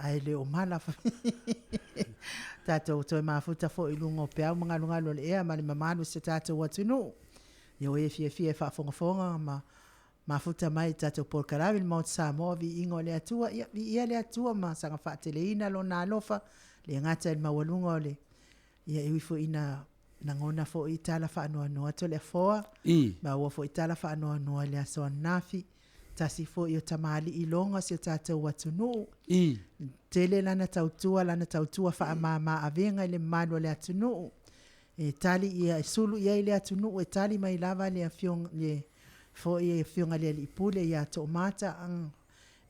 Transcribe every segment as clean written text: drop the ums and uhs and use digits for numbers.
ai le o mala fa. Tātou toi mafuta fo ilungo pea mga lunga le ea mali mamanu se tātou atunu. Ia o e fia whaafonga mafuta mai tātou POLOKALAME Maota Samoa VIIGA o le atua. Ia le atua ma sanga whaateleina lo nā lofa le ngata il mawalunga o le. Ia iwi fo ina nangona fo i tala whaanoa noa to le foa. Ma ua fo i tala whaanoa noa le asoa nafi. Tasi fo i o tamali i longa si o tātou ATUNU'U. Tele lana tautua wha ma avenga i le malo le ATUNU'U. E tali ia sulu ia i le ATUNU'U e tali mai lava le afiong le fo i fionga le ipule ia to mata ang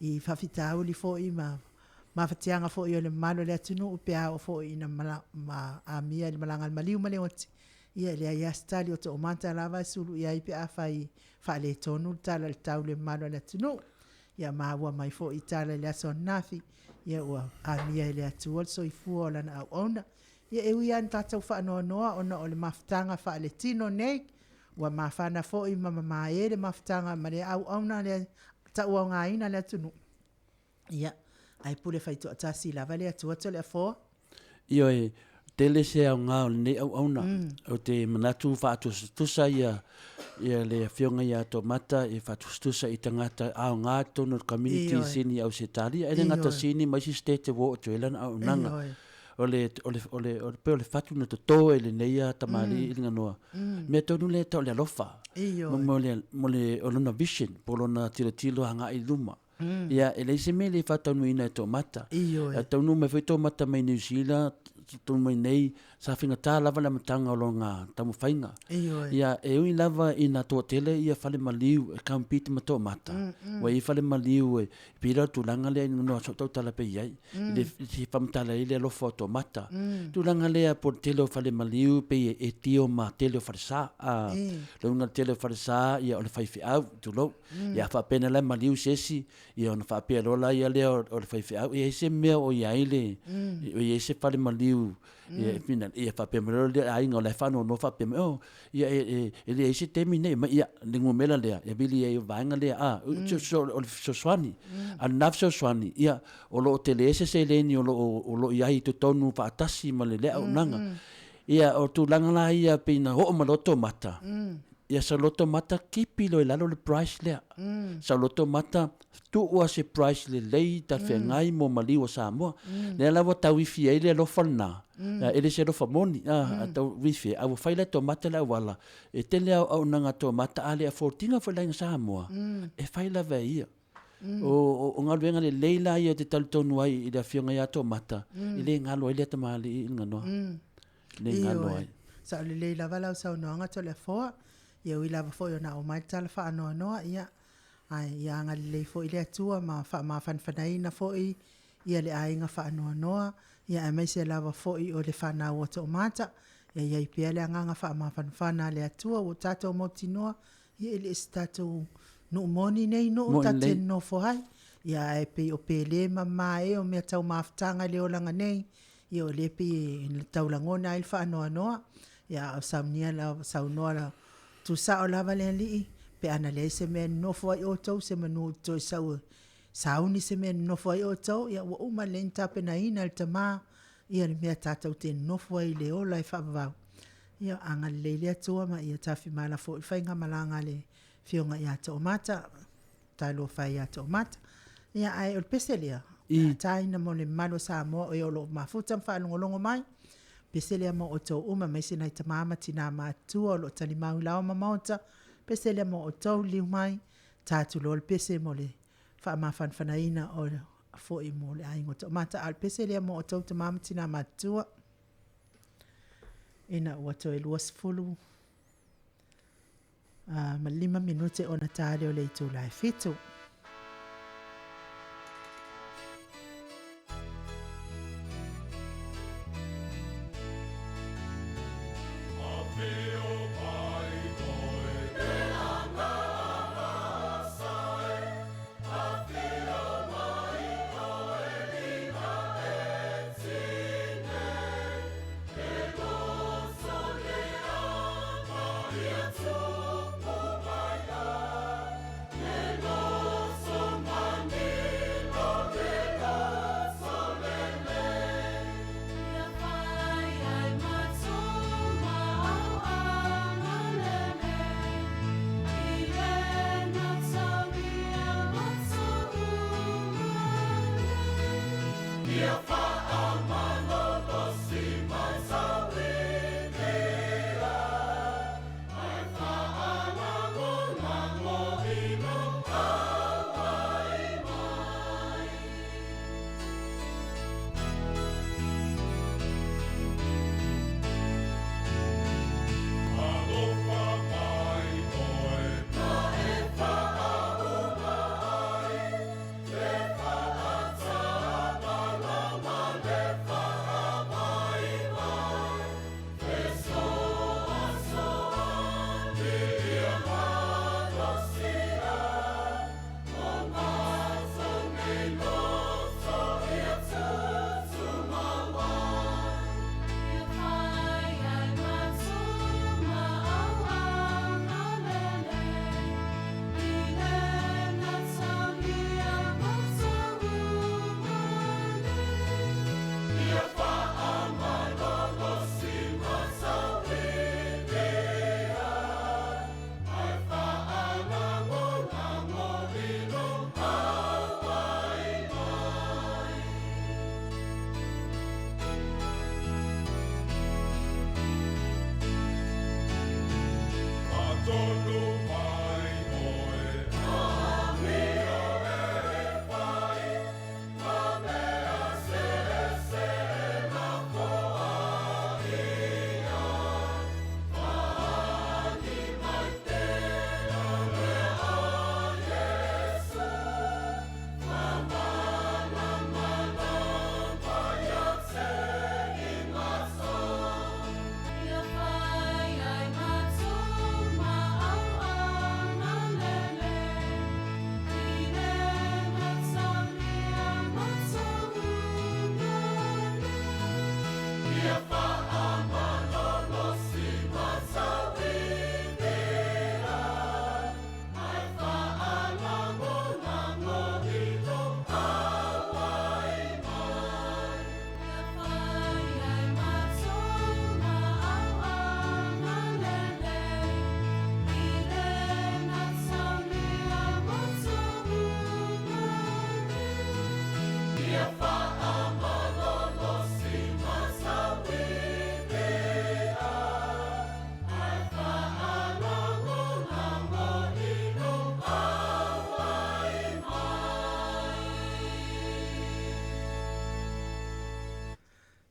i whawhitau li fo i ma whatianga fo i o le malo le ATUNU'U pea o fo i na amia le malanga maliu male oti. Ia le ia stali o to mata lava sulu ia i pea wha le tonu tala le tau le malo le ATUNU'U. Ia maua mai fo i tala le aso nafi. Ia ua amia le atua so i fua o lana au ona. Ia e ui an tātou wha noa ona o le maftanga wha le tino nei. Ua mawhana fo i mama e le maftanga ma le au ona le tau au ngā ina le ATUNU'U. Ia ai pule whaitu atasi lava le atua to le afoa. Ia e tele se au ngā o le au ona. O te manatu whaatustusa ia le whionga ia to mata e whaatustusa i tangata au ngā tono community sini au se tali. E le ngata sini mai si state wo o tuelana au nanga. Ole fatu na to e LENEI tamali i nganoa. Me tonu le tau le alofa. Mo le olona vision, polona tilo hanga i luma. Ia e leise me le fatanu ina e tō mata. Taunu me whai tō mata mai New Zealand, tō mai nei, sa whinga tā lava le matanga o lo ngā tamu whainga. Ia e ui lava ina tō tele ia whale maliu e kampiti ma tō mata. Wa i whale maliu e pira tūlanga lea ina noa tau tala pe iai. I whamtala i le alofa o tō mata. Tūlanga lea po tele o whale maliu pe e tio ma tele o whare sā. Launga tele o whare sā ia o le whaiwhi au tūlou. Ia whapena lai maliu sesi. Ia ona whapea rola ia lea o le whaiwhiau. Ia ese mea o ia ile. Ia ese whale maliu. Ia whapea rola lea ainga o le whanau no whapea mea. Ia e lea ese temi nei. Ia lingu mela lea. Ia bili ia vaenga lea. O le soswani. A naf soswani. Ia o lo o tele ese se leni o lo iahi tu tonu whaatasi ma le lea o nanga. Ia o tu langa la ia pina ho o maloto mata. Ia sa loto mata kipi lo lalo le price lea. Sa loto mata tu ua se price le lei ta whengai mo mali o Samoa. Lea lawa tau wifi e le lofana. Ele se lofa moni. Tau wifi au whaile to mata la wala. E tele au nanga to mata ale a 14 for laing Samoa. E whaila vea ia. O ngā ruenga le leila ia te talutonu ai i le whionga ia to mata. I le ngalo ai le tamali i nganoa. Le ngalo ai. Sa le leila wala sa unoanga to le foa. Ia ui lava fo i na o mai tala wha anoa noa ia ia anga le fo i le atua ma whanwhanaina fo i ia le ainga wha anoa noa ia e meise lava fo i o le whanau o to mata ia i pia le anganga wha whanwhana le atua o tātou moti noa ia ili isi tātou no moni nei no tate no fo hai ia e pe o PELE ma e o mea tau maftanga le o langa nei ia o le pe tau langona il wha anoa noa ia o saunia la saunoa la tu sa o lava le li pe ana le se men no foi o to se manu to sauni se men no foi o to ya o ma lenta pe na ina el tama ia le mea tata te no foi le o lai fa va ia anga le to ma ia ta fi mala fo fa nga malanga le fionga ia to mata ta lo fa ia to mata ia ai o peselia ta ina mo le malo sa mo o lo mafuta fa longo mai pesele mo o to uma mai sina ita mama tina ma tu o lo tali mau lao Maota pesele mo o to li mai tatu lo pese mo le fa ma fan fanaina o fo i mo le ai ngoto mata al pesele mo o to mama tina ma tu ina o to e luas fulu ma 5 minute ona tale o le tu lai fitu Go!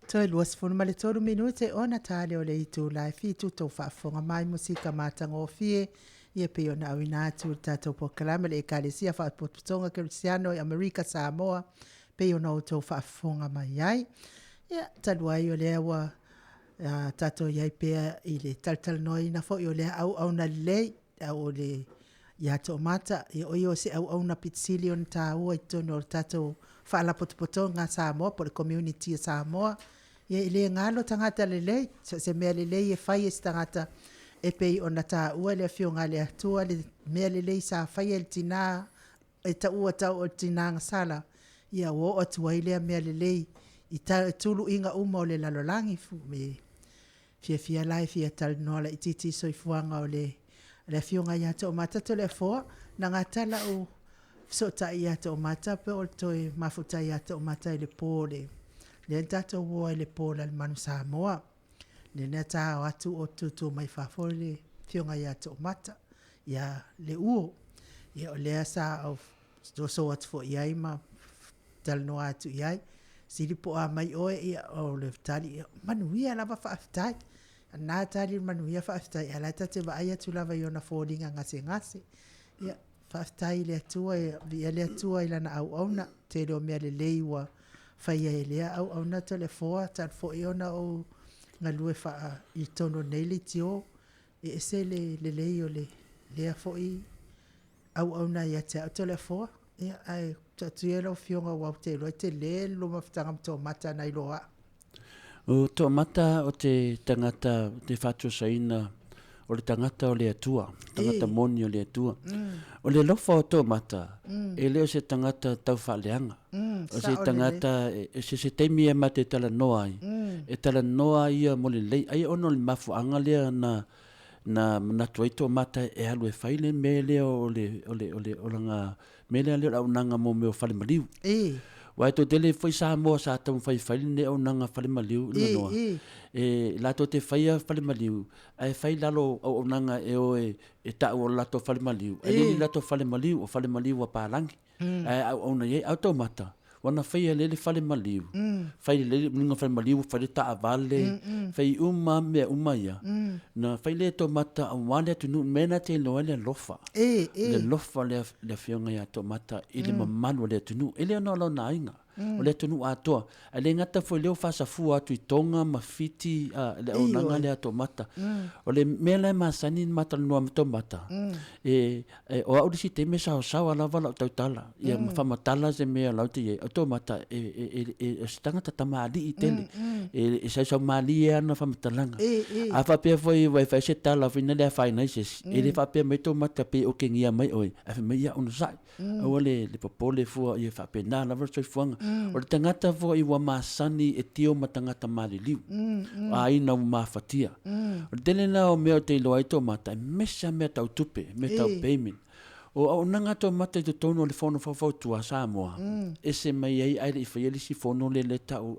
Toi luas funu male toru minute ona tale o le itu lai fitu tau whaafonga mai musika mātanga o fie ia pe ona awina atu tatou pokalame le ekalesia whaapotonga Cristiano i Amerika Samoa pe ona o tau whaafonga mai ai. Ia taluai o lea wa tatou iai pea i le taltal noi na fo i o lea au na lei au le ia to mata i o se au na pitsili on ta ua i tono o tatou whaalapotopotonga Samoa po le community Samoa. Ia ile ngalo tangata lelei se mea lelei e whai e tangata e pei o na tā ua le whionga le atua le mea lelei sa whai e tina e ta ua tau o tina ngasala ia o atua ile mea lelei i ta tulu inga uma o le lalolangi fu me fia lai fia tal nola i titi soifuanga o le whionga ia to mata to le foa na ngatala o so ta ia to mata pe o toi mafuta ia to mata i le pole. Le tatou ua le pola le manu Samoa. Le nea tā atu o tutu mai whafo le whionga ia to mata. Ia le uo. Ia o lea sa au so atu fo iai ma talno atu iai. Siripo a mai oe ia o le tali. Manu ia lava whaafitai. Nā tali manu ia whaafitai. Ala tate wa ai atu lava iona fōringa ngase. Ia whaafitai le atua ia le atua ilana au auna. Te reo mea le leiwa. Whaia e lea au na telefoa tal fo i ona o ngā lue wha i tono nei le tio e se le lei o le lea fo i au na ia te au telefoa ia ai tatuela o fionga wau te roi te le lo mawhitanga mto mata nai loa. O to mata o te tangata te whatu saina o le tangata o le atua, tangata moni o le atua. O le lofa o tō mata, e leo se tangata tau whaaleanga. O se tangata, se teimi e mate tala noa ai. E tala noa ia mo le lei. Ai ono le mafu anga lea na tuai tō mata e alu e whaile me leo o le ngā me lea leo au nanga mo meo whale maliu. Wai to tele foi Samoa sa tau whai ne o nanga whale maliu na noa. La to te whaia whale maliu. Ai whai lalo o nanga e o e tau o lato whale maliu. Ai lili lato whale maliu o whale maliu wa pālangi. Ai au na iei automata. Wana whaia lele whale maliu. Whai lele mlinga whale maliu whale taa vale. Whai mea ia. Na whai le to mata au wale ATUNU'U mena te loa le lofa. Le lofa le whionga ia to mata ili mamanu le ATUNU'U. Ele ana alo na inga. O le ATUNU'U atoa. A le ngata foi leo whasafu atu i tonga mawhiti le au nanga le ato mata. O le mele masani mata noa to mata. O au disi te me sao alawa lau tautala. Ia mawhamatala se mea lau te ye. Ato mata e stangata tamali i tele. E sao mali e ana whamatalanga. A whapea foi wai whai se tala whina lea whainaises. E le whapea mai to mata pe o kengia mai oi. A whi mai ia unusai. Awa le popole fua i e whapea nā lawa soi fuanga. O le tangata fo i wa masani e tio ma tangata maliliu. A ina u mawhatia. O le tele na o mea te loa i tō mata, mesa mea tau tupe, mea tau payment. O au nanga tō mata i te tono le whono whawhautua Samoa. E se mai ai aile i whaieli si whono le tau.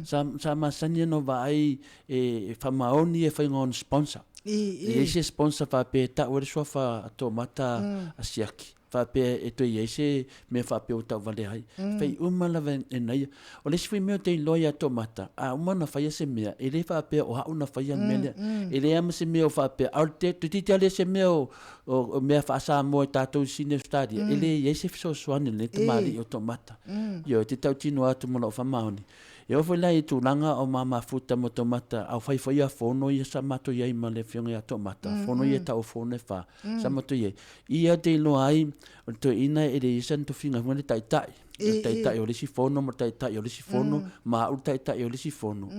Sa masani ano wa ai e whamaoni e whaingon sponsor. E se sponsor whape tau e sua wha tō mata asiaki. Whapea e toi eise me whapea o tau vale hai. Whai umalawa e nei. O lesi whi mea te loia tō mata. A umana whaia se mea. E le whapea o hauna whaia mea. E le ama se mea o whapea. Au te tutitale se mea o mea whaasa mo e tātou sine stadia. E le eise fiso suane le te mali o tō mata. Yo, te tau tino atu mona o whamaoni. E ofo lai tu langa o mama futa mo tō mata. Au whai a whono i sa mato iei ma le whionga a tō mata. Whono i e tau whono e wha. Sa mato iei. Ia te loa ai. O to ina e le isan to finga ngone taitai. Taitai o le si fono mo taitai o le si fono ma u taitai o le si fono.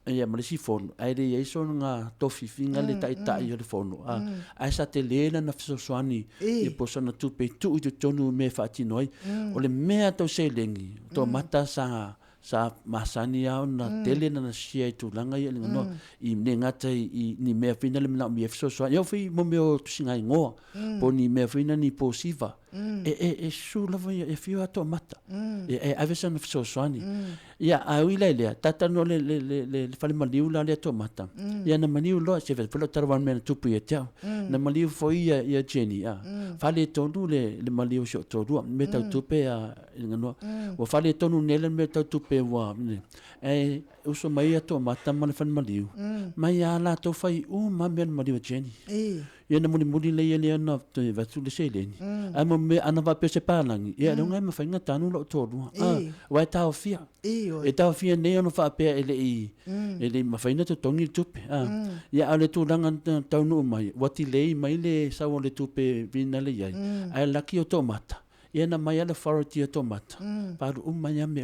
Ia ma le si fono. Ai le iso nga TOFI finga le taitai o le fono. Ai sa te lena na fisosoani e posana tupe tu i te tonu me whaatino ai. O le mea tau se lengi. To mata sa masani au na tele na sia i tūlanga i alinga noa. I ne ngata i ni mea whina le mnau mi e fisosoani. Iau whi mo meo tusinga i ngoa. Po ni mea whina ni po siva. E su lava e fio ato mata. E avesa na fisosoani. Ia au ila ilea. Tata no le whale maliu la le ato mata. Ia na maliu loa se whale tarawan mena tupu i te au. Na maliu fo ia Jenny. Whale tonu le maliu sio tōrua. Me tau tupe a inga noa. Wa whale tonu nele me tau tupe wa. uso mai to mata man fan maliu mai ala to fai ma men maliu jeni ia na muni le ia na to va tu le seleni ai mo me ana va pese palangi ia no ngai ma fainga tanu lo to wa ta ofia e ta ofia ne no fa pe ele ma faina to tongi tupe ia ale tu langa taunu mai wati le mai le sa le tupe vina le ia ai laki o to mata ia na mai ala authority to mata pa ya me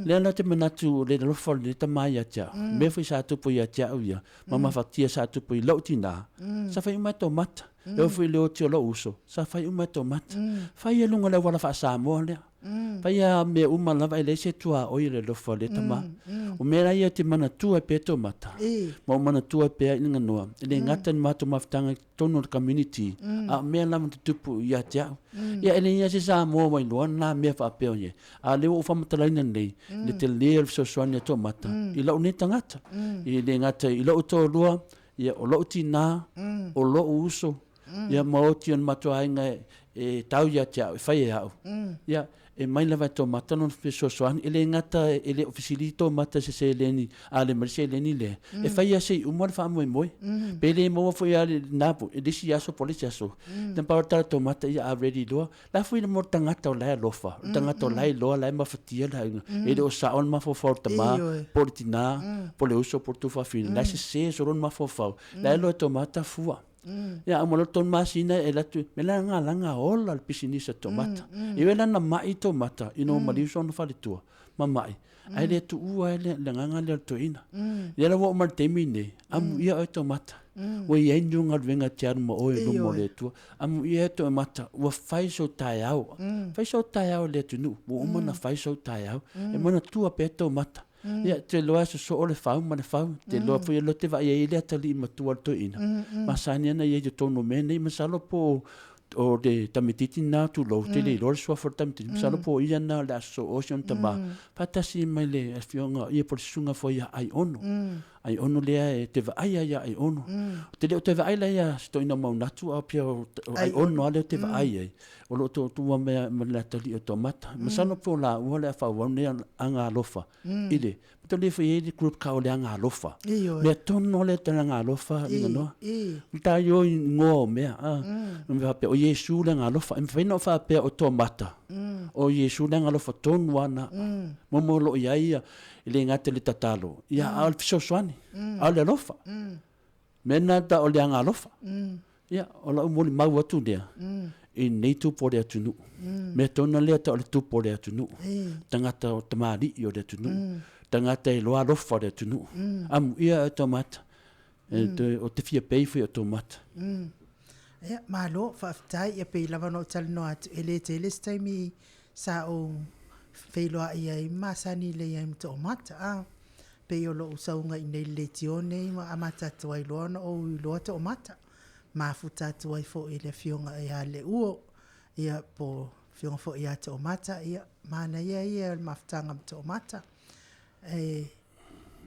le na te manatu le lo for le ta mai ya me foi sa tu po ya ia mama fatia sa tu po lo tina sa fai uma to mata eu fui le o tio lo uso sa fai uma to mata fai e lunga le wala fa Samoa le fai a me uma lava ele se tua o ile lo for le tama o me la ia te manatu e pe to mata mo manatu e pe inga noa le ngata matu maftanga tono community a me la mtu tupu ya ia ele ia se Samoa mai lo na me fa pe ye a le o fa matalaina nei le te le so soania to mata i lo ni tangata i le ngata i lo to lua ia o lo tina o lo uso ia maoti on matoainga e tau ia fai au ia e mai lava to mata non so soan ele ngata ele officilito mata se leni ale merse leni le e fai ia sei umor fa moi pele mo foi ale napo e disi aso policia so tempa to mata ia already do la foi mo tangata la lofa tangata la lo la ma fatia la ele o sa on ma fo forta ma portina pole uso portu fa fin la se so ron ma fo fa la lo to mata fua ia mo ton masina e la tu me la nga ola al pisinisa tomata e vela na mai tomata ino mali son fa tu mamai ai le tu ele la nga le to ina ia la wo mar temine am ia tomata wo ia njunga venga tiar mo o mo le tu am ia tomata wo fai so tai au le tu nu wo mo na fai so tai au e mo na tu pe tomata ia te loa so ole fau ma fau te loa foi lo te vai ile tali ma tu to ina masania na ye to no mene masalo po o de tamititi na tu lo te le lo so for tamititi masalo po ia na la so ocean tama patasi mai le afionga ia por sunga foi ai ono le te vai ai ono te vai la ia sto ina mau natu a pia ai ono ale te vai o lo to tu me la tali o tomata masalo po la o le fa wa ne anga lofa ile to le foi di group ka o le anga lofa me tono le te anga lofa ina no ta yo ngo me me va pe o Yesu le anga lofa me no fa pe o tomata o Yesu le anga lofa ton wana mo lo ia ile ngate le tatalo ia al so swani al le lofa mena ta o le anga lofa ia o la mo ma wa tu dia in nei tu po le ATUNU'U me tona le ta o le tu po le ATUNU'U tangata o tamari o le ATUNU'U tangata e loa lofa le ATUNU'U am ia tomata o te fia pei foi o tomata ia malo fa tai e pe lava no tal no at ele TAIMI sa o feilo ia i masani le ia to mata pe o lo usaunga i nei le tione ma amata to ai lo no o lo to mata ma futa tu ai fo ile fionga e ale uo ia po fionga fo ia to mata ia mana ia maftanga to mata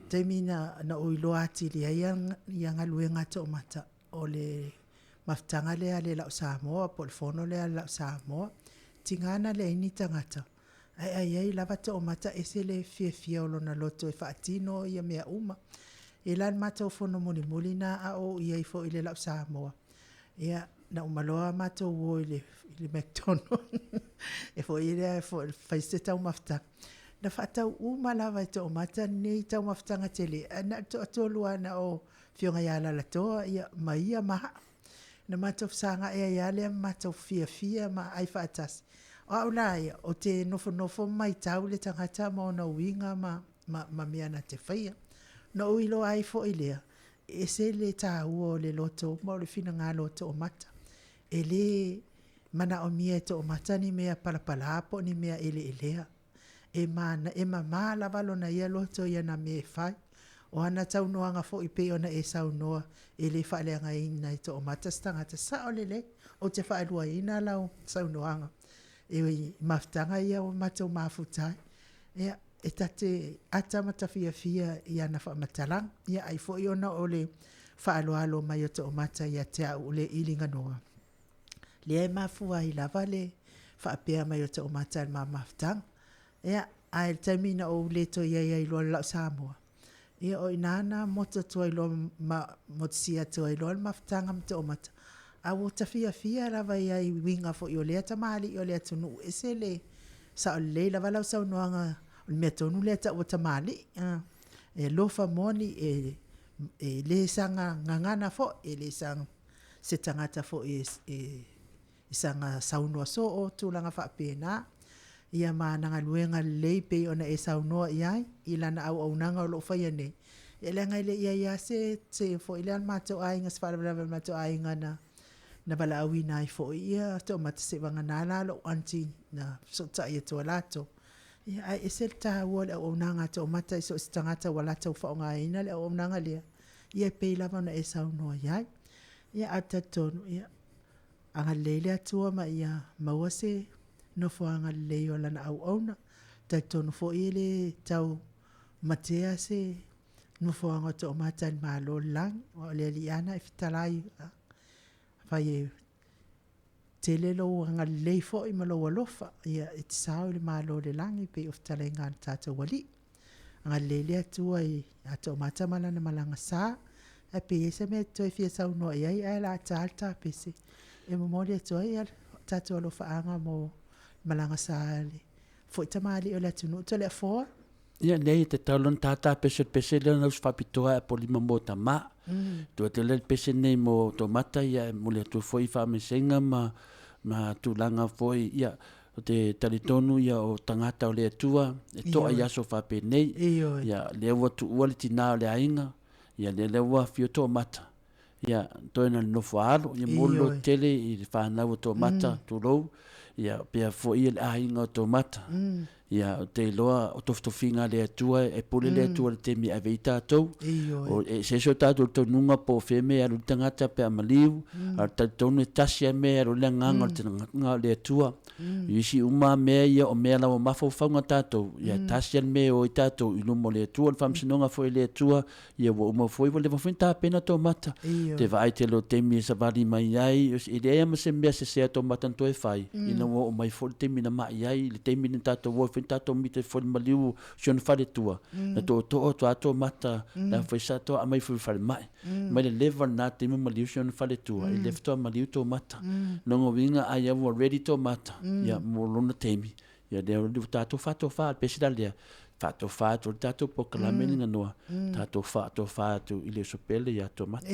temina na o ilo ati le ia ngaluenga to mata o le maftanga le ale la Samoa po le fono le la Samoa tingana le ni tangata ai lava to mata esele fia o na loto e fatino ia mea uma ilan mata o fono muli na o ia i fo ile la Samoa ia na umaloa mata o ile McDonald e fo ile fo faiseta mafta na fata uma lava to mata nei ta maftanga tele na to luana o fionga ya la to ia maia ma na mata sanga ia le mata fia ma ai fatas o lai o te nofo mai tau le tangata mo na winga ma mea na te whaia. No uilo ai fo ilea. E se le tā ua o le loto, mo le fina ngā loto o mata. E le mana o mia to o mata ni mea palapalapo ni mea elea. E ma lavalo na ia loto ia na me fai. O ana tau noanga fo i pe ona e sau noa e le wha leanga ina i to o mata stangata sa o lele. O te wha alua ina lau sau noanga. E maftanga ia o mata o mafutai. E tate ata mata fia ia na wha matalang. Ia ai fo i ona o le wha alo mai o to o mata ia te au le ilinga noa. Le e mafua i lava le wha apea mai o to o mata ma maftang. Ia ai taimina o le to ia i loa lau Samoa. Ia o inana mota tua ilo motsia tua ilo maftanga mte o mata. A wo fia lava ia I winga fo I o lea tamali I o lea tunu esele. Sa o le lava lau sa unuanga o mea tonu lea ta o tamali. E lofa moni e le sanga ngangana fo e le sanga se tangata fo e sanga saunua so o tūlanga whaapena. Ia maananga luenga leipe ona e saunua iai, ilana au aunanga o lo whaia ne. E lenga ile ia se fo ile al mato ainga, sfarabalabal mato ainga na bala awi nai fo ia, to mata se wanga nala lo anti na sota ia to alato. Ia ai esel ta wole au aunanga to mata iso istangata walata ufaonga ina le au aunanga lea. Ia pei lava na e saunua iai. Ia atatonu, ia anga leile atua ma ia mawase no foanga leo lana au auna taitono fo ile tau matea se no foanga to mata malo lang o le liana iftalai vai telelo anga le fo I malo walofa ia itsau le malo le lang pe iftalai ngan tata wali anga lele atua I ato mata malana malanga sa e pe se me to fia sau no ia la talta pese e mo mole to ia tata walofa anga mo malanga sale foi tamali o le tunu to le for ia nei te taulon tata pese le na usfapitoa po lima mota ma to te le pese nei mo tomata ia mo le tu foi fa mesenga ma tulanga foi ia te talitonu ia o tangata o le atua e to ia so fa pe nei ia le watu wali tina le ainga ia le wa fio to mata ia to na no falo ia molo tele I fa na to mata tu lo ia pe fo ia ainga to mata ia te loa o tofinga le atua e pole le atua le temi aveita to o se so tato to nunga po feme alu tangata pe amaliu al tatonu tasia me alu nganga nga le atua isi uma me ia o me la o mafo fanga tato ia tasia me o tato I lumo le atua fam sinonga fo le atua ia wo uma fo le finta pena to mata te vai te lo temi sa vali mai ai idea ma se me se to mata to e fai ina wo mai fo temi na mai ai le temi na tato wo tato mite fo maliu sion fale tua na to ato mata na foi sa to mai fo fale mai mai le level na te maliu sion fale tua I left to maliu to mata no winga ai avo ready to mata ya mo lona temi ya de tato fa pesidale fato tato POLOKALAME nga noa tato fa ile so pele ya to mata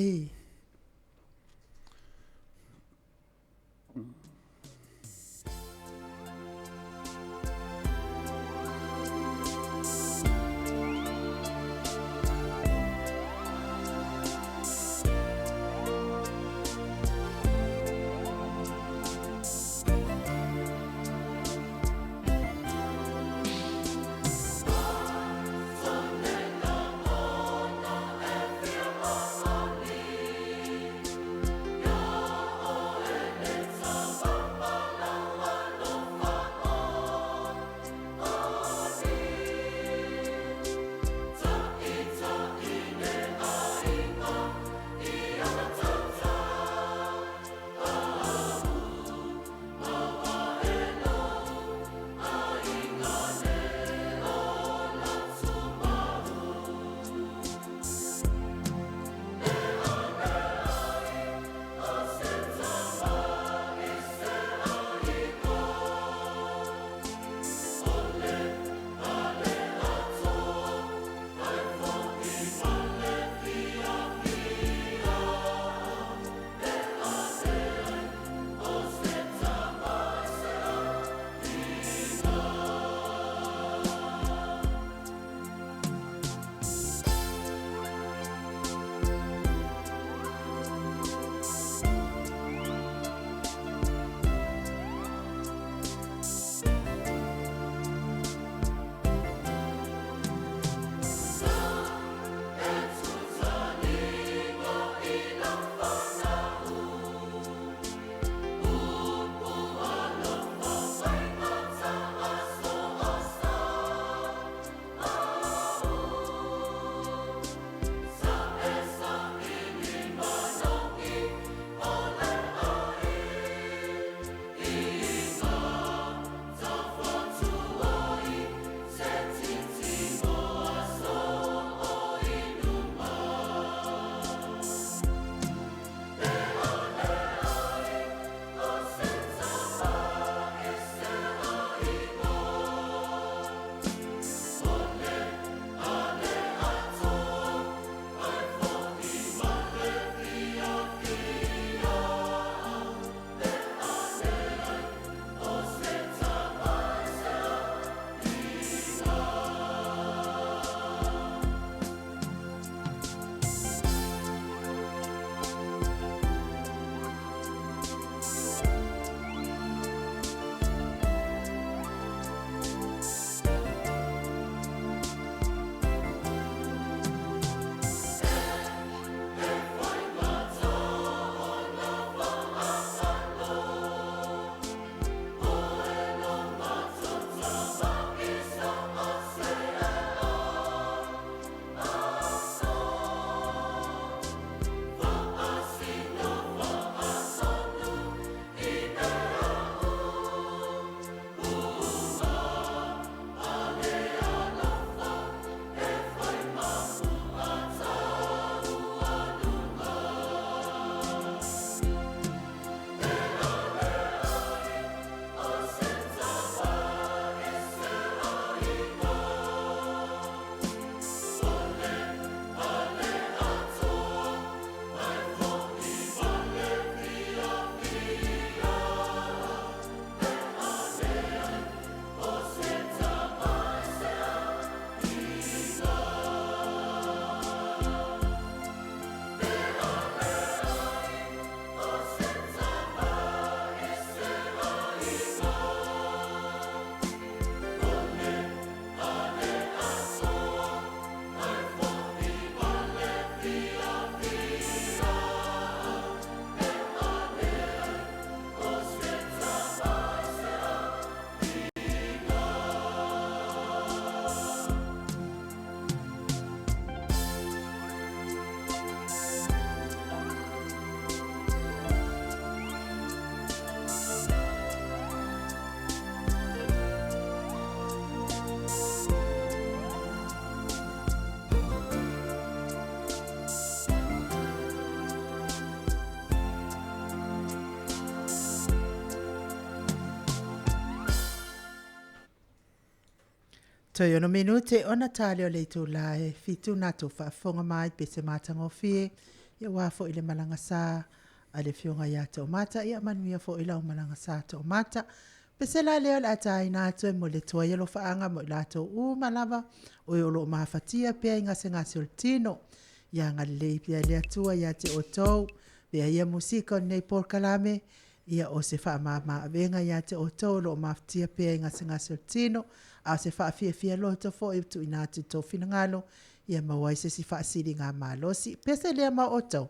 Toi ono minute ona tali o leitu lae fitu natu whaafonga mai pese mātango fie ia wafo ile malanga sā a le fionga ia te o mata ia manuia fo ila o malanga sā te o mata pese la leo la tai natu e mo le toa yelo whaanga mo ila to u malava o yolo o mahafatia pia inga se ngasi o tino ia ngalei pia le atua ia te o tau pia ia musika o nei POLOKALAME ia o se wha maa venga ia te o tau lo o mahafatia pia inga se ngasi o tino a se FIAFIA lo to fo tu ina tu TOFI ngalo ia mawai se si siri ngā malosi pese lea Maota.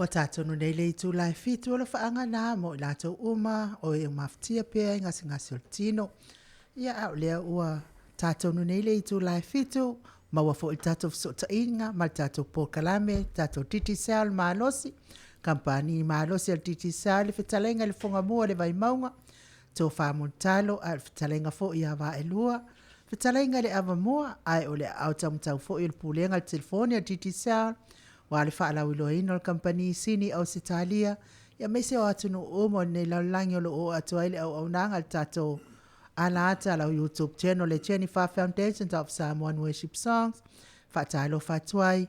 Wa tātonu nei le tu lai fitu o le whaanga nā mo i lātou uma o e maftia pēr ngasi ngasi o tino. Ia au lea ua tātonu nei le tu lai fitu maua fo i tatou fesootaʻiga ma le tatou pokalame tatou titisea o le malosi kampani malosi a le titisea le fetalega i le fogamua le vaimauga tofamulitalo a le fetalega foʻi a vaelua fetalega le avamua ae o le aʻao taumatau foʻi o le pulega le telefoni a titisea ua le faalauiloaina o le kampani sini ausitalia ia maise o atunu'u mo lenei lalolagi o loo atu ai le auaunaga le tatou ala ata lau YouTube channel le Jennifer Foundation of Samoan Worship Songs faatalofa atu ai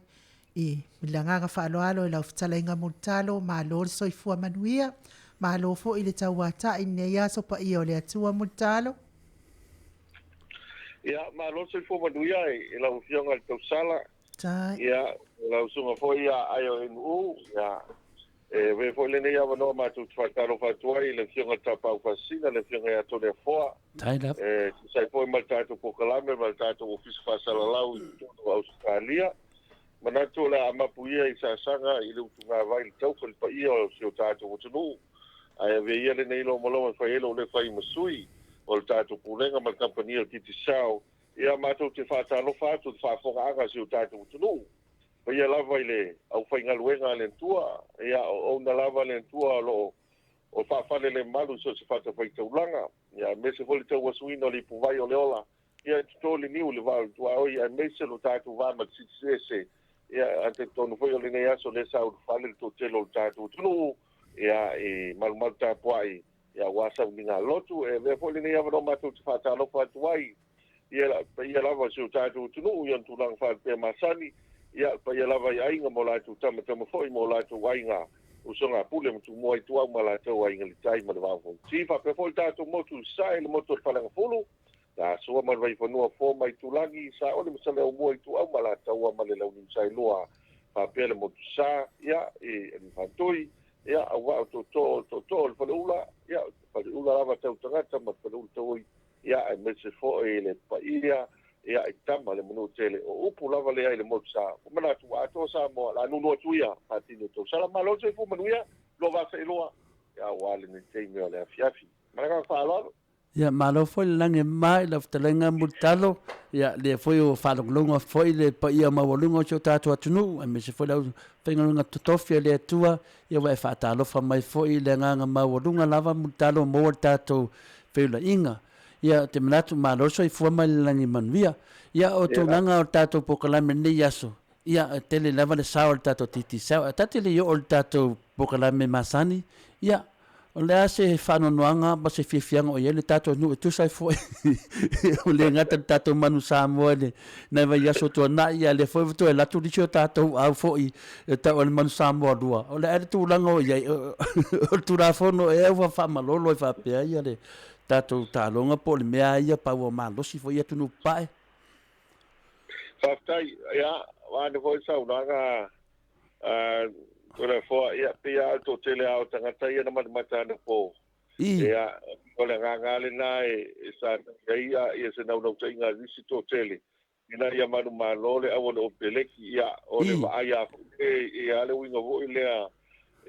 i milagaga faaloalo i lau fetalaga mulitalo malo le soifua manuia malo foʻi le tauataʻi nei aso paia o le atua mulitalo ia malo soifua manuia i lau fioga le tausala tai ia lau suga foʻi ia ai o ATUNU'U ia ve foi lenei avanoa matou tafakalofa atu ai le fioga tapau fasina le fioga ia tole afoa taila sai foi ma le tatou pokalame ma le tatou ofisi fasalalau i tonu Australia manatu le amapuia i sasaga i le utuga vai le tau le paia o sio tatou atunuu ae veia lenei lomaloga fai elo le fai masui o le tatou pulega ma le kampania o titisao ia matou te faatalofa atu te faafogaaga sio tatou atunuu ia lava i le au whaingaluenga le ntua, ia o na lava le ntua lo o whawhane le malu so se whata whaitaulanga, ia mese foli tau wasuina li puvai o leola, ia tutoli niu le vau tua oi, ia mese lo tātu vama tsitsese, ia ante tonu foi o le nei aso le sau whale le totelo le tātu tunu, ia e malu tāpuai, ia wasa uninga lotu, e me foli nei avano matu te whatalofa atuai, ia lava si o tātu tunu, ia tulang whate masani, ia pa ia lava ia inga mo lātou tamatama foi mo lātou ainga usonga pule mtu mo i tuau ma lātou ainga li tai ma le wāwhong. Tifa pe foi tātou motu sai le motu whalanga fulu, ta soa ma vai whanua fō mai tūlangi sa ole masale o mo i tuau ma lātou ma le launim sai loa pa pele motu sa, ia e whantoi, ia a wao to le whale ula, ia whale ula lava tau tangata ma whale ula tawoi, ia e mese fō e le pa ia, ia i tama le manu tele o upu lava le ai le motu sa o mana tu ato sa mo la nunu atuia patino to sala malo se fu manuia lo va se loa ia wale ni TAIMI o le AFIAFI mana ka lo ia malo foi lange mai la ftalenga mutalo ia le foi o falonga foi le pa ia mawalunga o tato atunu me se foi la fengalunga TOFI le Atua ia vai fatalo fa mai foi le nganga mawalunga lava mutalo mo tato fela inga ia te manatu malo so i fuama langi manuia ia o tūlanga o tātou pokalame nei aso ia tele lava le sao o tātou titi sao tate le o tātou pokalame masani ia o le ase whanonoanga ba se fiafianga o ia le tātou nu e tusai foi o le ngata tātou manu Samoa le nei vai aso tua na ia le foi vutu e latu lisio tātou au foi e tau o le manu Samoa lua o le ere tūlanga o ia o tūrafono e au whamalolo e whapea ia le tātou tālonga po le mea ia pau o malosi fo ia tunu pae. Whaftai, ia, wane foi saunanga kore fo ia pia to tele au tangata ia na matana po. Ia, kole ngangale na e sa ia se nau tainga risi to tele. Ina ia manu malole au o peleki ia o le vaia ia le winga vo ilea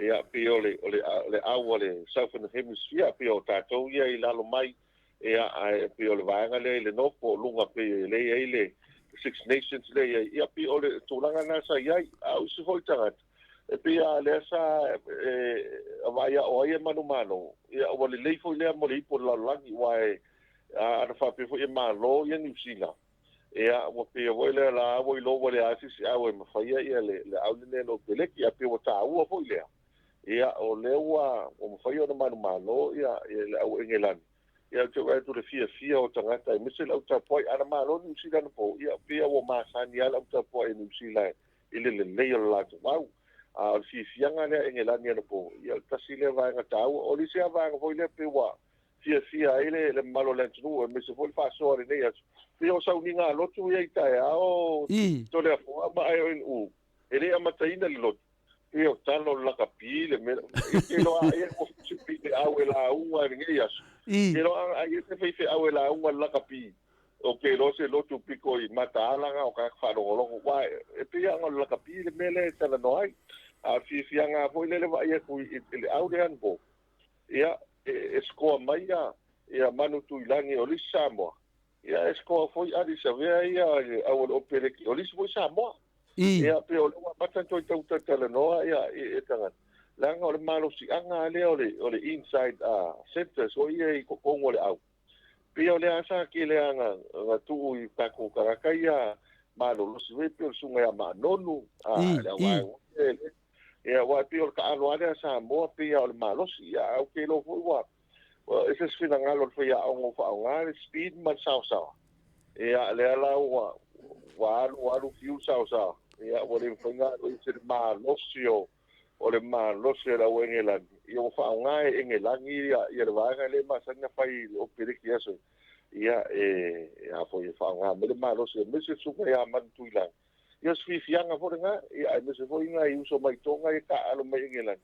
ia piole ole awole Southern Hemisphere pio tatou ia i lalo mai ia ai piole vanga le nopo lunga pe le Six Nations le ia piole tulanga na sa ia au se voltangat e pia le sa vai o ia mano ia o le leifo le mo le po la langi wai a fa pe fo ia malo ia New Zealand ia o pe o le la o lo o le asisi au e mafia ia le au le no peleki ia pe o tau fo ile ia o leua o mawhaia na manu ia le au engelani. Ia te wai tu le fia o tangata e mise lau tapoi ana malo New Zealand po ia pia o masani ala au tapoi New Zealand ile le leio latu mau. A o fianga le engelani ana po ia tasi le vai ngatau o li sea vai ngafoi le pe wa fia ile le malo le tunu e mise foi faso ore nei atu. Pia o sauninga lotu ia itai o tole a fua ma ai o inu. Ele amataina le lotu. Io talo la capile e lo ai o fipite au la unga ngi as e lo ai se fe au la unga la capi o que lo se lo tu pico i mata ala o ka fa lo wa e pia ngo la capile mele tala no ai a fianga foi le vai ku le au de anbo ia e sko mai ia manu tu ilangi o li Samoa ia esko foi ali sa vea ia au o peleki o lisi foi Samoa I. ia pe o le pata toi tau tala noa ia e tanga langa o le malo si anga le o le inside center so ia I kokongo le au pe o le asa ki le anga nga tu I tako karaka ia malo lo si pe o sunga ia ma nonu le wa ia wa pe o ka alo ale Samoa pe o le malo si ia au ke lo foi wa ese es fina ngalo foi ia o fa nga speed man sao ia le ala wa fiu sao ia o le whainga o I se maa losio o le maa losio la o Engeland ia o whaonga Engeland ia le wanga le masanga whai o periki aso ia a fo I whaonga me le maa losio me se suka ia mantuilang ia sfifianga fo nga ia me se fo inga I uso mai tonga I ka alo mai Engeland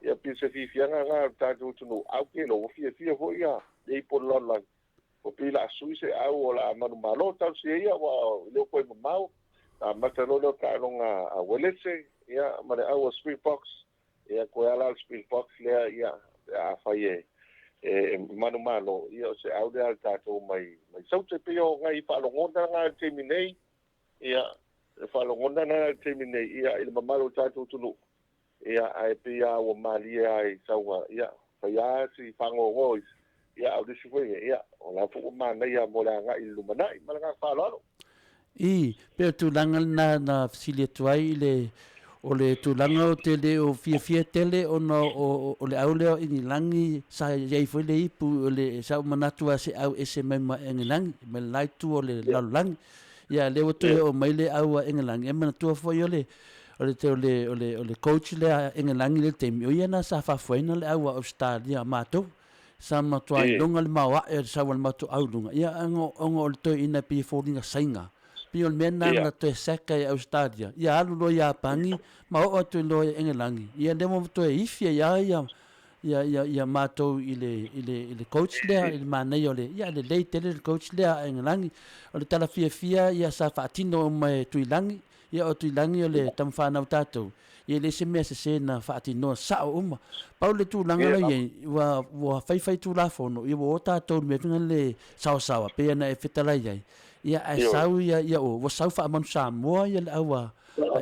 ia pi se fifianga nga tātou tunu au ke lo o fia fo ia I pololang o pila suise au o la manu malo tau se ia wa le koe mamau matalolo ka longa a welese ia mane au Springbox ia ko ala Springbox le ia a faie manu malo ia se au de alta to mai saute pio ngai pa longonda nga terminei ia fa longonda na terminei ia il mamalo tatu tulu ia ai pia o malia ai sawa ia fa ia si fango voice ia au disi foi ia o la fu mana ia mo la nga illuminai malanga fa lalo I pe tu langa na fisilia tuai le o le tu langa o te le o fia tele o no o le au leo I langi sa yai foi le ipu o le sa manatu a se au ese mai ma engelang me lai tu o le lalang ia le o tu o mai le au engelang e manatu foi o le o le coach le engelang le te mi o ia na sa fa foi na le au Australia mato sa matuai longa le mawa e sa wal matu au lunga ia ango o le to ina pi folinga sainga piol mena na to seka e Australia ia alu lo ia pangi ma o to lo engelangi ia demo to ifia ia mato ile coach le il manai ole ia le tele coach le engelangi o le tala fia ia sa fatino mai tuilangi ia o tuilangi ole tamfana tato ia le se se na fatino sa uma paule tu langa lo ia wa fai tu la fono ia o tato me le sao pe na e fetala ia ai sau ia o sau fa man Samoa ia le awa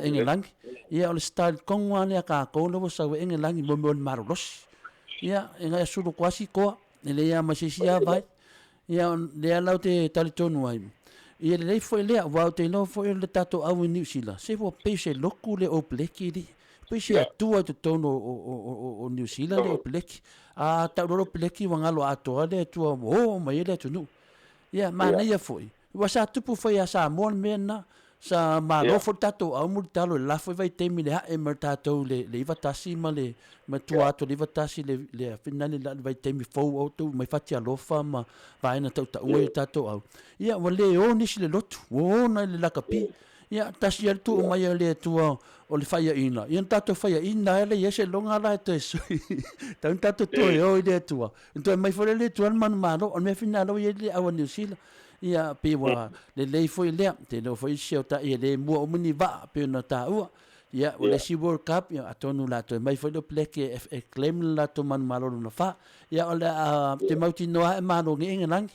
engelang ia o le style kongwa le ka ko lo sau engelang mo marolos ia enga sulu kwasi ko le ia masisia vai ia le lau te talitonu ai ia le foi le wa te no foi le tato au New Zealand se vo pese loku le o pleki di pese atua te tono o New Zealand le o pleki a ta ro pleki wanga lo ato le tu o mai le tu nu ia mana ia foi wa sa tupu foi a Samoa mena sa malo fo tato au mu talo la foi vai temi le e mer tato le iva tasi ma le ma tua to le iva tasi le finale la vai temi fo o tu mai fati alofa ma vai na tau o tato au ia wa le o ni le lotu o na le la kapi ia tasi al tu mai le tua o le faia ina ia tato faia ina ele ia se longa la te sui tan tato to o le tua então mai fo le tua man malo o me finalo ia le au New Zealand ia pe wa le foi le te no foi se ta ia le mo o mini va pe na ta u ia o le si World Cup ia atonu la to mai foi le pleke e claim la to man malo na fa ia o le te mauti noa e malo ngi engelang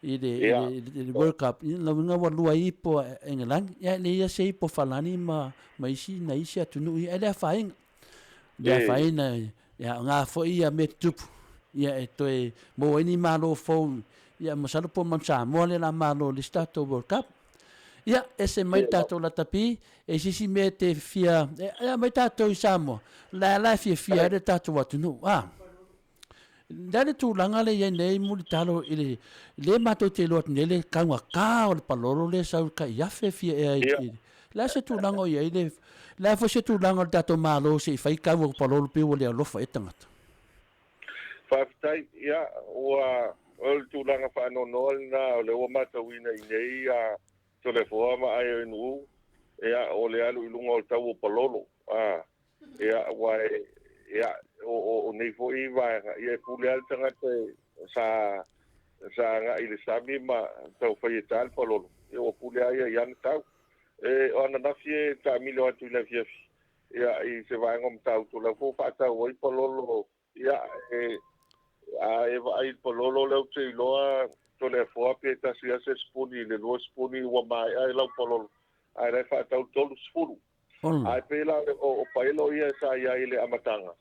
i le World Cup la nga wa lua i po engelang ia le ia se po falani mai si na isi atunu ia le fain na ia nga foi ia me tupu ia e to e mo ni malo fo ia masalo po man Samoa le la malo le stato World Cup ia ese mai tato la tapi e sisi me te fia ia mai tato I Samoa la fia de tato ATUNU'U dale tu langa le ia nei muli talo ile le mato te lot nele kanga ka o le palolo le sau ka ia fia la se tu langa ia ile la fo se tu langa tato malo se fai ka o palolo pe o le alofa etangata Faafetai ia ua o le tulaga fa'anonoa lena o le ua matauina I nei a tolefoa ma ATUNU'U ia o le alu I luga o le tau o palolo ia ua ia o nei fo'i vaega ia e pule ale tagata sa aga'i le sami ma taufaieta le palolo ia ua pule a ia I ana tau o ananafi e ta'amile o atu I le afiafi ia I se vaega o matautolau fo fa'atau ai palolo ia e va'ai le palolo leu te iloa tole fo pe ta sia se spuni le lo spuni wa mai ai lau pololo ai re fa tau tolu spunu ai pe la o paelo ia sa ia ile amatanga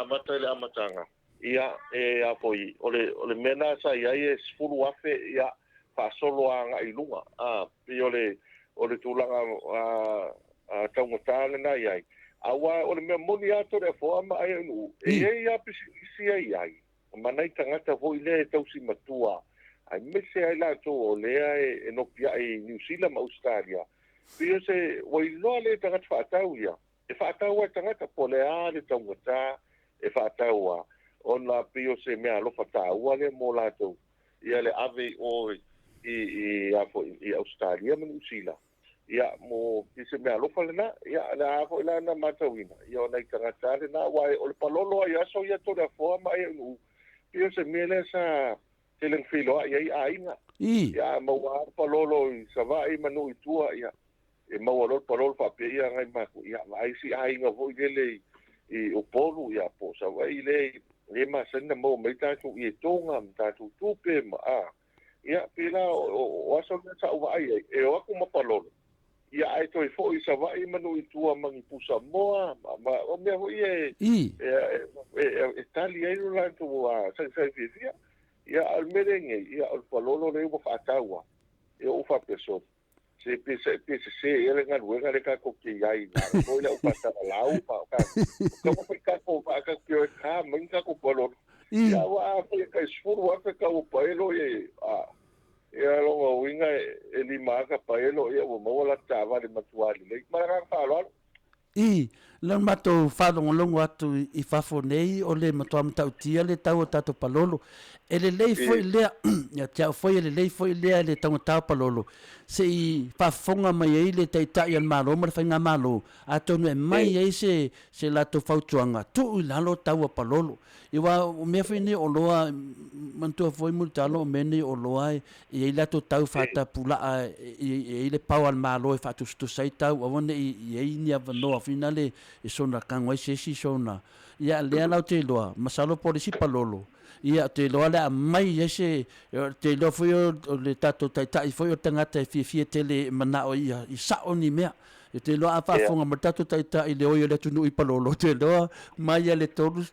amata ile amatanga ia e apoi ole mena sa ia e spunu afe ia fa solo anga ilunga pe ole tulanga tau ngotale na ia awa ole me moni ato re fo ama ai nu ia pisi ai manai tangata vo ile tau si matua ai mese ai la to o lea e no pia e New Zealand ma Australia pio se o ilo le tangata whaatau ia e whaatau a tangata polea le taungata e whaatau a ona pio se mea alofa tāua le mo lato ia le ave o i Australia ma New Zealand ia mo pise mea alofa le na ia le afo ila na matawina ia ona i tangata le na wai o le palolo ai aso ia to le afoa ma e nu pio se mele sa teleng filo ia ainga ia maua palolo i savai manu i tua ia e maua lo palolo fa pe ia ngai maku ia ai si ainga vo ile i o polu ia po savai le ma senda mo mai ta tu i tonga ta tu tupe ma ia pila o aso sa vai e o aku ma palolo ia ai toi fo i savai manu i tua mangi pusa moa ma o me ho e tali ai la tu sai fia ia al merenge ia al palolo le o fatawa e o fa peso se se ele nga luega le ka ko ki ai na ko le o fatala lau pa ka ko ka ko pa ka ki o ka menga ko palolo ia wa ka sfuru wa ka o paelo ia lo winga e lima ka paelo ia o mo la tava de matuali le mara ka lo le mato whanongo longo atu i whafo nei o le mato amtautia le tau o tato palolo e le lei foi lea ia tiao foi e le lei foi lea le tau tau palolo se i whafonga mai ei le teitai an malo ma le whainga malo a tonu e mai ei se lato whautuanga tu i lalo tau a palolo i wa o mea whine o loa mantua foi multalo o mene o loa i ei lato tau whata pulaa i le pau an malo e whatustu sai tau a wane i ei ni avanoa whina le e sona kangwai sesi sona ia lea lau te loa masalo polisi palolo ia te loa le mai ese te loa foi o le tato taitai foi o tangata e fia tele mana o ia i sao ni mea te loa a whafonga ma tato taitai le oi o le tunu i palolo te loa mai le tolu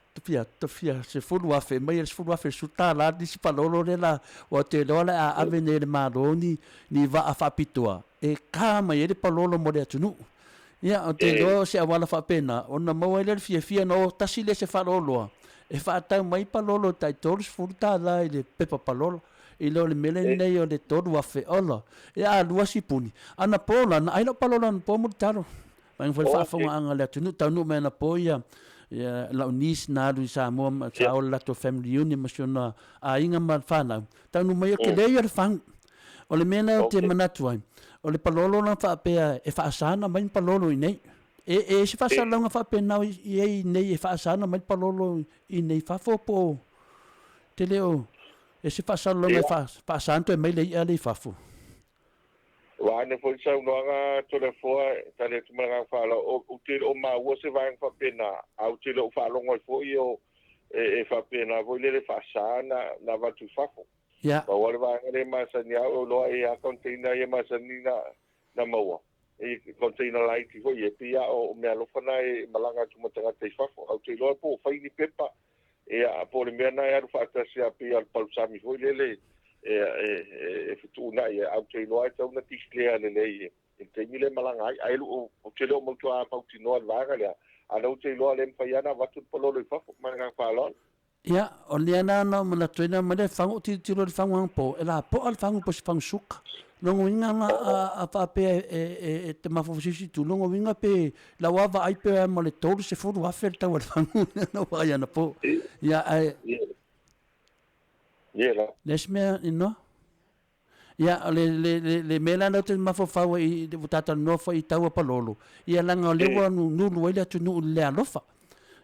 tofia se fulu afe mai se fulu afe suta la disi palolo le la o te loa le a avene le maroni ni va a whapitoa e ka mai le palolo mo le tunu ia o te loa se awala whapena ona maua le fia no tasi le se whaloloa e whaatau mai palolo tai tolu se fulu ta la i le pepa palolo i lo le mele nei o le tolu afe ola e a lua sipuni ana pola na aina palolo na pomo taro mai foi whaafonga anga le tunu tanu me na po ia la unis na lu Samoa sa o la to family union masiona a inga ma fana tanu mai o ke le ia fang o le mena o te manatu ai o le palolo na whaapea e whaasana mai palolo i nei e se whaasalonga whaapea nao i ei nei e whaasana mai palolo i nei whafopo te leo e se whaasalonga e whaasanto e mai le ia le whafo wa ne foi sa unoanga to le foa tale tu manga fala o te o ma wo se vai fa pena au te lo fa longo foi o e fa pena voi le fa sana na va tu fafo ya ba wa va le ma sa nia o lo e a container e ma sa ni na maua e container lai ki foi e pia o me lo fa na e malanga tu mo tanga te fafo au te lo po fai ni pepa e a po le mena e fa ta sia pia al palsami foi le fitu na ia au te loa tau na tislea le lei e te mile malanga ai o te lo mo tua pautino al vaga le ana te loa le mpaiana watu pololo i fafo manga falon ya o le ana na mana tuina mane fango ti lo fango po ela po al fango po fang suka longo inga a pa pe e te mafofisi tu longo inga pe la wava ai pe mo le tolu se foru afel tau al fango no vai ana po ya ai yeah lesme no ia le mela no te mafofaua i te tata nofa i taua palolo ia langa o lewa nulu ele atunu le alofa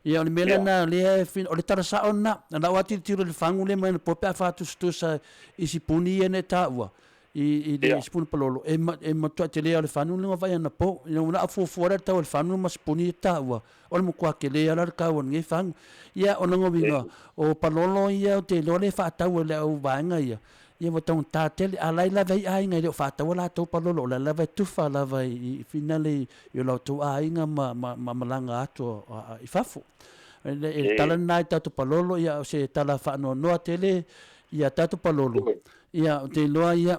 ia o le mela na le fin o le tarasa ona na wati tiro le fangu le mai po pa fatu stusa i sipuni ene taua i le sipuni palolo e matua te le o le fanu le vai ana po ina una fu fora tau le fanu mas puni taua o le mukua ke le ala ka on nge fang ia o ngo vinga o palolo ia o te lole fa tau le au vanga ia ia mo tong tatele alai la vai ai ngai fa ta wala to palolo la vai tufa la vai finale yo lo to ai nga ma malanga ato I fafu e tala nai tatu palolo ia se tala fa no tele ia tatu palolo ia te loa ia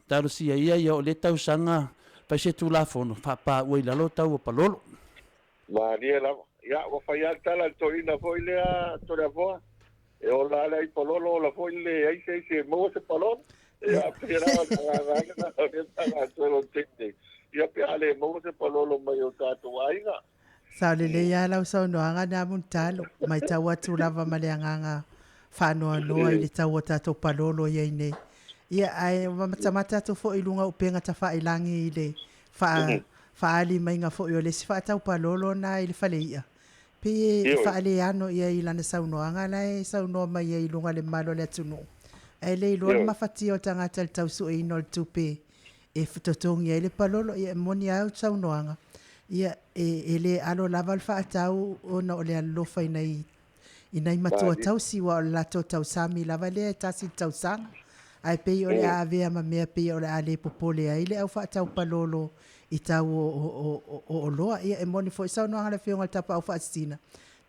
taru sia ia o le tau sanga pa se tu la fono pa oi la lo tau palolo ma dia la ya o fa ya tala to ina foi le to le vo e o la le pololo la foi le ai se mo se pololo ya pera na to lo tete ya pe ale mo se pololo mai o tatu ainga sa le ya la so no anga na mun talo mai tau atu lava maleanga fa no I le tau tatu palolo ye nei ia ai mata to fo ilunga upenga ta fa ilangi ile fa ali mai nga fo yo le fa tau palolo na ile fa le ia pe fa ale ano ia ila na sau no anga lai sau no mai ia ilunga le malo le tunu ai le lo ma fati o tanga tal tau su e no tupe e futotong ia le palolo ia moni au sau no anga ia ele alo laval fa tau ona o le alo fa inai matua tau siwa la tau sami lava le tasi tau sanga ai pe o le ave ma me pe o le ale popole ai le au fa tau palolo I tau o loa ia e moni fo isa no hala fe ngal tapa au fa sina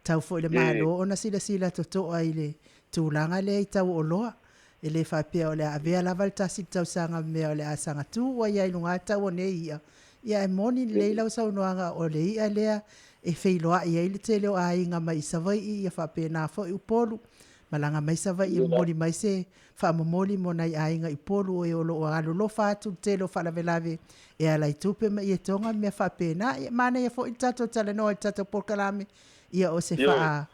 tau fo le malo ona sila to ai le tulanga le I tau o loa ele fa pe o le ave la valta si tau sanga me o le asanga tu wa ia lunga tau ne ia e moni le la sa no anga o le ia le e fe loa ia le tele o ai nga mai sa vai ia fa pe na fo u polu malanga mai sa vai moli mai se fa moli monai ai nga I polu e o lo alo lo fa tu telo fa la velave e ala I tupe ma ia tonga me fa pena mana ia fo I tato tala no I tato POLOKALAME ia o se fa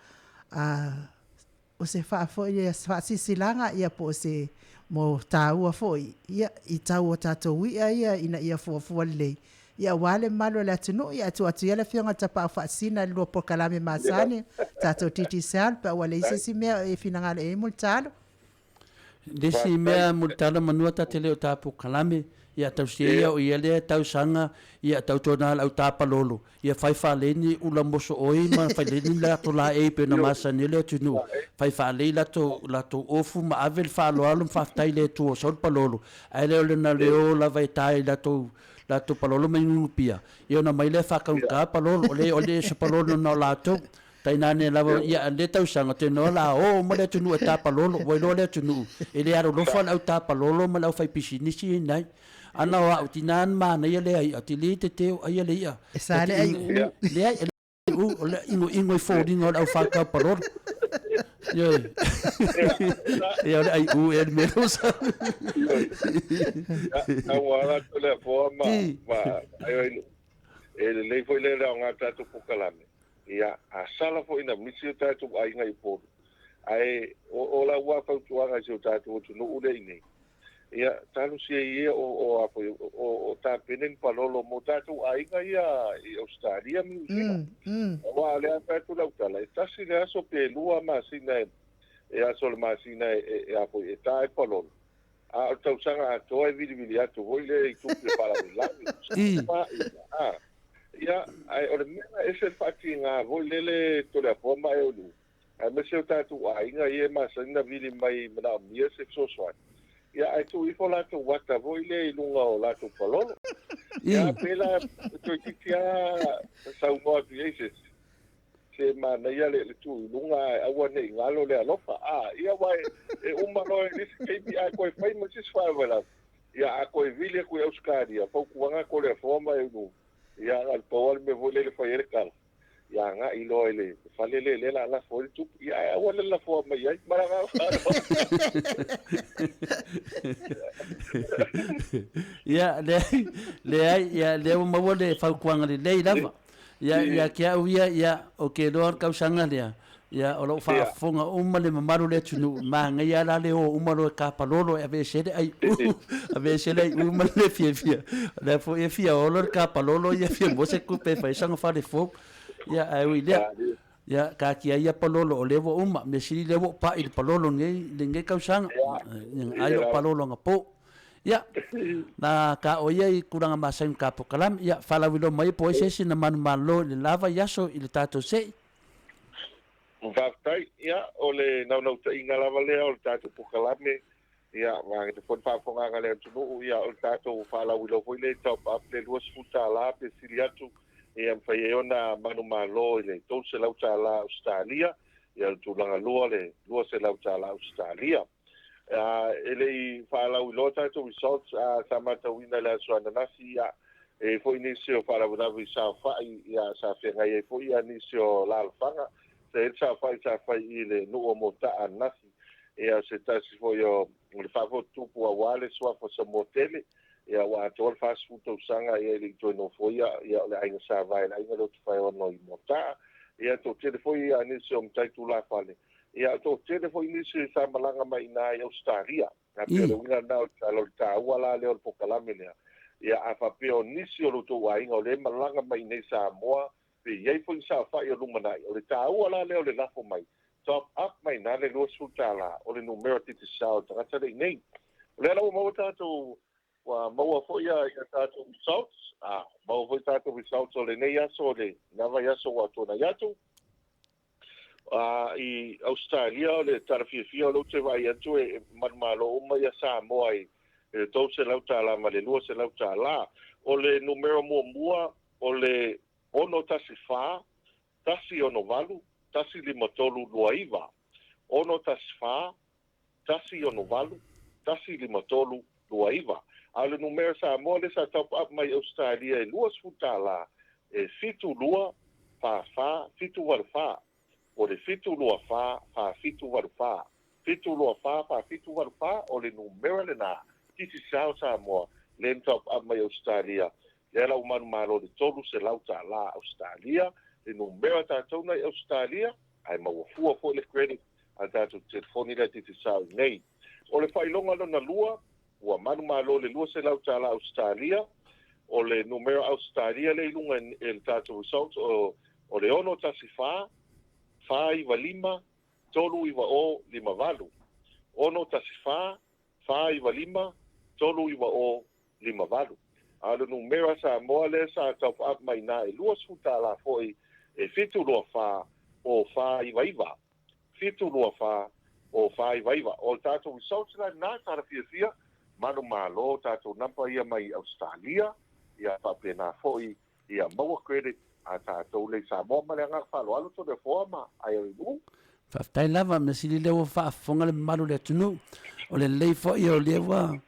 o se fa fo ia fa sisilanga ia po se mo taua fo ia I tau o tato ia ina ia fo le ia wale malo la tunu ia tu atu ia le fionga tapa fa sina lo POLOKALAME masani tato titi sal pa wale isi si mea e finangale e multalo desi mea multalo manua ta tele o ta POLOKALAME ia tau sia o ia le tau sanga ia tau tona au tapa lolo ia fai fa leni ula moso oi ma fai leni la to la e pe na masa ni le tunu fai fa le la to ofu ma avel fa lo alum fa tai le tu so pa lolo ai le na le o la vai tai la to palolo mai ngupia ia na mai le fa ka palolo o le so palolo na la to tainane lava ia le tau sanga te no la o mo le tunu ta palolo o le tunu ele aro lo fa au ta palolo ma la fai pisinisi nai ana wa utinan ma na ia le ai atili te ai le ia sale ai le ai le ingo folding au fa ka palolo ia ai e mero sa awara le forma ma ai le foi le nga tatu POLOKALAME ia a sala fo ina misi tatu ai ngai po ai o la wa fa tuanga se tatu tu no ule ine ia talu si ia o ta penen palolo mo tatu ai ngai ia Australia mi wa le ata tu la tala sta si le aso pe lua ma sina e aso ma sina e apo e ta palolo a tau sanga to e vidi atu voile tu para la ia ai o le mena ese fati nga volele to le forma e olu ai me se tatu ai nga ie ma sina vili mai na mia se so ia ai tu I fola to wata voile lunga o la to palolo ia pela to titia sa mo Jesus se ma na ia le tu lunga awa nei ngalo le alofa ia wai e umaro ni se ke ai ko fai mo se fa wala ia ko vile ko euskaria po kuanga ko le forma e olu ia al poal me vole le fai kal ia nga ilo ele fale le la foi tu ia wala la fo mai ai mara ia le mo vole fa kuanga le lava ia kia ia o ke dor ka sanga ia o lo fa fonga uma le mamaru le tunu ma nga ia la le o uma lo ka palolo e ve sele ai ave sele uma le fia le fo e fia o lo ka palolo ia fia mo se kupe fa sanga fa le fo ia ai wi le ia ka kia ia palolo o levo uma me si levo pa il palolo ngai ka sanga ai o palolo nga po ia na ka o ia I kuranga masang ka POLOKALAME ia fala wilo mai po se sina malo le lava yaso I le tato se Vaftai ia o le nau ta inga lava lea o le tatu POLOKALAME ia ma te fon fa fonga ngale tunu ia o tato fa la wilo foi le top up le luas futa la pe siliatu ia fai ona manu malo le to se la la Australia ia tu langa lua le lua se la la Australia ele fa la wilo tato results samata wina la suana nasi ia e foi inisio fa la wina visa fa ia sa fenga ia foi inisio la alfanga se sa fai ile no mota nasi ia se tasi foi o le favo tupu a wale sua fo sa motele ia wa tol fast food to sanga ia le to no foi ia le ainga sa vai la inga lo fai ono I mota ia to tele foi ani se om tai tu la fale ia to tele foi ni se sa malanga mai na Australia na pele winga na lo ta wala le o pokalame le ia a fa pe o ni se lo to wa inga le malanga mai nei Samoa pe ia foi sa fa ia lumana o le ta wala le o le lafo mai top up mai na le lo sutala o le numero titi sao tata nei le la Maota to wa maua fo ia tato results maua fo tato results o le nei aso le nava yaso wa tona yatu I Australia o le tarafifia o lo te vai atu e marmalo o mai a Samoa I to se lautala ma le lua se lautala o le numero mua o le ono tasifa tasi ono valu tasi lima tolu luaiva ono tasfa tasi ono valu tasi lima tolu luaiva ale numero Samoa le sa top up mai Australia e luas futala e fitu lua fa fitu walfa o le fitu lua fa fitu walfa fitu lua fa fitu walfa o le numero le na tisi sao Samoa le top up mai Australia le la umanu malo le tolu se lauta la Australia le numero tatou na Australia ai mawafua fo le credit a tatou telefoni le titi sao nei o le failonga lona lua ua manu malo le lua se lauta la Australia o le numero Australia le ilunga el tatou results o le ono tasifa fa iwa lima tolu iwa o lima valu ono tasifa fa iwa lima tolu iwa o lima valu a le numero Samoa le sa top up mai na e lua sutala foi e fitu lua fa o fa iwa fitu lua fa o fa iwa o tatou results na tara fiafia manu malo tatou napa ia mai Australia ia papena foi ia maua credit a tatou le Samoa ma le anga whaloalo to le forma ai o imu Whaftai lava me sili lewa whaafonga le maru le tunu o le lei fo i o lewa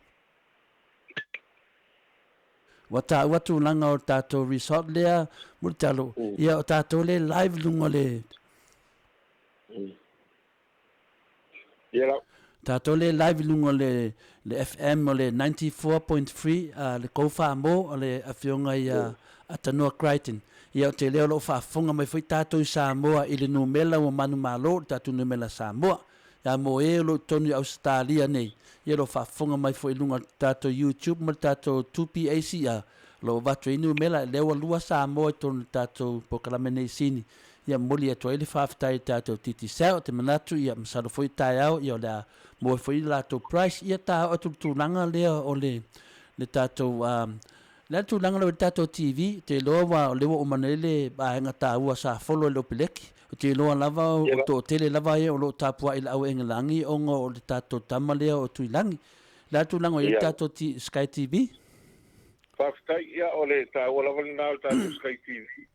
Wata watu langa o tatou resort lea murtalo ia o tatou le live lungo le tatou le live lungo le FM o le 94.3 le koufa mo o le afionga ia atanua Crichton ia o te leo lo whaafonga mai foi tatou Samoa i le numela o manu malo tatou numela Samoa ia mo e lo tonu Australia nei ia lo whaafonga mai foi lunga tatou YouTube ma tatou 2PAC ia lo watu inu mela leo lua Samoa tonu tatou pokalame nei sini ia moli atua ili whaaftai tatou titi sao te manatu ia msaro foi tai au ia o lea mo foi latou price ia tau atu tūlanga lea o le tatou le tūlanga le tatou TV te loa wa o lewa o manele bahenga tāua sa folo le opileki o te loa lava o to tele lava ia o lo tapua ila au engelangi ongo o le tatou tama lea o tuilangi le tūlanga o le tatou Sky TV Whaftai ia o le tāua lava le nao tatou Sky TV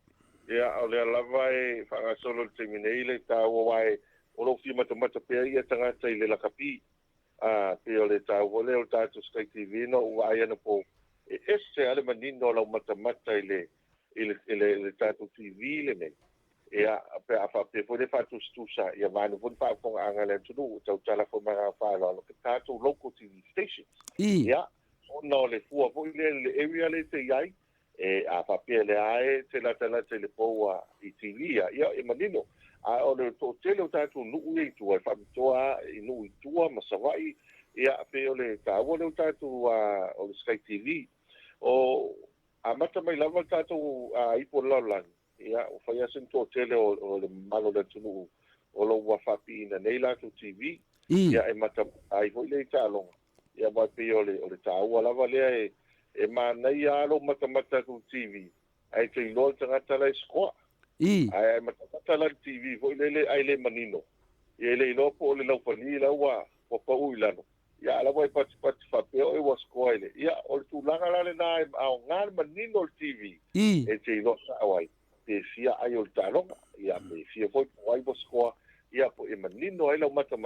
ia o le lava e whangasolo le teminei le tāua wae o lo fi mata pea ia tangata I le lakapi pe o le tāua le o tatou Sky TV no ua aia na po e este ale manino lau mata I le tatou TV le nei ia pe pe po le fatu stusa ia vanu pun pa ko anga le tunu tau tala fo mara fa lo ke tatou local TV station ia no le fu po le area le te ai e pe le ai te la te po I TV ia e manino o le to tele o tatou nu'u I tua fa toa I nu'u I tua masawai ia pe o le tāua le tatou o le Sky TV o amata mai lava tatou ipo lalang ia o fai asen to tele o le malo le tunu o lo wa fapi ina nei latou TV ia e mata ai foi le talonga ia mai pe o le tāua lava le e manai alo mata tu TV ai te lo tangata la skoa ai mata la TV foi le ai le manino ia le lo po le lo pani la wa po po ilano ia la vai pat fa pe o was koile ia o tu langa la na au ngal manino TV e te lo sa wai te fia ai o talo ia me fia foi wai was ko ia po e manino ai lo mata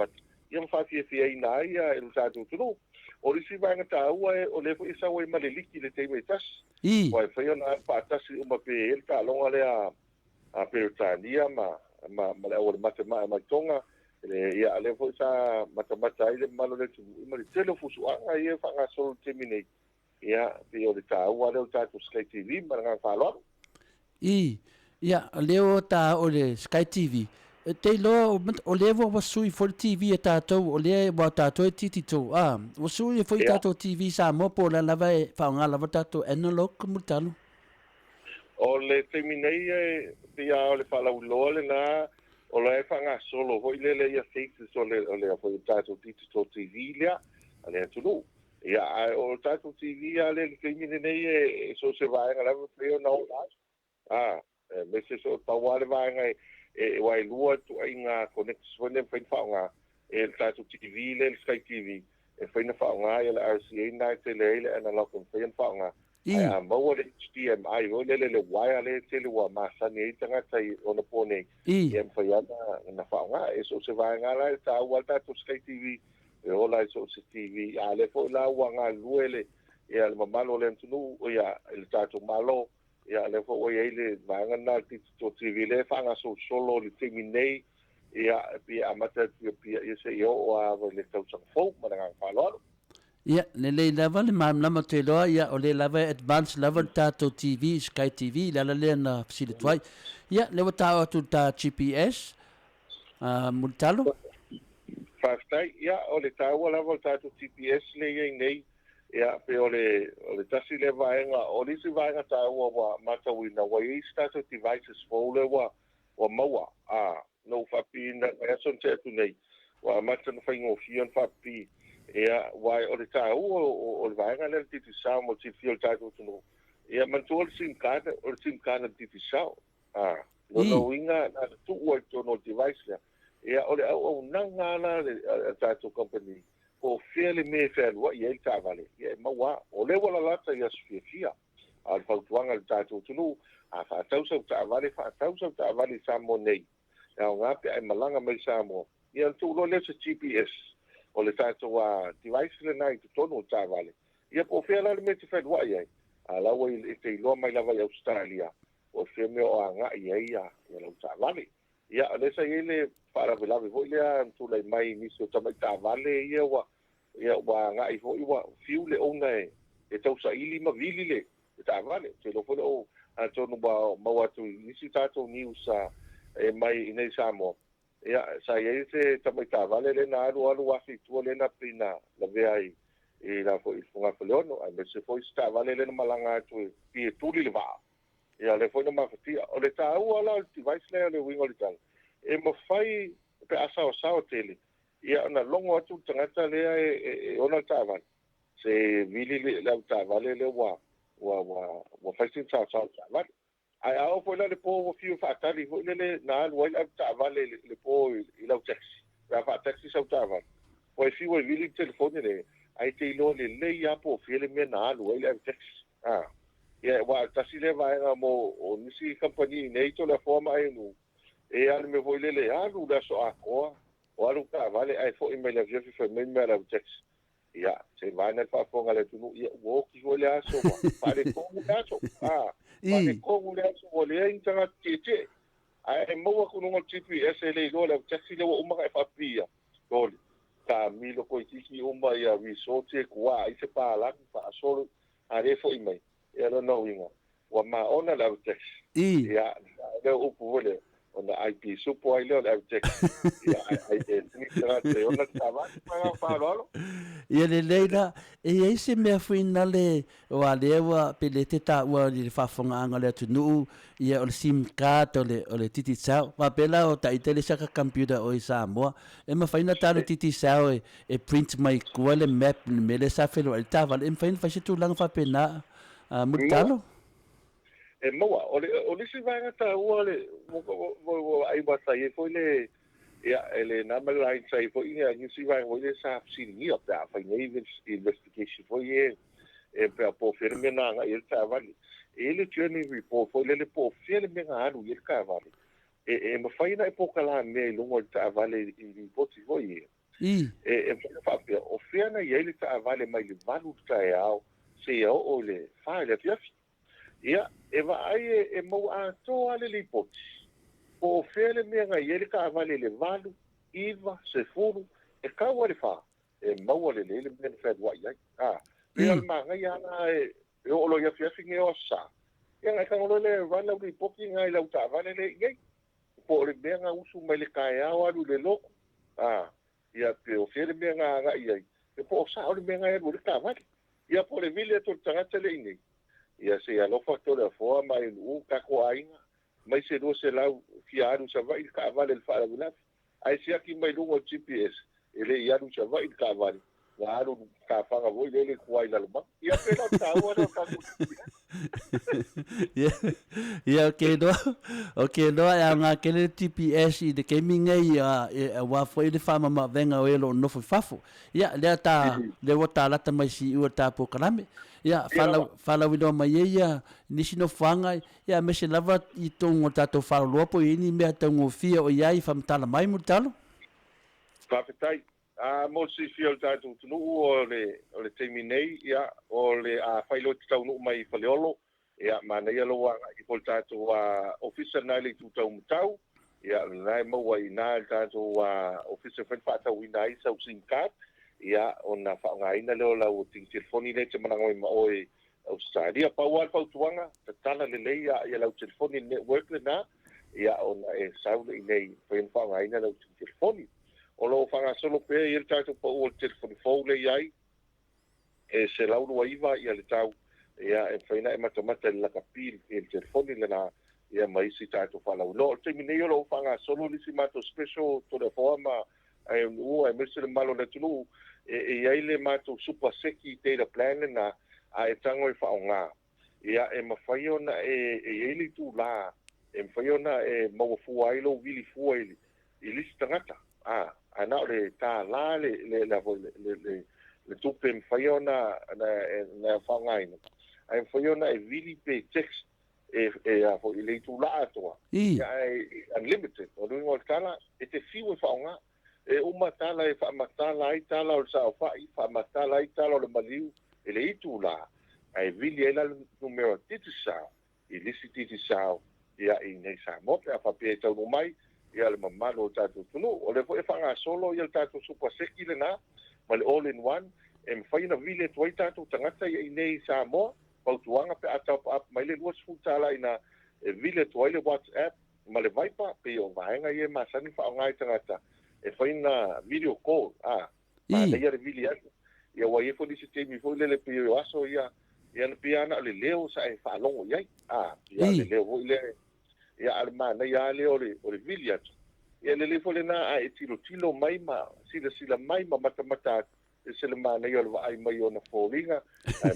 ia fa fia ina ia e sa tu tu o risi vai ngata ua o le foi sa wai maleliki le te metas wai foi ona pa tasi uma pe el ta longa le a peritania ma le o mata ma tonga ia le foi sa mata ai le malo le tu ma le tele fusu anga ia fa nga so terminate ia pe o le ta ua le ta tu Sky TV ma nga fa lo ia leo ta o le Sky TV te lo o levo wa sui for TV e tatou o le wa tatou titi to o sui foi tatou TV sa mo po la lava fa nga lava tatou analog mutalo o le terminate ia o le fa la lo le na o le fa nga solo ho le ia faces o le foi tatou titi to TV le ale tulu ia o tatou TV ale le terminate so se va nga lava feo na o mese so tawale va nga wai lua tu ai nga connection ne fain fa nga tatou TV le Sky TV e fain fa nga ia le RCA na te le analog fain fa nga mo le HDMI o le wire le te le wa masa ni tanga tai ona pone e fa ya na fa nga so se va nga la ta wa tatou Sky TV e ola so se TV ale fo la wa nga luele e al mamalo le tunu o ya el tatou malo ia le fo ia ile vanga na tito TV le fanga so solo le terminate ia pe amata pe ia se yo o le tau sang fo ma nga fa lo ia le level mam lama te loa ia o le level advanced level tatou TV Sky TV la le na sile twai ia le wata tu ta GPS multalo fastai ia o le tau level tatou GPS le ia nei ia pe o le tasi le vaenga o lisi vaenga ta wa matawina wa i status devices fo le wa maua no fapi na ya son te tu nei wa matan fa ngo fion fapi ia wa o le ta o le vaenga le titi sa mo ti fiol ta tu no ia man tu sim kana titi sa no winga na tu wa to no device ia o le o nanga na ta tu company o fele me fel wa ye ta vale ye maua o le wala la ta yas fia al fautuanga le tatou tunu fa tau sa ta vale sa mo nei ya nga pe ai malanga mai sa mo ye tu lo le sa GPS o le tatou device le nai tu tonu ta vale ye po fele le me te fel wa ye ala wa i te lo mai lava i Australia o fe me o anga ye ya lo ta vale ia le sa ile para vela vo ia tu le mai ni so ta mai ta vale ia wa nga i vo i wa fiu le ona e tau sa ili ma vili le ta vale te lo fo o a to no ba ma wa tu ni si ta to ni usa e mai nei Samoa ia sa ia se ta mai ta vale le na ru wa fi tu le na pina la ve ai e la fo i funga fo no a me se fo sta vale le malanga tu pi tu li va ia le foi no mafatia o le tau ala o device le wingo le tang e mo fai pe asa o sao tele ia na longo atu tangata le e ona tavan se vili le tavale le wa fai sin sao tavan ai ao foi le po fiu fatali foi le na wa le tavale le po i la taxi va fa taxi sao tavan foi fiu e vili telefone le ai te lo le ia po fiele me na wa le taxi ia wa tasi le vai mo o nisi company nei to la forma ai no e al me voi le alu da so ako o alu ka vale ai fo email a via fi me me la tex ia se vai na fa fonga le tunu ia wo ki vo le aso pare ko mu aso pare ko mu le aso o le intra tete ai mo ko no GPS le lo la tex le o ma fa pia gol ka mi lo ko tiki o ma ia vi so te kwa ai se pa la fa solo are fo email ia no no inga wa ma ona la tex ia le o pole ona IP supo ai le tex ia ai ni trate ona tava pa fa lo ia le leila e ese me fuina le o alewa pele te ta ua le fafonga anga le ATUNU'U ia o le sim card o le titi sao ma pela o ta itele saka computer o Samoa e ma faina ta le titi sao e print mai kua le map me le sa felo el tava e faina fa se tu lang fa pena mutalo e moa o le si vai ngata ua le mo ai ba sai foi le ia ele na mai sai fo ia ni si vai ole sa si ni op da fa ni investigation fo ye e pe po firme na nga il ta vali ele tuni report fo le po firme nga alu il ka vali e ma fai na POLOKALAME lungo ta vali i report fo ye e fa pe o fiana ye ta vali mai le valu ta ao se o le fa le FIAFI ia e va ai e mo a to ale le report o fele me nga ye ka vali le valu iva se furu e ka wale fa e mau le le me fed wa ya pe al ma nga ya e o lo ya FIAFI nge o sa ya nga ka lo le vale ri poki nga i la uta vale le nge po le me nga usu mai le ka ya wa lu le loko ya pe o fele me nga ya e po sa o le me nga ya lu ka vale ya po le vile to tanga tele nge ya se ya lo fa to le fo mai u ka ko ainga mai se do se lau fiaru sa vai ka vale el fara bula ai se aqui mai lungo GPS ele ia no sa vai ka vale claro ka fanga voi ele kuai la luma ia pela ta ora ka okay no ya nga kele TPS i de keminga ia wa foi de fama ma venga o elo no foi fafo ia le ta le wota la ta mai si o ta POLOKALAME ia fala wido mai ia nisi no fanga ia me se lava i tongo tato fala lopo ini me tongo fia o ia i famtala mai mutalo papetai mo si fia tato tunu o le TAIMI nei ia o le a failo tau mai faleolo ia mana ia lo i pol tato officer na le tutau mutau ia nai mo wa ina tato officer fen fa tau ina i sau sinkat ia ona fa ngaina le la o ting telefoni le te mananga mai oi Australia pa wa pa tuanga tala le le ia la telefoni network le na ia ona e sau le nei fen fa ngaina le telefoni o lo fa nga solo pe ia tato pa o telefoni fo le ai e se la uno iva ia le tau ia e faina e matamata la kapil il telefoni le na ia mai si tato fa la no te mineo lo fa nga solo li si mato special to the forma ai u ai mesele malo le tunu e ai le mato super seki te la plan na ai tango i fa nga ia e mafaiona e ele tu la e mafaiona e mo fu ai lo vili fu ai i listangata ana le ta la le tupe mafaiona na fa nga ina ai mafaiona e vili pe text e a fo ile tu la Atua ia unlimited o luingo tala e te fiu fa nga e uma tala e fa matala ai tala o sa fa i fa matala ai tala o le maliu e le itu la ai vili ela numero titi sa i lisi titi sa ia i nei sa mo pe fa pe tau no mai ia le mamalo tatu tunu o le fo e fa nga solo ia tatu super seki le na ma le all in one e mfaina vili e tuai tatu tangata i nei sa mo pautuanga pe atap up mai le luas futala ina e vile toile WhatsApp ma le vaipa pe o vaenga ie masani fa ngai tangata e faina video call ma le ia vili ia wa ie folisi te mi fo le pe o aso ia le piana le leo sa e fa longo ia ia le leo ia alma na ia le o le vili atu ia le fo le na e tilo mai ma sila mai ma mata e se le mana i o ai mai ona fōringa,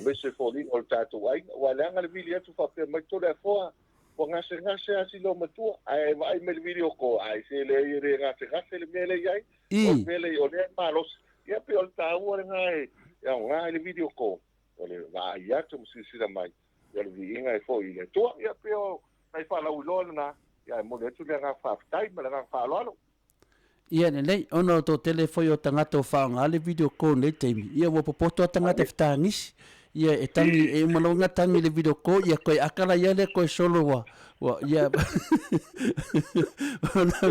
me se fōringa o tātou ai, wa leanga le vili atu whapea mai tōre a fōa, o ngase asi lo matua, ai vai me le video ko, ai se le ire ngase le mele iai, o mele o le malos, ia pe o le tāua le ngai, ia o ngai le video ko, o le vai atu msisira mai, ia le viiga e fō i le tua, ia pe o mai whalau iloa na, ia mo le atu le ngā whaftai, ma le ngā whaaloalo. Ia nei ono to telefoi o tangata o whaanga le video call nei TAIMI. Ia wa popoto o tangata whitangisi. Ia e tangi e umalonga tangi le video call. Ia koe akala ia le koe solo wa ia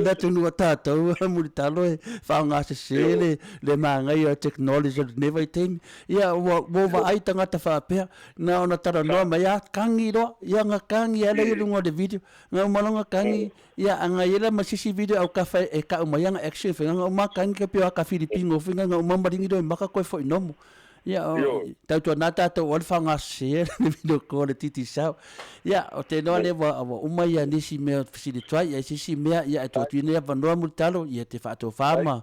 na tunu a tātou muri talo e whaanga se sele le maangai o technology o never i TAIMI. Ia wa ai tangata whapea na ona tara noa mai a kangi roa. Ia ngā kangi ala i lungo de video. Ngā umalonga kangi ia anga ila masisi video au kafa e ka umayanga action fenga uma kangi ka pio ka Filipino fenga nga uma maringi do maka koe foi nomo. Ia tau nata to ol fanga se video call le titi sao. Ia o te no le wa uma ia nisi me fisili try ia sisi me ia to tine va no multalo ia te fa to fama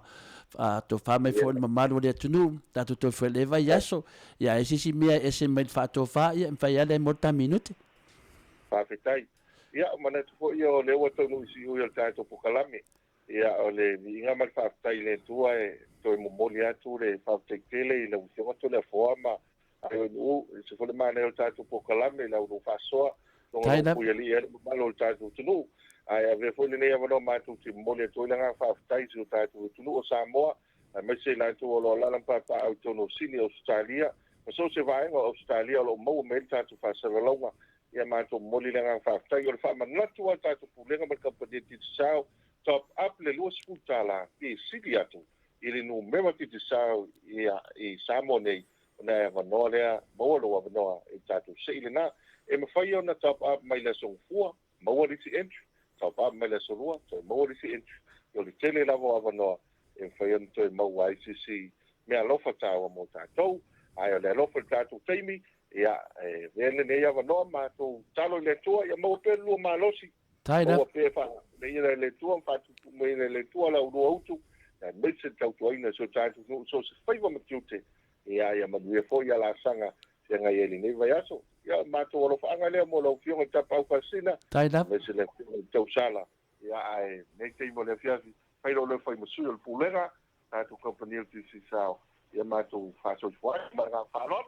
to fama fo mamalo le tunu tatu to feleva yaso ia sisi me ese me fa to fa ia fa ia le morta minute. Fa fetai. Ia mana tu fo ia le wa tonu si o ia tato POLOKALAME. ia o le viiga ma le fa'afetai le tua e toe momoli atu le fa'afetaitele i lau fioga tole afoa ma ATUNU'U se fole manea o le tatou pokalame lau lou fa'asoa loga pui ali'i ele mamalo o le tatou ATUNU'U ae avea foi lenei avanoa matou te momoli atu i le agaga fa'afetai se o tatou ATUNU'U o Samoa ae maise i latou o lo alala ma papa'au tonosili o Australia ma so se vaega o Australia o lo'o maua me le tatou fa'asalalauga ia matou momoli le agaga fa'afetai o le fa'amanatu a tatou pulega ma le kampania titisao top up le lua sefulu tala e sili atu i le numema titisao ia i Samoa nei ona e avanoa lea maua lou avanoa i tatou se'i lenā e mawhai ona top up mai le sogofua maua lisi entry top up mai le solua toe maua lisi entry i o le tele lava o avanoa e mawhai ona toe maua ICC me alofa tāua mo tātou ae o le alofa le tatou TAIMI ia e vea lenei avanoa matou talo i le atua ia maua pe lua malosi maua pe fa nei le tua fatu mai le tua la ulu autu na metse tautuaina so tatou so se faiva matiute ia manuia foi ala sanga se ngai ele nei vai aso ia matou lo fanga le mo lo fionga tapau pasina metse le tau sala ia ai nei te mo le fiafi fai lo fai mo su le pulega tatou company tisi sao ia matou faso foi ma ga falor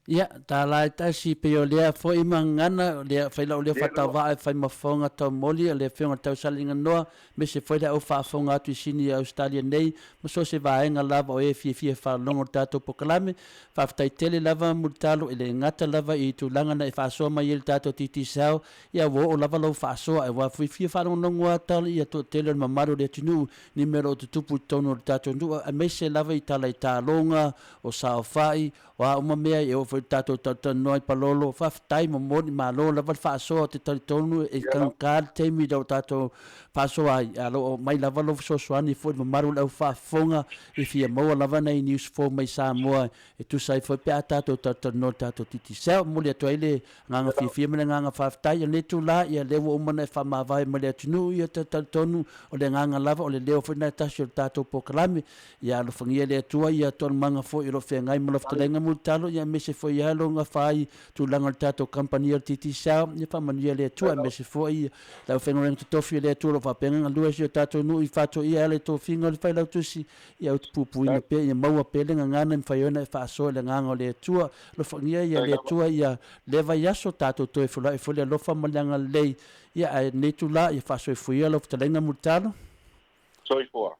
ia tala tasi pe o lea foi mangana lea fai la o lea fatava e fai mafonga tau moli le fionga tau salinga noa me se foi la o fafonga atu i sini Australia nei ma so se vaenga lava o e fia whalongo tatou pokalame whaftai tele lava mutalo ele ngata lava i tulanga na e whasoa mai il tatou titi sao ia wo o lava lau whasoa e wa fia whalongo nongo atala ia to tele o mamaru le ATUNU'U ni mero o tutupu tono o tatou ndu a me se lava i tala i talonga o sao fai wa uma mea e o foi tatou noi palolo faftai mo moni malo lava fa'asoa te talitonu e kankal TAIMI do tatou fa'asoa ai alo mai lava lo sosoani foi mamaru lau fa'afonga e fia maua lava nei news for mai Samoa e tu sai foi pe tatou no tatou titi sao mo le toile nganga fia me nganga fa'aftai le tu la ia le wo mana fa mavai mo le ATUNU'U ia te talitonu o le nganga lava o le leo foi na tasio tatou pokalame ia lo fangia le tua ia ton manga foi lo fengai mo lo ftelenga multalo ia me se foi alo nga fai tu langa tato company titi sa ia fa mania le tua me se foi la fenga to TOFI le tua lo fa penga lua si tato nu i fato ia le TOFI ngol fai la tusi ia ut pupu ina pe ia maua pele nga ngana fai ona fa so le nganga le tua lo fa ia le tua ia le vai yaso tato to e foi lo fa malanga le ia ne tu la ia fa so foi lo ftelenga multalo soi for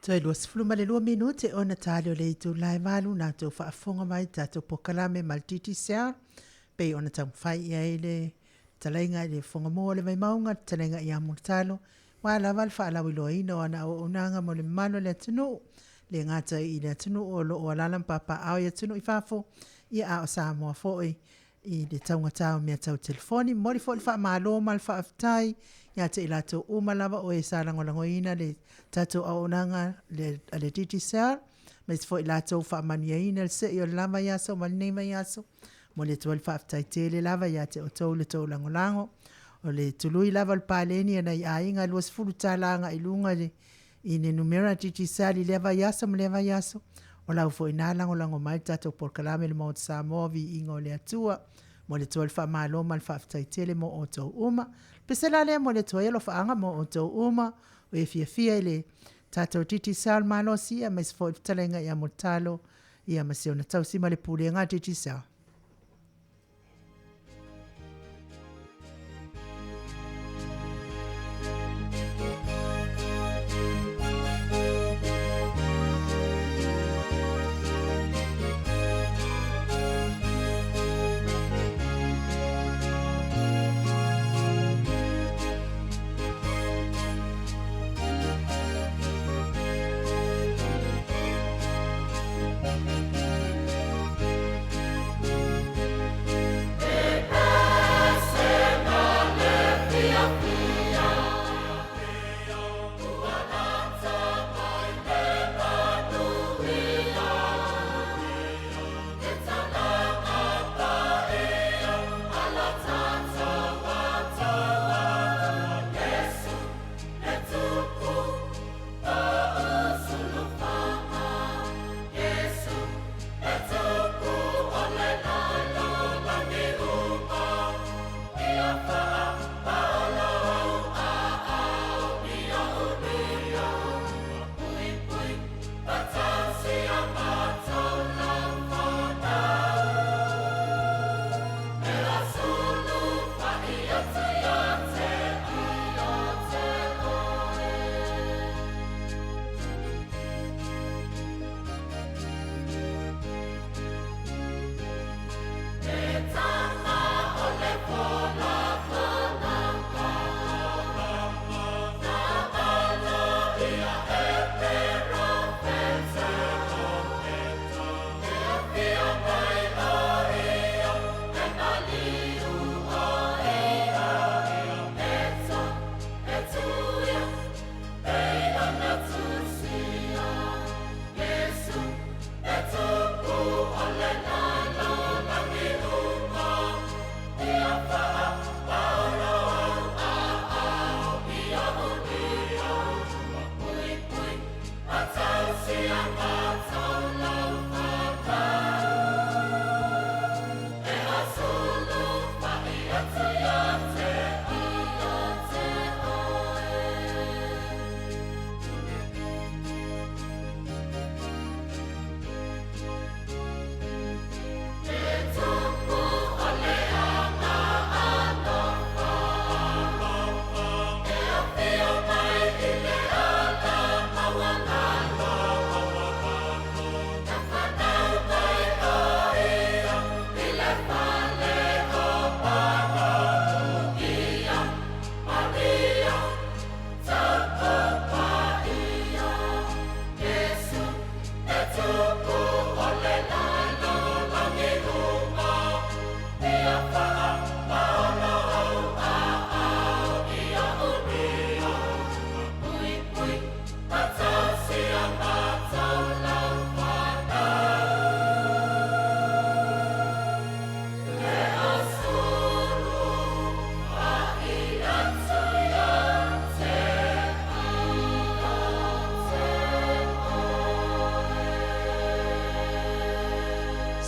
Toi luas fluma le 2 minute ona talio le tu lai malu na tu whaafonga mai tatou pokalame maltiti sea pe ona tau whai ia ele talenga le fonga mo le mai maunga talenga ia murtalo wa lava le whaalawi loa ina ona o unanga mo le malo le ATUNU'U le ngata i le ATUNU'U o lo o alalam papa au i ATUNU'U i fafo ia a o Samoa foi i le taunga tau mea tau telefoni mo le fo le wha malo mal whaaftai ia te ilato umalava o e salangolangoina le tatou aonanga le titi sa ma se foi ilato fa maniaina le se o lava yaso ma nei mai yaso mo le tol fa aftai tele lava ya te o tau le tau langolango o le tului lava le paleni na ia inga luas fulu talanga ilunga le ine numera titi sa li leva yaso mo leva yaso o lau foi na langolango mai tatou POLOKALAME le Maota Samoa VIIGA o le Atua mo le tol fa malo mal fa aftai tele mo o tau uma pesela le mo le toia lo faanga mo o tau uma o e FIAFIA le tatou titi sal malo sia ma se foi talenga ia mortalo ia ma se ona tau sima le pulenga titi sal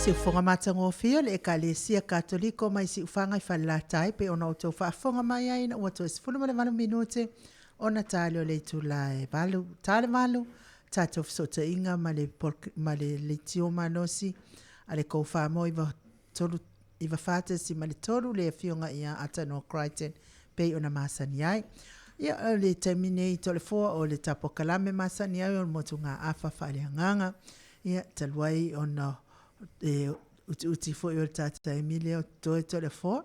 Si ufonga matango fia le ekalesia katoliko mai si ufanga i whalatai pe ona o tau whaafonga mai ai na ua to esifunu male valu minute ona tali o le tulae valu tale valu tato fsota inga male le tio manosi ale kou whaamo iwa whate si male tolu le fionga ia atano Crichton pe ona masani ai ia o le terminei tole foa o le POLOKALAME masani ai o motu ngā afa whaale nganga ia taluai ona uti fo yo tata Emilio toe tole fo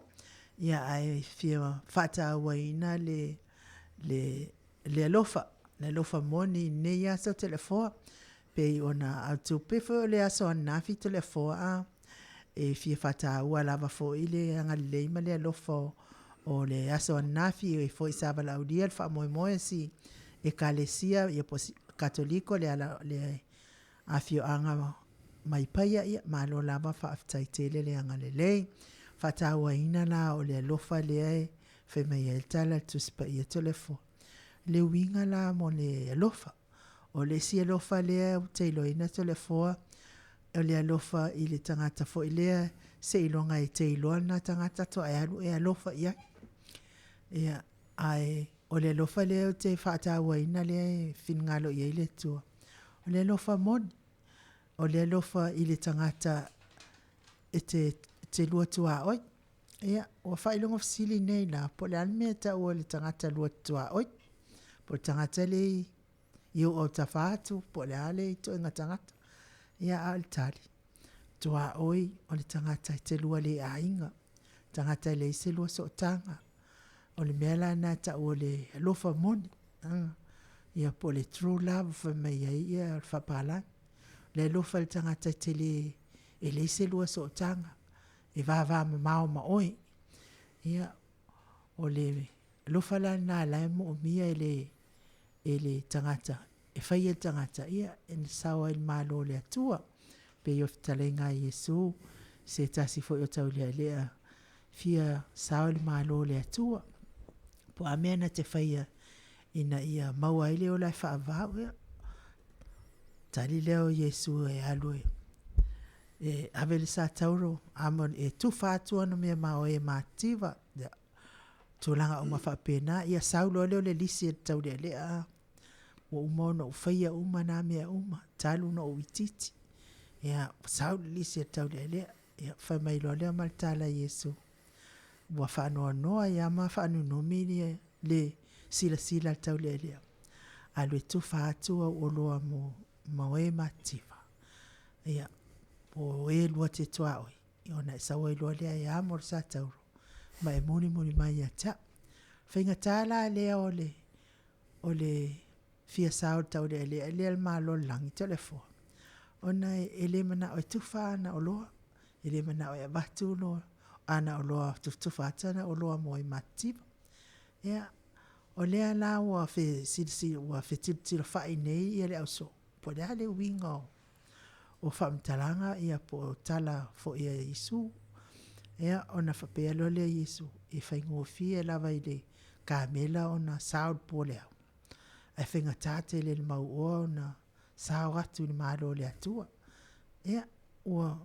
ia ai fia fata waina le lofa moni ne ya so telefo pe ona atu pe fo le aso na fi telefo a e fia fata wala va fo ile anga le ma le lofa o le aso na fi e fo isaba la udia fa mo si e kalesia e katoliko le afio anga mai paia ia malo lava fa aftaitele le anga le fatawa ina la o le lofa le ai fe mai el tala tu spa ia telefo le winga la mo le lofa o le si lofa le o teilo ina telefo o le lofa i le tangata fo ile se ilonga i teilo na tangata to ai lofa ia ia ai o le lofa le o te fatawa ina le fingalo ia ile tu o le lofa mon o le lofa i le tangata e te lua tua oi. Ia, o whailonga fsili nei la, po le anmea ta ua le tangata lua tua oi. Po le tangata le iu o ta whaatu, po le ale i to inga tangata. Ia al tali. Tua oi, o le tangata i te lua le a inga. Tangata le se lua so tanga. O le mea na ta ua le lofa moni. Ia po le true love fa mai ia al whapalai. Le lofa le tangata te le se lua so tanga. E va mao ma oi. Ia o le lofa la na la mo mia ele tangata. E fai el tangata. Ia en sawa il malo le atua. Pe yo fitalenga Yesu. Se tasi fo yo tau lea. Fia sawa il malo le atua. Po amena te fai ina ia maua ile o lai whaavau. Ia. Tali leo Yesu e alue. E avele sa tauro amon e tu fatu anu mea mao e maativa. Tūlanga o mawhapena. Ia saulo leo le lisi e tau lea. Wa uma na ufaya uma na mea uma. Talu na uititi. Ia saulo lisi e tau lea. Ia whamailo leo maltala Yesu. Wa whanua noa ia ma whanu nomini le sila tau lea. Alue tu fatu o loa mo mawe mativa. Ia, po e lua te toa oi. Iona e sawa i lua lea e amor sa tauro. Ma e muni mai a ta. Whainga tāla lea o le fia sao tau lea lea ma lo langi telefo. Ona e le mana o tufa ana o loa. E le mana o e batu loa. Ana o loa tufa atana o loa mo i mativa. Ia, o lea la ua fe silsi ua fe tilo whai nei ia le au so. Po lea le winga o whamtalanga ia po tala fo ia Yesu. Ea ona whapea lo le Yesu. E whaingo fia lava i le kamela ona saud po lea. E whainga tate le mau o ona sao atu ni maalo le atua. Ea ua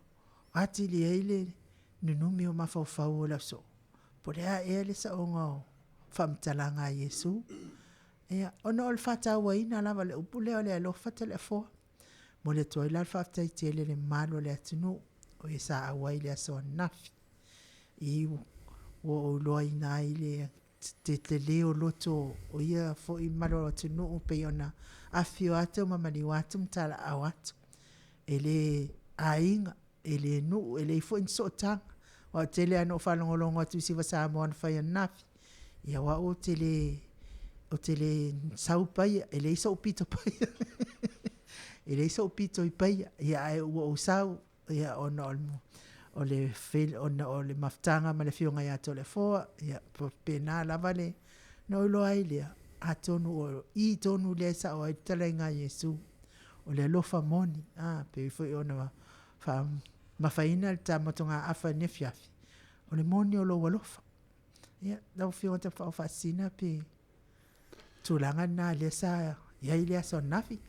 ati li eile nunumi o mawhawhau o la so. Po lea ea le sa onga o whamtalanga Yesu. Ea ona o le whatawa ina lava le upu leo le alofa telefo. Mo le toi la whaftai tele le malo le ATUNU'U o e sa awai le aso nafi. I o loa ina i le te leo loto o ia fo i malo ATUNU'U pe ona afio atu mamani watu mtala awatu. E le ainga, e le nuu, e le fo in so tanga. Wa tele ano whalongolongo atu siwa Samoan whai nafi. Ia wa o tele saupaia, e le isa o pito paia. E le isa o pito i paia. Ia ai ua o sau, ia ona olmo. O le fel, ona o le maftanga ma le fionga ia to le foa. Ia pena lava le. No ilo ai lea. A tonu o, i tonu le sa o ai talenga Yesu. O le lofa moni. Pe foi ona mawhaina le tamatonga afa ne fiafi. O le moni o lo walofa. Ia, lau fionga te whaofasina pe tūlanga na le sa ia i le aso nafi.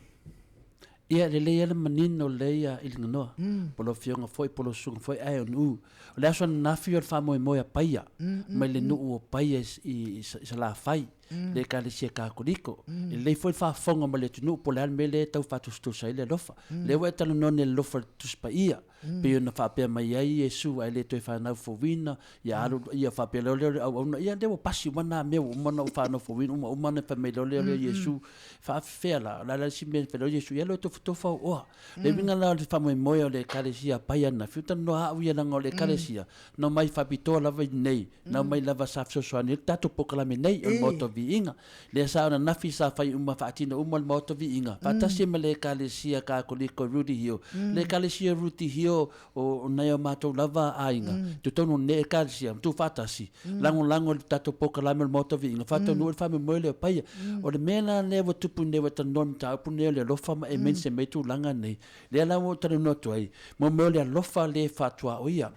ia le le manino le ia ilinganoa polo fionga foi polo sunga foi ai onu le aso na fio fa mo paia mai le nu o paia i sa la fai le ka le sia ka koliko le foi fa fonga ma le tunu polo al mele tau fa tu sai le lofa le wa tanu non le lofa tu paia pe na fa pe mai ai Yesu ai le toi fa na fo vina ia alu ia fa pe le au ia de pasi mana me o mana fa na fo vina o mana fa me le Yesu fa fela la si me fe le Yesu ia lo to fa o le vinga la fa mo le kalesia paia na fiuta no ha ia na le kalesia no mai fa pito la vai nei no mai lava sa so so ni tato pokalame nei o moto viiga le sa na fi sa fa uma fa tino uma moto viiga fa ta se me le kalesia ka ko rudi hio le kalesia rudi hio o na yo mato lava ainga tu tono ne kalesia tu fatasi lango tato pokalame moto viiga fa to no fa me le paia o le mena ne wo tupu ne wo tanon ta pu ne le lofa ma e men se me tu langa nei le la mo tano no toi mo le lofa le fatua o ia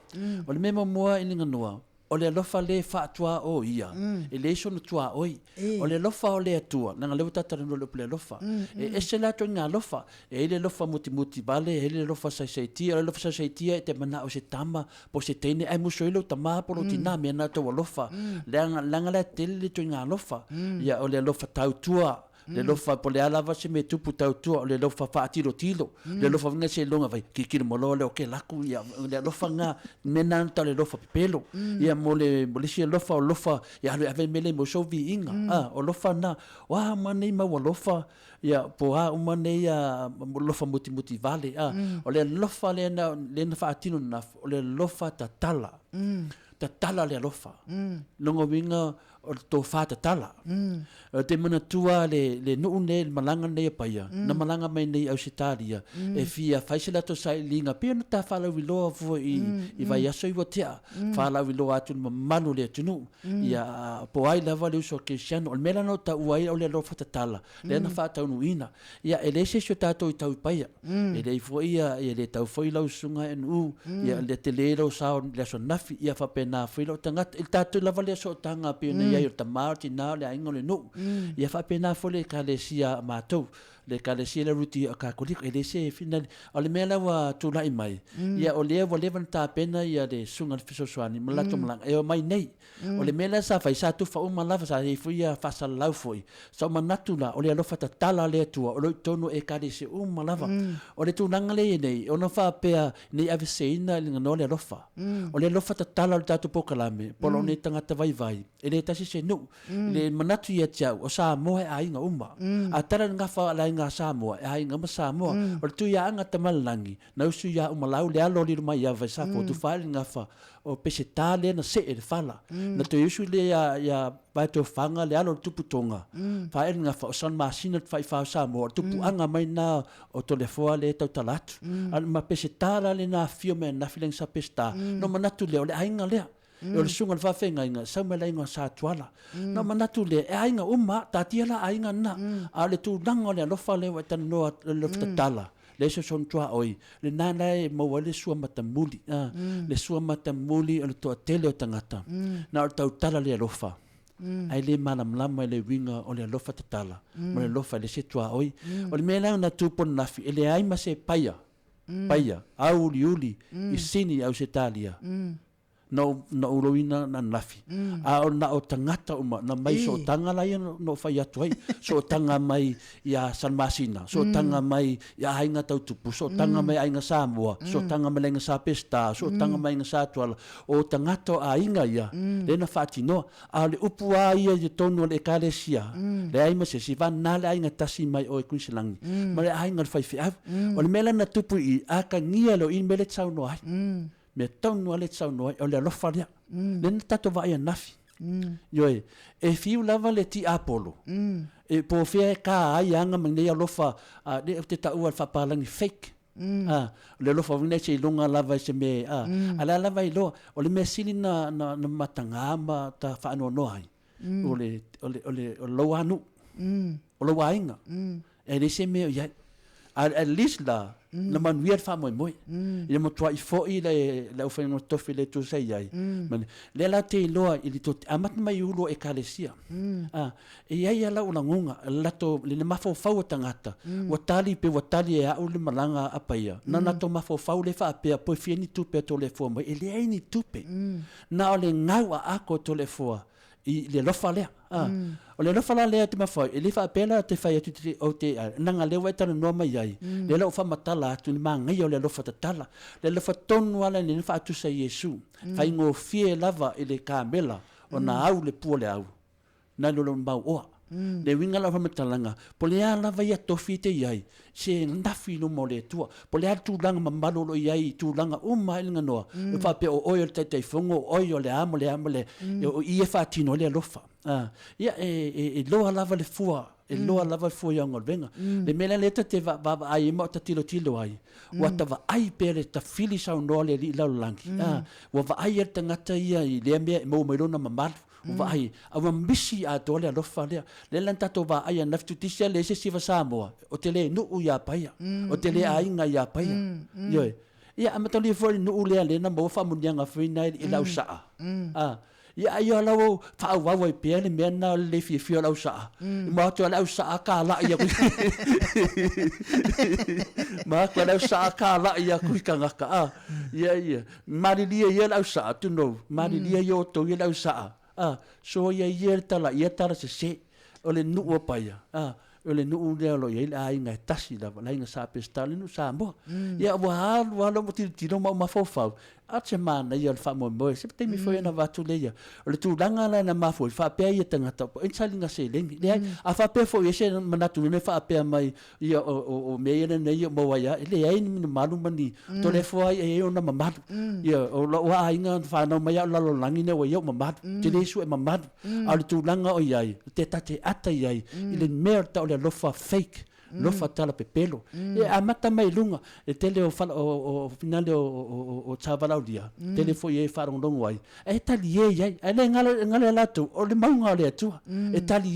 o le memo moa ininga noa o le lofa le fatua o ia e le so no tua oi o le lofa o le atua nanga le tata no le lofa e se la to nga lofa e le lofa muti vale e le lofa sai tia le lofa sai tia te mana o se tama po se tene ai mo soilo tama po lo tina me na to lofa langa le tele to nga lofa ia o le lofa tau tua le lofa po le ala se me tupu tau tua le lofa fa tilo le lofa nga se longa vai ki mo le o ke laku ia le lofa nga mena ta le lofa pelo ia mo le se lofa o lofa ia le ave mele mo so viiga o lofa na wa mane ma wa lofa ia po a umane ia lofa muti vale o le lofa le na fa tilo na o le lofa tatala le lofa longo winga o to fa tatala te mana tua le no ne malanga ne paia na malanga mai nei ausitalia e fia faisela to sai linga pe no ta fala wi lo fo i vai aso i votia fala wi lo atu manu le tunu ia po ai lava le so ke siano o mela no ta uai o le lo fa tatala le na fa ta unuina ia ele se so tato i tau paia e le fo ia e le tau foi lo sunga en ia le telero sa le so nafi ia fa pena foi lo tanga il tato lava le so tanga pe ia o tamati na le aingo le no ia fa pena fo le kalesia matou le kalesia le ruti ka koliko ele se final o le mela wa tu lai mai ia o le ta pena ia de sunga fiso swani malato malang e mai nei o le mela sa fa sa tu fa uma lava sa e fu ia fa sa lau foi so manatula o le lo fa tala le tua o le tono e kalesia uma lava o le tu nanga le nei o no fa pe ni ave seina le no le lofa o le lofa tala le tatu pokalame polo ni tanga vai ele tasi se no le manatu ia tau o Samoa ai nga uma a tara nga fa la nga Samoa ai nga Samoa o tu ia nga tamalangi na usu ia uma lau le alo li mai ia vai sa fo tu fa nga fa o pesetale na se e fala na to usu le ya vai to fanga le alo tupu tonga fa nga fa o san masina fa Samoa tupu anga mai na o telefona le tau talatu al ma pesetala le na fio me na fileng sa pesta no manatu le ai nga le o le sunga fa fenga inga sa mela inga sa tuala na manatu le ai nga uma tatiela ai nga na a le tu danga le lofa le wa tan no le tala le so son tua oi le nana e mo le sua matamuli le sua matamuli o le to tele o tangata na o tau tala le lofa ai le malamlama le winga o le lofa tatala mo le lofa le se tua oi o le mela na tu pon nafi ele ai ma se paia au liuli i sini au se talia na uloina na nafi a na o tangata uma na mai so tanga lai no fai atu ai so tanga mai ia San Masina so tanga mai ia ainga tau tupu so tanga mai ainga Samoa so tanga mai ainga sa pesta so tanga mai ainga sa tuala o tangata a inga ia le na fatino a le upu a ia i tonu le kalesia le ai ma se si van na le ainga tasi mai o Queensland ma le ainga fai fai o le mela na tupu i a ka ngia lo in mele tsau no ai me tonu ale tsau no o le lofa le le tato vai nafi yoe e fiu lava le ti apolo e po fia ka ai anga mangia lofa de te ta ua fa palangi fake le lofa vine se longa lava se me ala lava i lo o le mesili na matanga ma ta fa no no ai o le lo anu o lo wainga e le se me ya at least la na manuia fa moi ia mo tua I foi le o fengo tofi le tu sai ai le la te loa I to amat mai ulo e kalesia e ai ala una ngunga la to le mafo fau tangata watali pe watali e au le malanga apaia na to mafo fau le fa pe po fieni tu pe to le fo mo e le ai ni tupe na o le ngau a ako to le fo I le lofa lea o le lofa lea te mawhai e le wha pēla te whai atu te o te nanga lewa e tana noa mai ai le lau wha matala atu ni maa ngai o le lofa tatala le lofa tonu ala ni wha atu sa Yesu whai ngō fie lava I le kāmela o na au le pua le au na lolo mbau oa le winga la wha matalanga po le a lava ia tofi te iai se ndafi no mo le tua po le a tūlanga mamalolo iai tūlanga uma ilinga noa e wha pe o oi o le taitai whongo oi o le amo le o I e wha tino le alofa ia e loa lava le fua e loa lava fua ia ngolvenga le mele leta te va ai mo ta tilo ai wa ta va ai pere ta fili sa no le li laulangi wa va ai ta ngata ia I le me mo melona mamal wa ai awa misi a tole lo fale le lanta to va ai na futisia le se siva Samoa o tele no u ya paia o tele ai nga ya paia yo ia amatoli fo no le na mo fa munyanga fina I lau sa ia ia lawo fa wa pe le mena le fi lau sa ma to lau sa ka la ia ma ko lau sa ka la ia ku ka ngaka ia mari ia lau sa tu no mari yo to ia lau sa so ia tala se o le nu o paia o le nu le lo ia ai nga tasi la nga sa pestale no sa mo ia wa lo mo tiro ma fofau a te mana ia le fa mo se te mi foi na vatu le ia o le tulanga la na ma foi fa pe ia tanga ta en salinga se le a fa pe foi se manatu ne fa pe mai ia o me ia ne ia mo ia le ai ni malu mani to le foi e o na mamadu ia o lo ai nga fa no mai la lo langi ne o ia mamadu te le su e mamadu a le tulanga o ia te tate ata ia ile merta o le lofa fake lo fatala pe pelo e amata mai lunga e tele o fala o finale o chavala dia tele foi e fara un longo ai e tali ai ele ngale lato o le maunga le tu e tali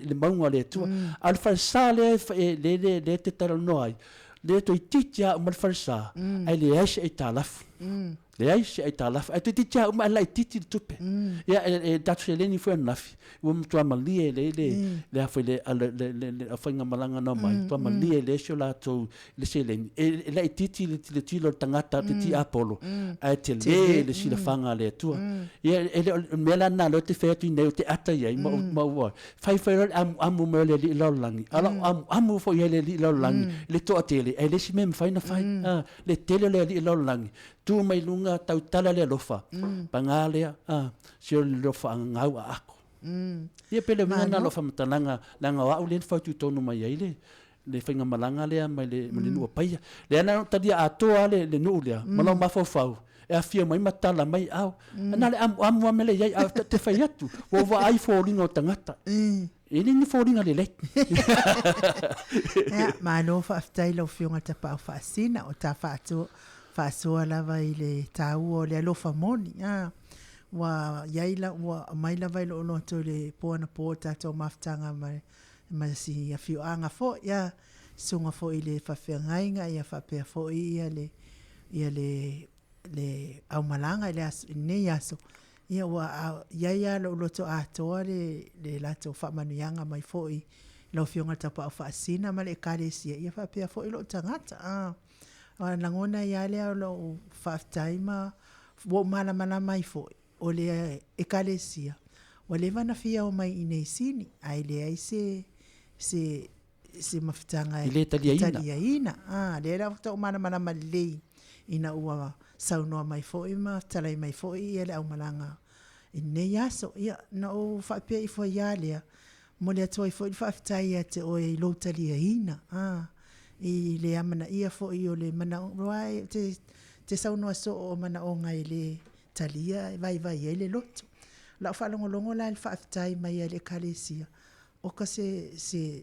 le maunga le tu al falsale le te taro noi le to titia o mal falsa ele e talaf le ai se ai talaf e titia o mal titi tupe ya e tatu le ni foi nafi o mtu amalie le foi le foi ngamalanga no mai to amalie le so la to le se le le titi le tilo tangata titi apolo a te le si la fanga le tu ya mela na lo te fetu ne te ata ya mo fai amu me le lo langi ala amu fo ye le lo langi le to atele e le si mem fai na fai le tele le lo langi tu mai lunga tau tala le lofa pangalea si o lofa ngau ako ia pele mana lofa matalanga langa wa ulen fa tu tonu mai ile le finga malanga le mai le nu paia le ana tadia Atua le nu le malo mafofau e afia mai matala mai au ana le am mele ia te fai atu o va ai folinga o tangata ele ni folinga le ma no fa aftailo fiunga te pa fa sina o ta fa tu fa soa lava ile tau o le alofa moni wa yaila wa mai lava ile ono to le pona pota to maftanga mai si afio anga fo ya sunga fo ile fa fengainga ya fa pe fo ia le au malanga ile ne yaso ia wa ya lo to ato le lato fa manuanga mai fo I lo fionga tapa fa sina male kalesia ia fa pe fo ilo tangata langona ia le lo faftaima wo mana mai fo o le ekalesia o le vana fia o mai inesini ai le ai se maftanga ile taliaina le la to mana mali ina ua sauno mai fo ima talai mai fo ia le au malanga ine yaso ia no fa pe I fo ia le mo le toi fo faftai te o I lo taliaina I le amana ia fo I o le mana roai te sauno so o mana o ngai le talia vai ele loto la fa longo la fa aftai mai le kalesia o ka se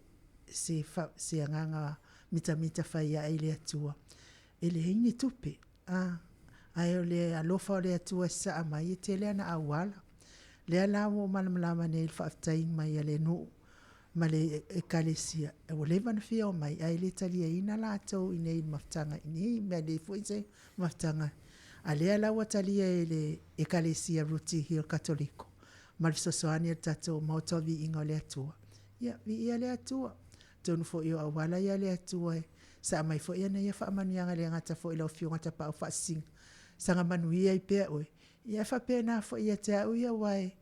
nganga mita fa ia ile atua ele hini tupe ai le alofa le atua sa mai te le na awala le ala mo malama ne fa aftai mai le no ma le ekalesia e o le mana fia o mai ai le talia ina lātou i nei mafutanga i nei mea le fwoi se mafutanga a lea laua talia e le ekalesia Ruti Hill Katoliko ma le sosoani e tatou Maota Viiga o le Atua ia le Atua tonu fo i o awala ia le Atua e sa mai fo ia na ia whaamanianga le ngata fo i lau fionga ta pao whaasing sanga manuia i pea oe ia whapena fo ia te au ia wae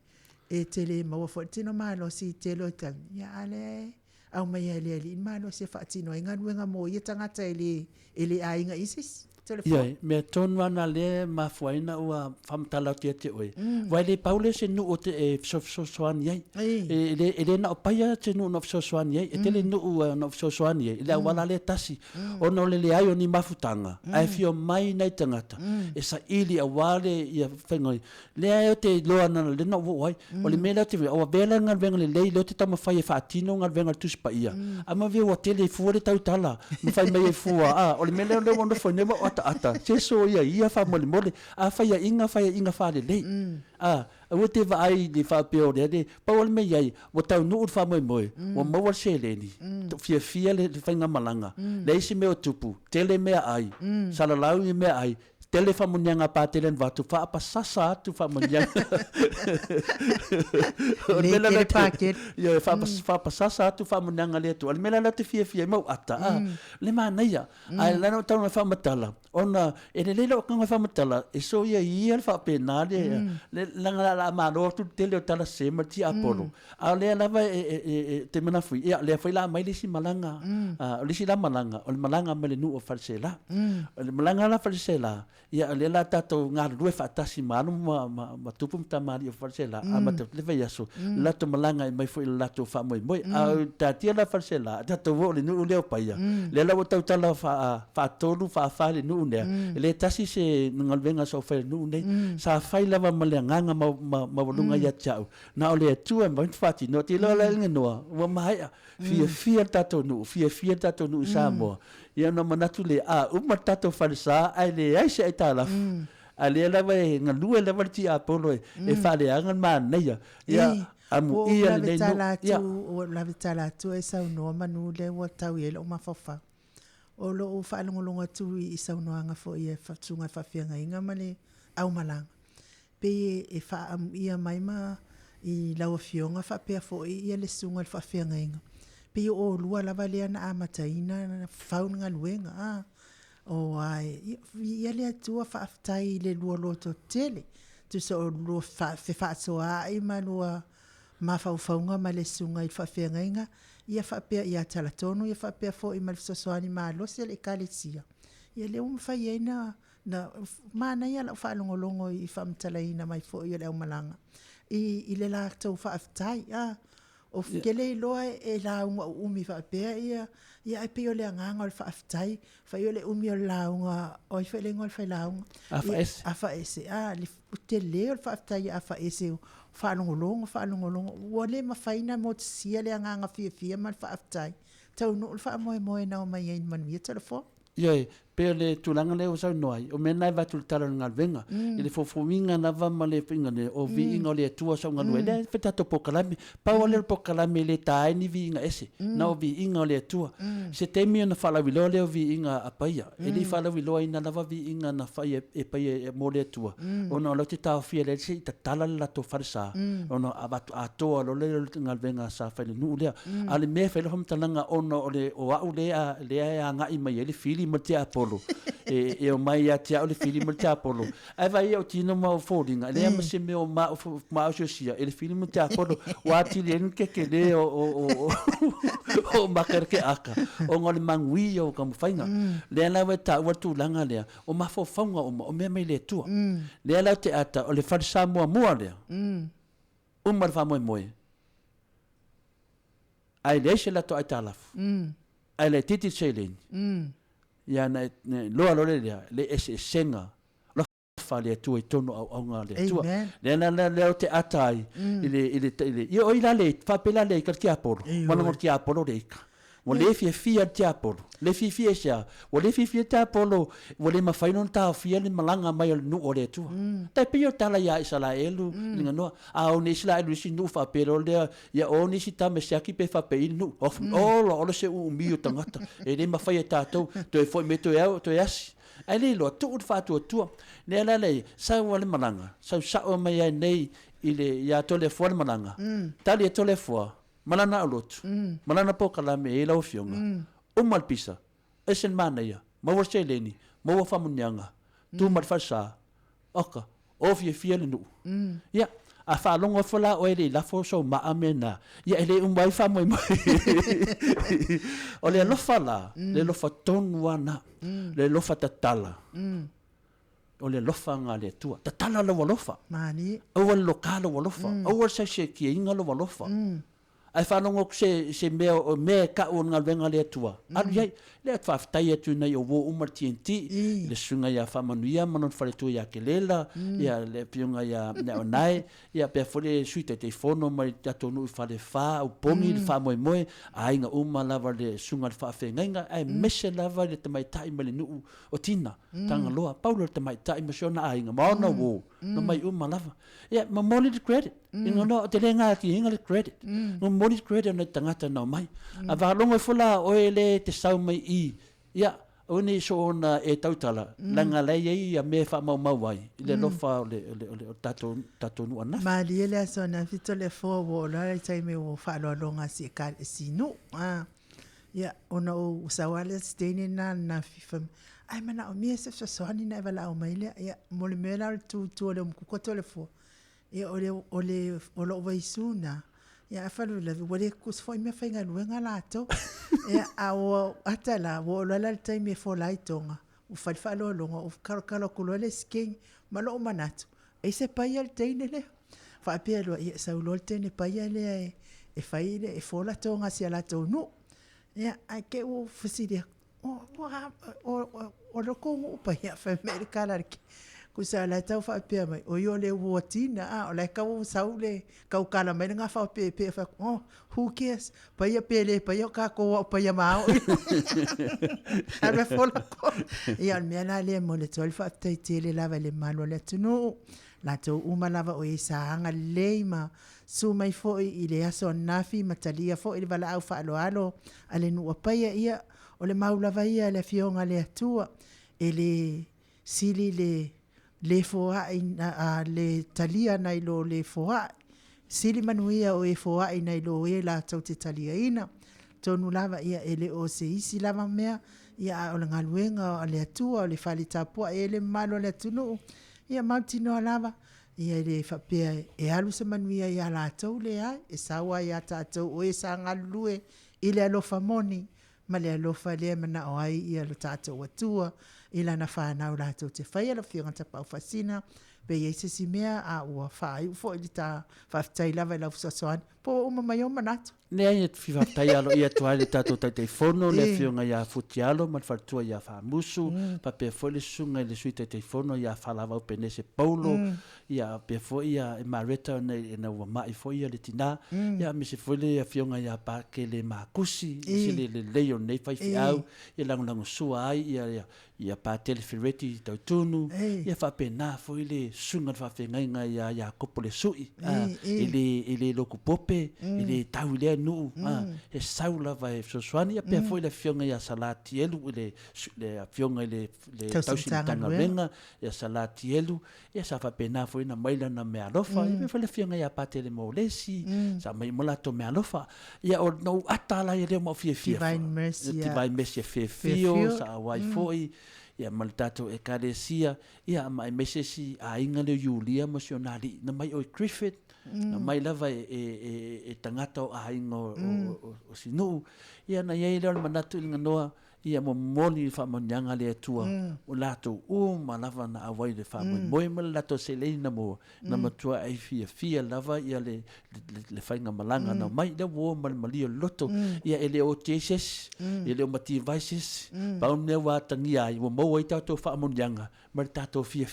e tele maua fo tino malo si telo tan ya ale au mai ele ali malo se fa tino inga nuenga mo ia tangata ele ainga isis ia me tonu ana le mafuaina ua famtala te oe vai le paule se nu o te e soan ye ele na paia te nu no soan ye e tele nu no soan ye le wala le tasi ono le ai oni mafutanga ai fio mai nei tangata e sa ili a wale ia fengoi le ai te loana le no wai o le mela te o vela ngal venga le lo te tama fai fa tino ngal venga tu spa ia ama vi o tele fu le tau tala me fai mai fu o le mela le ono fo neva ata se so ia fa mole a fa ia inga fa le o te vai di fa pe o de pa o me ia o tau nu fa mo o mo se le ni fia le fainga malanga le isi me o tupu tele me ai salalau me ai tele fa munyanga pa tele vatu fa pa sasa tu fa munyanga le paket ia fa pa sasa tu fa munyanga le tu al mela la te fia mo ata le mana ia ai la no tau fa matala ona ele lo ka fa matala e so ia fa pena le la malo tu tele tala se mati apolo a le lava te mana fui ia le foi la mai le si malanga le si la malanga o malanga me le nu o falsela le malanga la falsela ia le la tato nga rue fa tasi manu ma tupu tamari o falsela ama te le vai aso la to malanga mai foi la to fa moi a tatia la falsela tato vo le nu le paia le la tau tala fa tolu fa le nu le tasi se ngal venga so fa nu ne sa fa lava malanga ma volunga ia chau na ole tu e mai fati no ti lo le no wa mai fia tato nu Samoa ia no manatu le uma tato falsa ai le ai se tala ale la vai ngalu le vai apolo e fa le angan man ia amu ia le o la vitala tu e sa no manu le wa tau ele o mafafa o lo o fa longa tu i sa no anga fo ia fa tsunga fa fianga inga male au malanga pe e fa ia mai ma i la o fionga fa pe fo ia le sunga fa fianga inga pe o lua la vale na amataina faun nga luenga o ai ia le tua fa aftai le lua loto tele tu so lo fa so ai manua ma fa faunga ma le sunga i fa fianga ia fa pe ia talatono ia fa pe fo i mal so ani lo se le kalesia ia le fa ia na mana ia la fa longo i fa mtalaina mai fo ia le malanga i le la tau fa aftai o kele loa e la unga umi fa pe ia e pe ole nganga o fa aftai fa ole umi o la unga o fa le ngol fa la unga afa ese le tele o fa aftai afa ese fa longo wole ma faina mo sia le nganga fia ma fa aftai tau no fa mo na o mai en man mi telefon ia pele tulanga le o sa noi o mena va tu tala ngal venga ele fo minga na va male pinga ne o viinga le tua sa ngal le feta to pokalame pa o le pokalame le tai ni viinga ese na o viinga le tua se temi na fala vilo le o viinga apaia ele fala vilo ina na va viinga na fa e pa e mo le tua ona lo te ta fia le se ta tala la to farsa ona abatu ato lo le ngal venga sa fa le nu le ale me fa le hom talanga ona o le o au le a nga i mai ele fili mo te apolo e o mai atia o le filimo te apolo ai vai o tino ma o fodinga le ama se me o ma o sia ele filimo te apolo o ati le ke le o makarke aka o ngol mangui o kam fainga le la weta o tu langa le o ma fo fonga o me mai le tua le la te ata o le fa Samoa mo le o mar fa mo ai le se la to atalaf ai le titi selen ia na lo le senga lo fa le tu e tono au nga le tu le na le te atai ile io ila le fa pela le ka ki apolo mana mo ki apolo le o le fia tia polo le fia sia o le fia tia polo o le mafaino ta fia le malanga mai nu o le tua ta pio tala ya isala elu ninga no a o ni isla elu si nu fa pero le ya o ni si ta me sia ki pe fa pe nu of o lo se u mi o tangata e le mafai ta to e foi me to yasi ai le lo tu fa tu ne la le sa o le malanga sa o mai nei ile ya to le fo le malanga tali to le fo malana alot malana POLOKALAME e lau fionga o malpisa esen mana ia ma wa seleni ma wa famunianga tu mal fasa oka o fia le nu ya a fa longa fola o ele la fo so ma amena ya ele mai fa mai o le lofa la le lofa tonwana le lofa tatala o le lofa nga le tua tatala lo lofa mani o le lokalo lo lofa o se ki inga lo lofa ai whanongo se me ka o ngā wenga le atua. Aru iai, le atwa whtai atu nei o wo umar TNT, le sunga ia whamanuia, manon whare tu ia kelela, ia le piunga ia neo nai, ia pia whore suite te whono mai TATONU'U whare wha, au pongi le wha moe moe, a inga uma lava le sunga le wha whengainga, ai mese lava le te mai tai ma le nuu o tina, tanga loa, paulo le te mai tai ma siona a inga, maona wo, no mai uma lava. Ia, ma moli le credit, inga no, te le ngā ki inga le credit, no moli credit na tangata na mai. A wālonga e whula o ele te sau mai i. Ia, o ne so ona e tautala. Langa lei ei a me wha mau mau ai. I le lofa o le TATONU'U ana. Mali ele aso na fito le fo wo la taimi o whaalolonga si no. Ia, ona o usawale stene na fifam. Ai mana o mia se soani na vala o maile. Ia, mole mela tu le mkukoto le fo. Ia, ole vaisuna. Ya falu la wale kus foi me fainga luenga lato e a o atala wo la taimi fo laitonga o falfalo longa o kalo kulole skin malo manatu e se paia el teinele fa pelo e sa ulol tene paia le e faile e fo la tonga si la tonu ya a ke o fuside o lo ko paia fa mercala kusa la tau fa pe mai o yo le wotina o la ka o saule ka kala mai nga fa pe fa who cares pa ia pele pa ia ka ko pa ia mau ala fola ko ia me na le mo le tol fa te le lava le malo le tunu la to uma lava o isa anga leima su mai fo i le aso nafi matalia fo i vala au fa alo ale nu pa ia o le mau lava ia le fionga le atua ele sili le foa le talia nai lo le foa sili manuia o e foa nai lo e la tau te talia ina tonu lava ia ele o se isi lava mea ia o le ngaluenga o le atua o le fali tapua ele malo le tunu ia mautino lava ia le fapea e alu se manuia ia la tau le ai e sawa ia tatou o e sa ngalue ile alofa moni ma le alofa le mana o ai ia lo tatou atua ila na whanau rātou te whai ala whionga ta pau whasina pe iei se si mea a ua whai ufo ili ta whaftai lava i lau sasoani po uma mai o manatu. Nea ia whiwhaftai alo ia tuai le tātou tai te whono le whionga ia futi alo man whartua ia whamusu pa pia fo le sunga le sui tai te whono ia whalawau pene se paulo ia pia fo ia e mareta na ua mai fo ia le tina ia me se fo le whionga ia pa ke le makusi se le leo nei whai whiau ia langulangu sua ai ia pa telefireti tau tunu ia whapena fo ile sunga whawhengainga ia kopo le sui ile loku pope ile tau ile nu e saula vai sosuani ia pe foi le fionga ia salati elu le fionga le tausitanga venga ia salati elu ia sa fa pena foi na maila na me alofa ia foi le fionga ia patele molesi sa mai molato me alofa ia o no atala ia le mo fiafia divine mercy fio sa wai foi ia maltato e karesia ia mai mesesi a inga le Julia mosionali na mai o Griffith na mai lava e tangata o aingo o sinu ia na ia le manatu inga noa ia mo moli fa monyanga le atua o lato ma lava na awai le fa mo mo lato sele na mo na matua ai fia lava ia le fainga malanga na mai le wo mali loto ia ele o Jesus ele o mati vices pa ne wa tangia i mo ai tato fa monyanga mar tato fia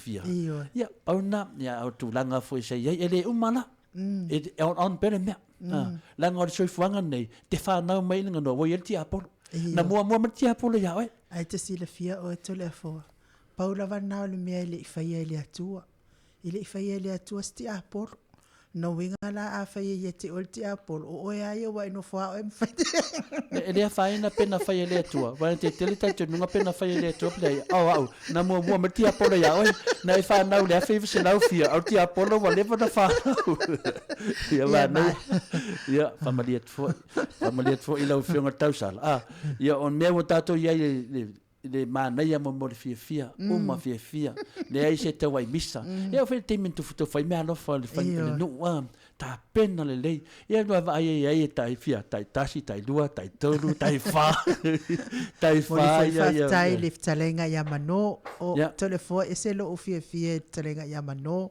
ia pauna ia o tulanga foi sei ele umana e on pele mea la ngor soi fuanga nei te whanau mai nga no wo yelti apolo na mua mati apolo ya oi ai te sila fia o e tole afoa paula vanau le mea ile ifaia ile atua ile ifaia ile atua sti apolo no winga la a faia ye te olti apolo o e ai o no foa o e mwhai ele faina pena faia le atua vai te tele tai nunga pena faia le atua play au na mua mati apolo ya oi na e whanau le afi se nau fia au ti apolo wa lewa na whanau ia whanau ia famaliet fo ila u whionga tausala ia on mea o tato ia le manai mo mo fia uma fia le ai se te wai misa e o fe te min tu futo fai me alo fa le fai le no ta pena le lei e no va ai tai fia tai tasi tai lua tai tolu tai fa ia tai le talenga ya mano o telefo ese lo o fia talenga ya mano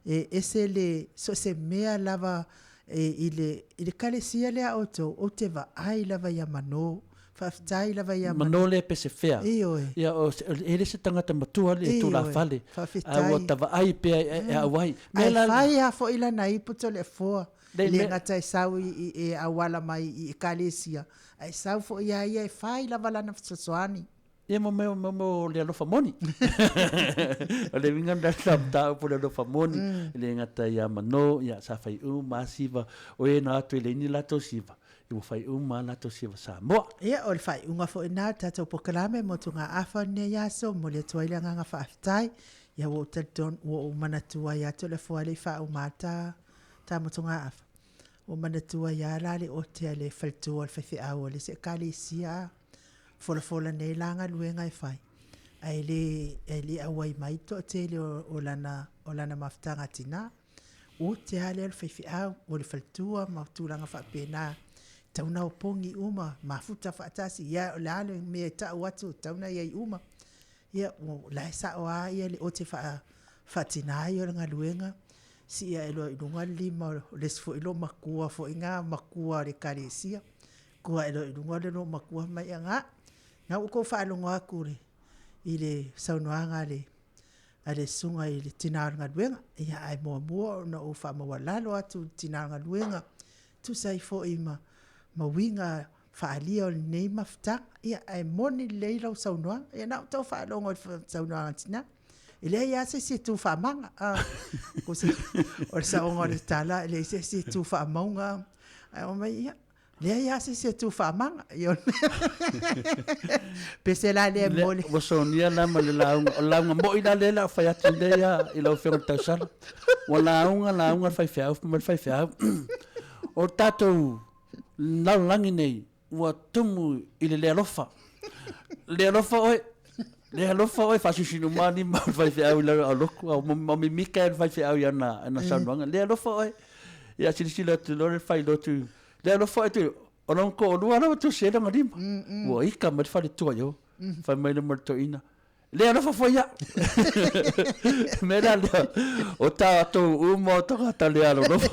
e ese le so se mea lava ile kalesia le auto o te va ai lava ya mano Faftai lava ia manole pese fea. Ia o ele se tangata matua le tu la fale. O tava ai pe e awai. Ai fai a fo ila nai puto le foa. Le ngata e sau i awala mai i kalesia. Ai sau fo ia e fai lava lana fsosoani. Ia mo le alofa moni. Le vinga da tapta po le alofa moni. Le ngata ia mano ia sa fai masiva o e na atu le ni la tosiva. I fai na to siva Samoa. Ia o fai unga fo ina tatou pokalame mo tunga afa ne yaso mo le toila nga fa aftai ia wo taton wo manatua ia to le fo le fa umata ta mo tunga afa. O manatua ia la le o te le faltu o fe au le se kalisia fola ne langa luenga fai. Ai le awai mai to te le o lana maftanga tina. O te ale fe au o le faltu ma tulanga fa pena. Tauna o pongi uma mafuta fatasi ia lale me ta watu tauna ia uma ia la sa o ia le ote fatina ia nga luenga si ia elo lunga lima les fo ilo makua fo inga makua le kalesia ko elo lunga le no makua mai nga na ko fa longa kure ile saunoanga ale sunga ile tinanga luenga ia ai mo na o fa mo lalo atu tinanga luenga tu sai fo ima mawinga faalia o nei mafta ia ai moni leila o saunoa ia na tau faalongo saunoa tina ile ia se tu famanga ko se o saonga le tala ile se tu famaunga o mai ia le ia se tu famanga ia pese la le mole o sonia na male la mo ina le la fa atu le ia ila o fenga tasala wala unga fai fea o tatou langi nei ua tumu i le alofa oi fasusinu mani ma fai au la aloku au mami mika fai au yana na sanwanga le alofa oi ia silisila tu lore fai lotu le alofa oi tu onon ko lua na tu sera ngadi ua ika ma fai tu yo fai mai le morto ina le alofa foi ya mera le o TATOU mo ta le alofa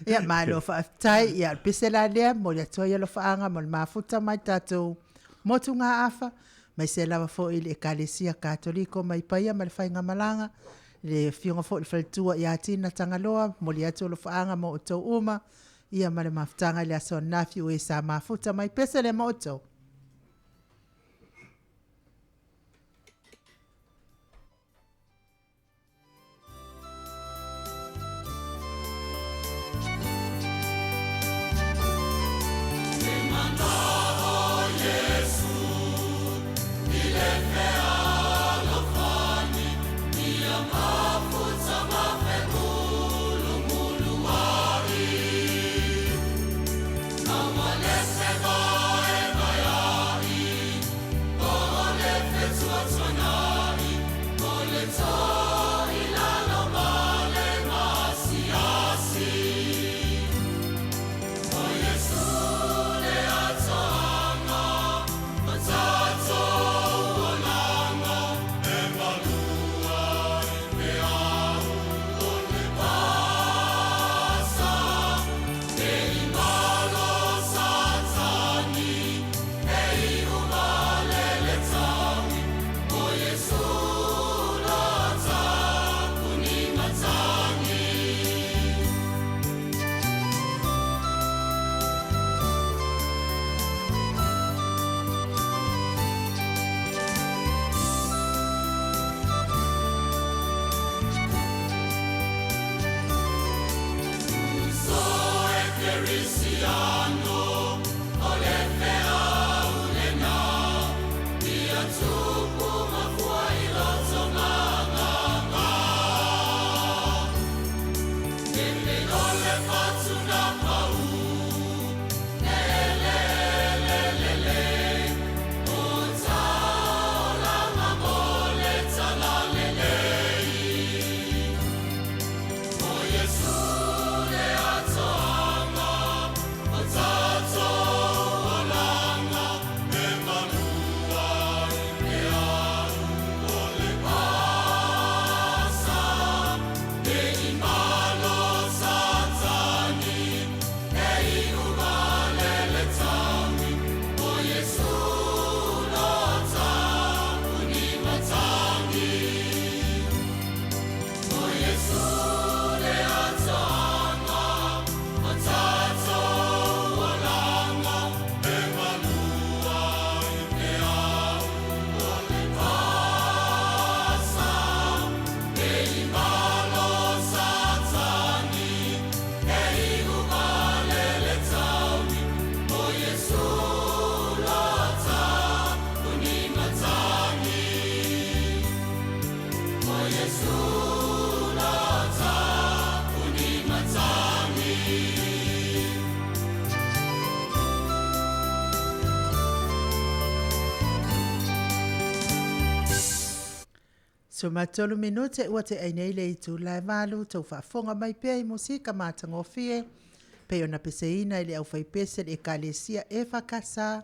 ia malo fa tai ia pisela le mo le toya lo faanga mo mafuta mai tatou mo tunga afa mai se lava fo ile kalesia katoliko mai paia mal fainga malanga le fionga fo le faltua ia tina tangaloa mo le ato lo faanga mo to uma ia mal mafutanga le aso nafi o sa mafuta mai pesele mo to Samoa So matolu minute ua te ainei le itu lai valu tau whaafonga mai pia I musika matangofie pe ona peseina I le au whaipese le kalesia e whakasa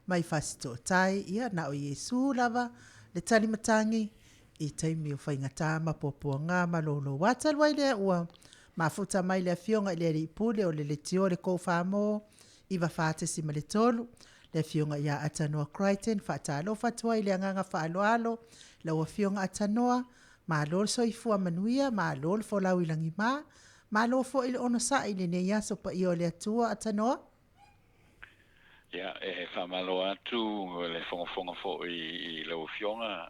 mai fasito tai ia na o Yesu lava le tali matangi I taimi o whaingata mapopua ngā malolo watal wai lea ua mafuta mai le fionga I le ripule o le tio le kou whamo I wa whaatesi ma le tolu le fionga ia atanoa Crichton whaatalo fatua I le anganga whaaloalo le ua fionga atanoa ma lol soifua manuia ma lol folau ilangi ma lo fo I le ono sa I le nei aso pa I o le atua atanoa Ya famalo atu le fonga fo I le ua fionga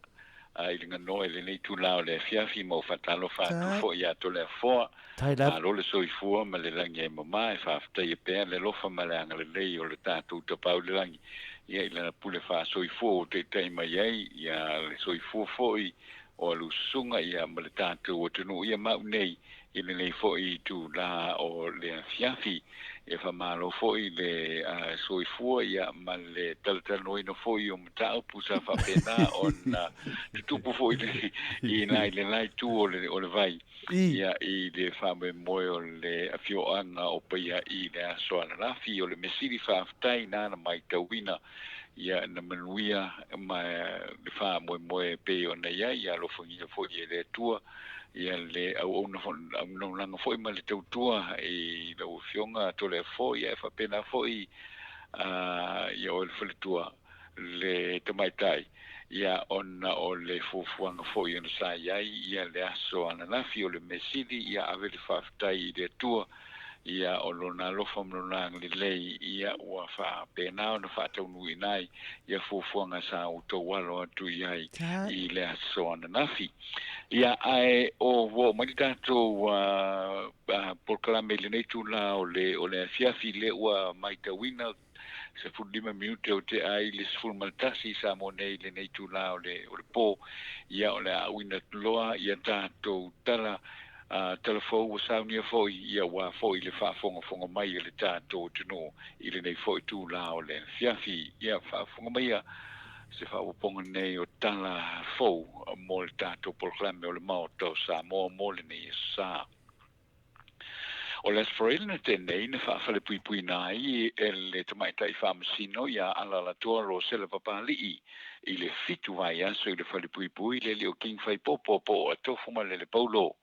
I le ngano le nei tu lao le fiafi mo fatalo fa tu fo ia to le fo ma lo le soifua ma le langi mama fa fta I pe le lofa ma le anga le lei o le tatu to pau le langi ia I le pule fa soifua te taima iai ia le soifua fo I o lu sunga ia ma le tatu o tunu ia mau nei I le nei fo I tu la o le fiafi e fa malo fo I le soifua ia ma le talatano ino fo I o matau pusa fa pena on tupu fo I nai le nai tu o le vai ia I le fa me moe o le afio anga o paia I le aso ana lafi o le mesiri fa aftai nana mai tauina ia na manuia ma le fa moe pe o na ia lo fongia fo I le tua ia le au no langa fo I ma le tautua I lo fionga to le fo ia fa pena fo I ia o le tua le tamaitai ia ona o le fufuanga fo I ona sa ia le aso ana lafi o le mesili ia ave le faftai I le tua ia o lona lofa mlona le lei ia ua fa pena ona fa taunu inai ia fufuanga sa o to walo atu iai I le aso ana lafi ia ai o wo manita to POLOKALAME le nei tu la o le AFIAFI le ua maitawina se fulima minute o te ai le sful maltasi Samoa nei le nei tu la o le po ia o le awina loa ia tātou tala telefou o saunia foi ia wa foi le whaafonga mai le tātou tino I le nei foi tu la o le fiafi ia whaafonga mai se whaaponga nei o tala fou mo le tātou POLOKALAME o le Maota o Samoa mo le nei sa o le asfrailna tenei na whaafale pui nai le tamaitai whaamasino ia ALALEO ro sela papali'i I le fitu vai aso I le whale pui le leo king fai popo a tofuma le paulo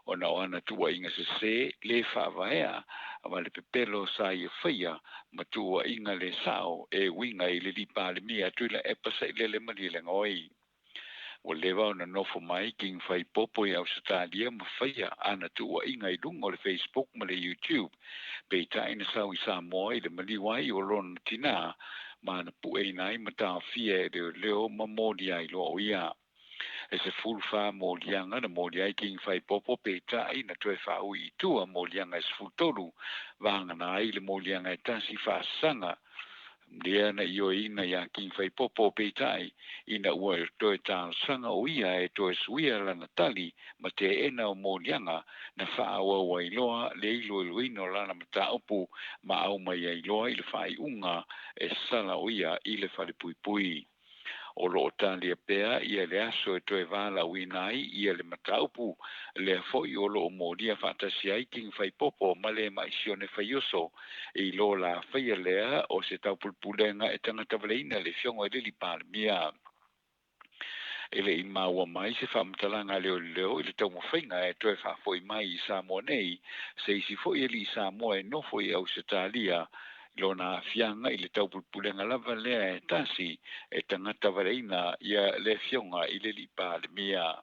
o na o ana tua inga se le whaavaea ma le pepelo sa I whaia ma tua inga le sao e winga I le lipa le mia tuila e pasa I le mali le ngoi o lewa ona nofo mai king fai popo I Australia ma whaia ana tua inga I lungo le Facebook ma le YouTube pe ta ina sao I Samoa I le maliwai o lon tina ma na pue nai ma ta fie de leo ma modi ai lo ia e se full fa mo lianga na mo liai king fai popo pe ta ina toe fa ui tua mo lianga es futolu vanga na ai le mo lianga e tasi fa sanga dia na io ina ya king fai popo pe tai ina ua toe ta sanga o ia e toe suia la natali ma te ena o mo lianga na fa awa wa iloa le ilo ino la na mata opu ma au mai iloa I le fai unga e sala o ia I le fale pui o lo tali pea ia le aso e toe vala winai ia le mataupu le foi o lo modia fatasi ai king fai popo ma le maisione fai oso I lo la fai lea o se tau pulpulenga e tanga tavaleina le fiongo e li palmia ele I maua mai se whamtalanga leo I le tau mawhainga e toe whafoi mai I Samoa nei se isi foi e li Samoa e no foi au se talia lona fianga I le tau pulpulenga lava lea e tasi e tangata vareina ia le fionga I le lipa le mia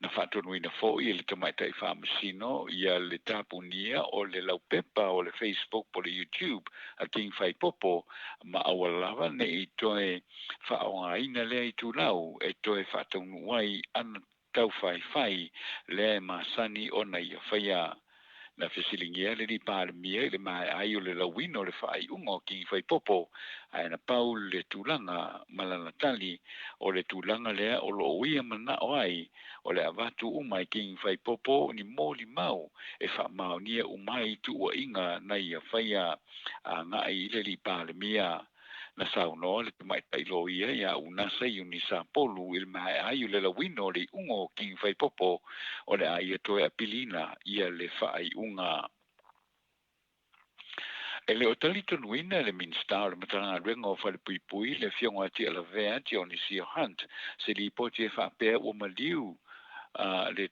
na whatonu ina fo I le tamaitai whamasino ia le tapunia o le laupepa o le Facebook o le YouTube a king fai popo ma awalawa ne I toe whaonga ina lea I tūlau e toe whatonu wai ana tau fai le masani o na ia whaia na fesilingia le lipa le mia le mai ai o le lawino le fai ungo king fai popo ai na paul le tulanga malana tali o le tulanga lea o lo uia mana o ai o le avatu umai king fai popo ni moli mau e fa maonia umai tu ua inga na ia faia a ngai le lipa le mia na sauno le mai tai lo ia una sei uni sa polu il mai ai le wino le ungo king fai popo o le ai to e pilina ia le fai unga e le otalito nuina le minsta le matanga rengo fa le pui le fionga ti la vea ti oni si hunt se li poti fa pe o maliu le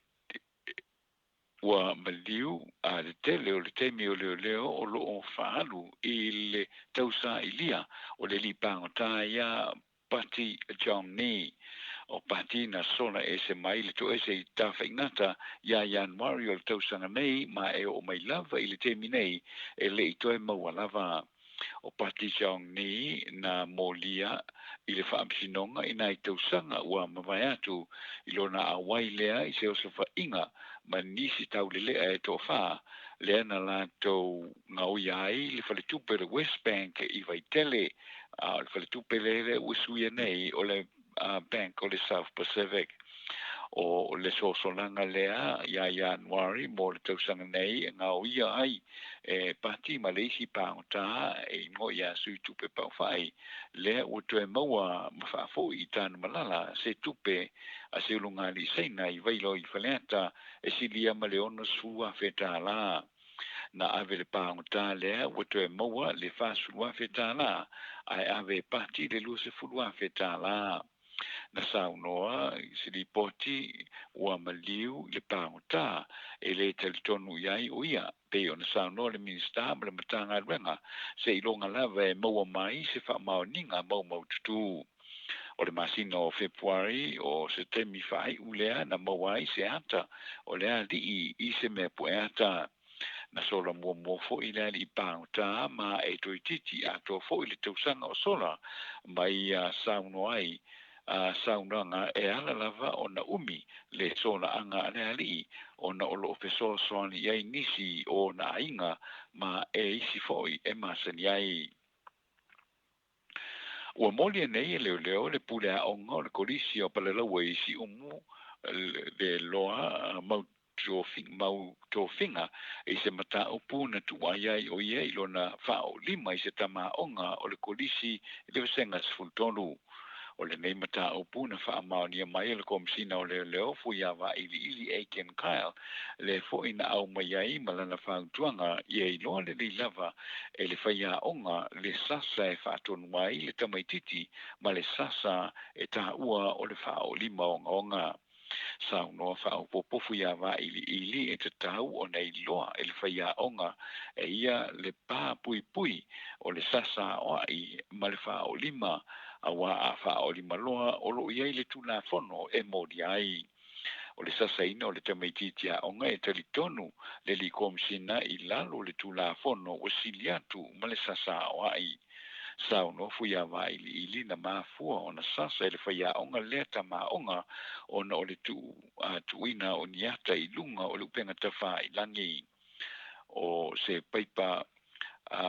ua maliu le tele o le temi o leo o lo o faalu i le tausa ilia o le lipangota ia pati John ni o pati na sona e se mai le to e se tawhaingata ia Januari o le tausanga nei ma e o mai lava i le temi nei e le i toe maua lava o pati John ni na molia i le whaamsinonga i nai tausanga ua mawai atu i lona awai lea i se o se whainga ma nisi tau le lea e tō wha, lea na la tau ngau iai, le whale tupe le West Bank i vai tele, le whale tupe le usuia nei o le bank o le South Pacific. O le sosolanga lea ia Januari mo le tausanga nei ngau ia ai pati Malaysia paota e ngo ia sui tupe paufai le o te maua mafafo i tana malala se tupe a se lungali seina i vailo i faleta e silia maleono sua feta la na ave le paota lea o te maua le fasua feta la ai ave pati le luse fulua feta la na saunoa se li poti ua maliu le paota e le talitonu iai o ia pe o na saunoa le minista ma le matanga ruenga se ilonga lava e maua mai se wha maoninga mau tutu o le masino o Februari o se temi whai ulea na mawai se ata o lea li i se mea pueata na sola mua fo i lea li paota ma e toititi ato fo i le tausanga o sola mai saunoa ai saunanga e ala lava o na umi le sola anga ale ali o na olo feso soani iai nisi o na inga ma e isi foi e masani ai. Ua moli nei leo le pule a onga o le kolisi o palalaua isi umu le loa mau tofinga e se mata upu na tuaya o ia ilona fao lima i se tama onga o le kolisi le vesenga sfultonu. O le nei mata upu na wha amaonia mai le komsina o leo fu ia wa ili Aiken Kyle le fo ina au mai ai malana whautuanga i e iloa le lava e le whaia onga le sasa e whaatonu mai le tamaititi ma le sasa e taha ua o le whao lima onga. Sau noa whao popofu ia wa ili e te tau o nei loa e le whaia onga e ia le pā pui o le sasa o ai ma le whao lima awa a whao lima loa o lo iai le tūna whono e mori ai. O le sasa ina o le tamaititia onga e talitonu le li komsina i lalo le tūna whono o siliatu ma le sasa o ai. Sau no fuia vai ili na mafua ona sasa ele faia onga leta ma onga ona o le tuina o niata i lunga o le upenga tafa i langi o se paipa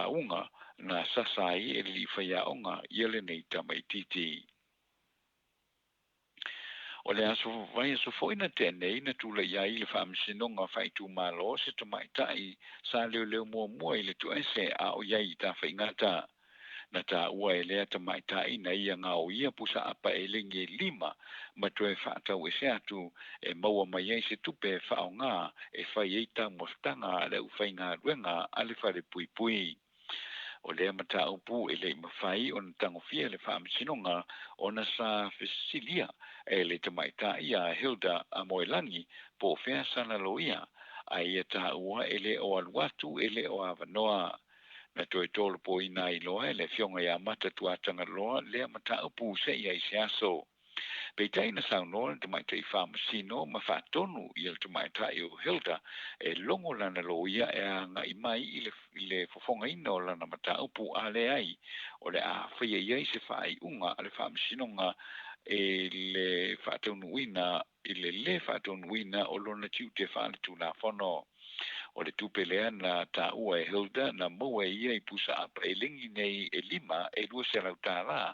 unga na sasa ai ele li faia onga iele nei tamaititi. O le aso vai aso foina tenei na tula iai le whaamsinonga whaitu malo se tamaitai sa leo mua i le tuese a o iai ta whaingata. Na ta ua e lea ta maitai na ia ngā o ia pusa apa e lengi lima ma tue whaatau e se atu e maua mai ei se tupe whao ngā e whai eita mostanga le uwhai ngā ruenga ale whare pui. O lea mata upu e le mawhai o na tango fia le whaamisinonga o na sa fesilia e le ta maitai a Hilda a Moelangi po whea sana loia a ia ta ua e le o aluatu e le o avanoa. Na toi tolo po ina i loa e le fionga ia mata tuatanga loa lea mata upu se ia i se aso. Peitai na saunoa te mai tei whamasino ma whaatonu i al te mai tai o Hilda e longo lana lo ia e anga i mai i le fofonga ina o lana mata upu a le ai o le a whaia iai se whai unga a le whamasinonga e le whaatonu ina i le whaatonu ina o lona tiu te whaale tu la whono. O le tupelea na ta ua e Hilda na maua ia i pusa apa e lingi nei e lima e lua se lau tā la,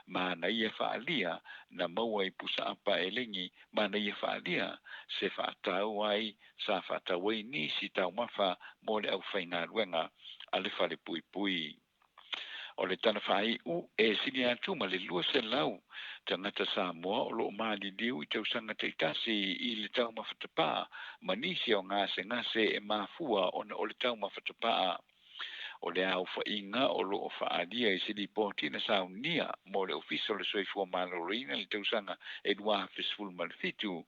ma na ia whaalia na maua i pusa apa e lingi, ma na ia whaalia se whaatau ai sa whaatau ai ni si tau mawha mo le au whainga ruenga a le whale pui. o le tana whai u e sini atu ma le lua se lau tangata Samoa o lo maali liu I tausanga te tasi I le tau mawhatapaa ma nisi o ngase e mafua o le tau mawhatapaa o le au whainga o lo o whaadia I sili poti na saunia mo le ofisa o le soifua malorina le tausanga e dua fisful malfitu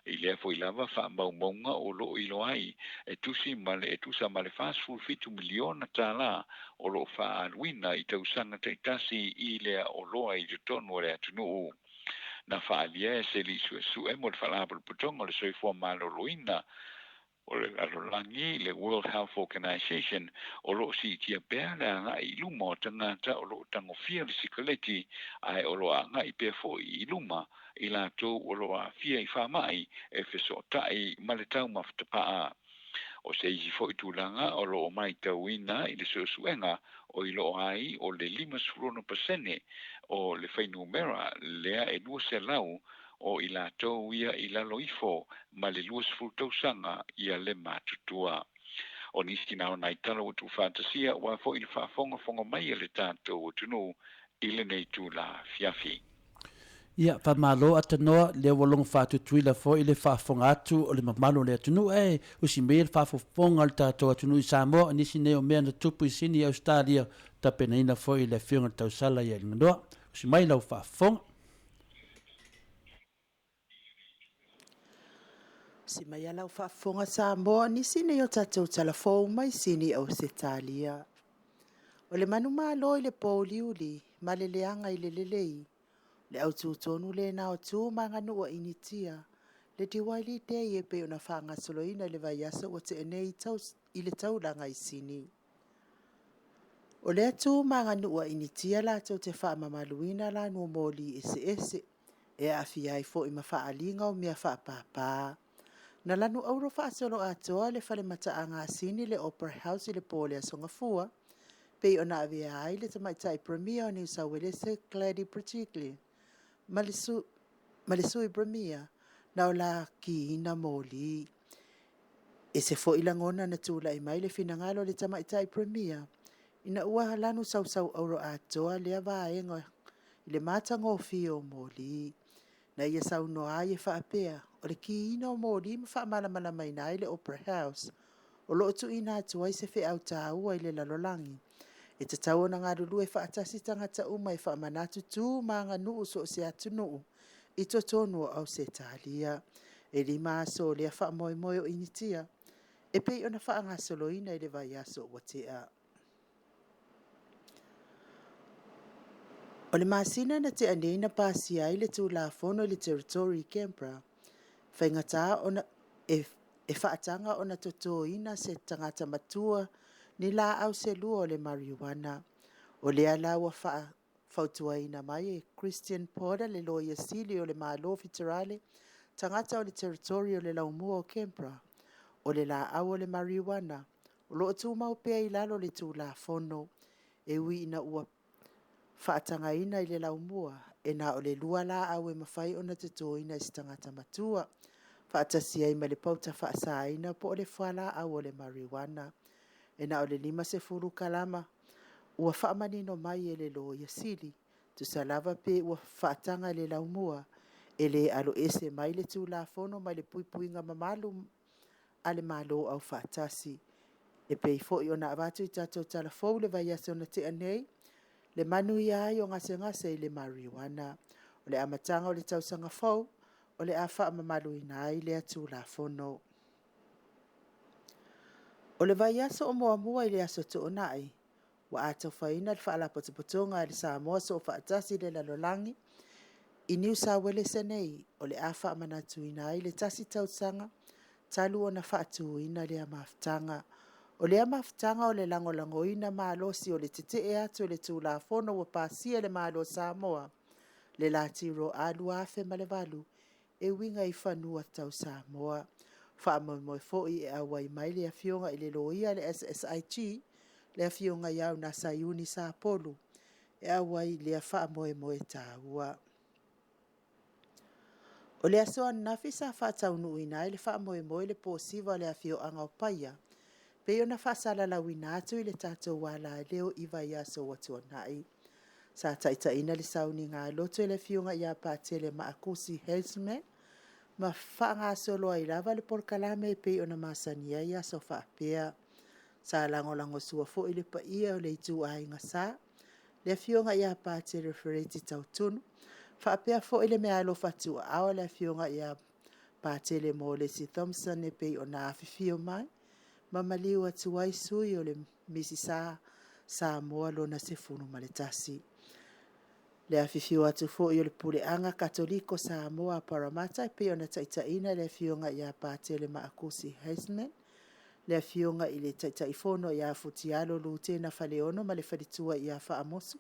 I lea foi lava wha maunga o lo ilo ai e tusi male e tusa male fast food fitu miliona tala o lo wha aluina I tausanga te tasi I lea o loa I jutonu o le ATUNU'U. Na wha alia se li su e mo le whalapal putonga le soifua malorina o le arolangi le World Health Organization o lo si tia pea le anga I luma o tangata o lo tangofia le sikaleti ai o lo anga I pea fo I luma I la tō o lo a fia I whamai e feso tai ma le tau mawhatapaa. O se isi fo I tūlanga o lo o mai tauina I le suenga o I lo ai o le 5% o le whainumera lea e lua se lau o I la tō ia I la loifo ma le lua sanga ia le matutua. O nisi nao nai tala o tu fantasia wa fo I le whafonga mai le tātou o tunu I le nei tū la fiafi. Ia fa malo atanoa le wolong fatu tuila fo ile fa fonga atu o le mamalo le atunu e o si mail fa fonga le tato atunu I Samoa nisi ne o mea na tupu I sini Australia ta penaina fo ile fionga tau sala ia nganoa o si mai lau fa fonga Si mai alau whaafonga Samoa ni sine o tatou talafou mai sini au Setalia. O le manu malo I le poliuli, ma le leanga I le lelei. Le au tūtonu le na o tū manganu o initia. Le tiwaili te I e pe o na whaanga soloina le vaiasa o te enei I le taulanga I sini. O le atu manganu o initia la tau te wha mamaluina la no moli ese. E AFIAFI fo I mawhaalinga o mea whaapapaa. Na lanu auro whaasolo atoa le whale mataanga sini le Opera House I le pole a Songafua. Pei o na avea ai le tamaitai Premier o New South Wales Clady particularly. Malisui Premier na o la ki ina moli. E se fo ilangona na tūla I mai le finangalo le tamaitai Premier. Ina ua halanu sau auro atoa le avaenga I le matango fio moli. Na ia sau no ai e whaapea, o le ki ina o mōri ma whaamalamala mai nai le Opera House, o lo tu ina atu ai se whi au tā ua I le lalolangi. E te tau na ngā rulu e whaatasi tangata uma e whaamanatu tū mā ngā nuu so se ATUNU'U, I to tonu au se tālia. E li māso lea whaamoe o initia, e pei o na whaanga soloina I le vai aso o tea. O le masina na te aneina pasi ai le tū la fono le territory Canberra. Whaingata ona e whaatanga ona totoina se tangata matua ni la au se lua o le marijuana. O le ala wa whautua ina mai e Christian Porter le loia sili o le malo fitarale tangata o le territory o le laumua o Canberra. O le la au o le marijuana. O lo atu maupea I lalo le tū la fono e ui ina ua whaatanga ina I le laumua, e na o le lua la au e mawhai o na te tō ina I stangata matua. Whaatasia I male pauta whaasa ina po o le whala au o le marijuana. E na o le 5 kalama, ua whaamanino mai e le loia sili. Tu salava pe ua whaatanga le laumua, e le alo ese mai le tū la fono mai le puipuinga mamalu ale malo au whaatasi. E pei fo I ona avatu I tatou talafou le vai ase ona te anei, le manu ia ai o ngase I le marijuana. O le amatanga o le tausanga fau, o le awha mamalu ina ai le atu la fono. O le vai aso o mua I le aso to onai, wa atau whaina le whaala potopotonga le Samoa so whaatasi le lalolangi, I New South Wales nei, o le awha manatu ina ai le tasi tausanga, talu o na whaatu ina le amaftanga. O le amaftanga o le langolango ina maalosi o le tete e atu le tūla fono wa pasia le maalo Samoa. Le latiro alu afe malevalu e winga I whanua tau Samoa. Whaamoe foi e awai mai le afionga I le loia le SSIG, le afionga iau na Sayuni sa polu, e awai le whaamoe tāua. O le asoa nafi sa whaataunu'u ina le whaamoe le pōsiva le afio anga o paia, Pe ona whaasala la wina atu i le tātou wala leo iwa ia so watu anai. Sa taita ina le sauni ngā loto le fiunga ia pātele ma akusi Helsman. Ma whaanga solo ai lava le POLOKALAME pe ona masania ia so whaapea. Sa lango sua fo i le pa ia o le itu ai ngasa. Le fiunga ia pātele referenti tau tunu. Whaapea fo i le mea alo fatua awa le fiunga ia pātele mo le si Thompson e pe ona AFIAFI mai. Mamaliu atu ai sui o le misisa Samoa lona se funu maletasi. Le AFIAFI atu fo i o le puleanga katoliko Samoa Paramata pe ona taitaina le fiunga ia pātele ma akusi Heisman. Le fiunga i le taitaifono ia futialo lutena faleono ma le falitua ia faamosu.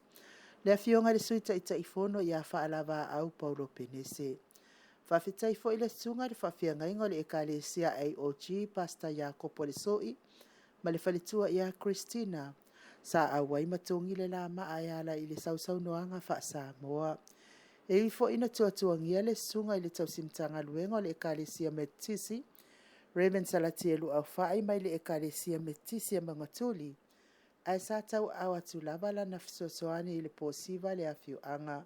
Le fiunga le sui taitaifono ia faalava au Paulo Penese. Whawhitai fo i le sunga le whawhianga ingo le ekalesia AOG pasta ia kopolisoi ma le whalitua ia Christina sa awai matongi le la maa ala i le sausau noanga wha Samoa. E ifo ina tuatuangia le sunga i le tausimtanga luengo le ekalesia metisi Raven Salatielu au whai mai le ekalesia metisi a mangatuli ai sa tau awatu lavala na fisosoani i le posiva le afiuanga.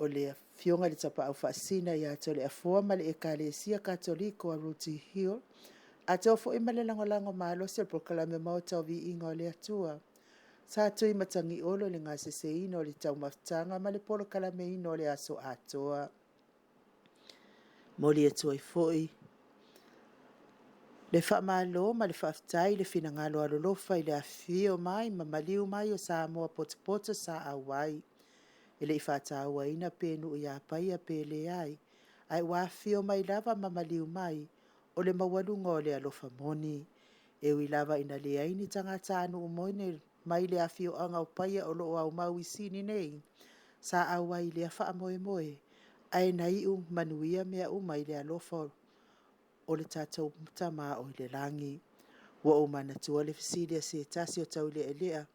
O le fionga le tapa au whaasina i ato le afua ma le ekalesia katoliko a Ruti Hill. Ato fo ima le langolango malo se POLOKALAME Maota o VIIGA o le Atua. Sa atu i matangi olo le ngā seseina o le tau maftanga ma le POLOKALAME ino o le aso atoa. Mo le atua i foi. Le whaamalo ma le whaaftai le finangalo alolofa i le afio mai ma maliu mai o Samoa potopoto sa awai. Ele i whātaua ina pēnu i apai a PELE ai wāwhio mai lava mamaliu mai o le mawalunga o le alofa moni. E ui lava ina le aini tangata anu umoine mai le afio anga o paia o loo au mau isini nei. Sa awai le a wha moe moe. Ai na iu manuia mea umai le alofa o le tātou tama o le langi. Wa o manatua le fisilia se tasi o tau le elea.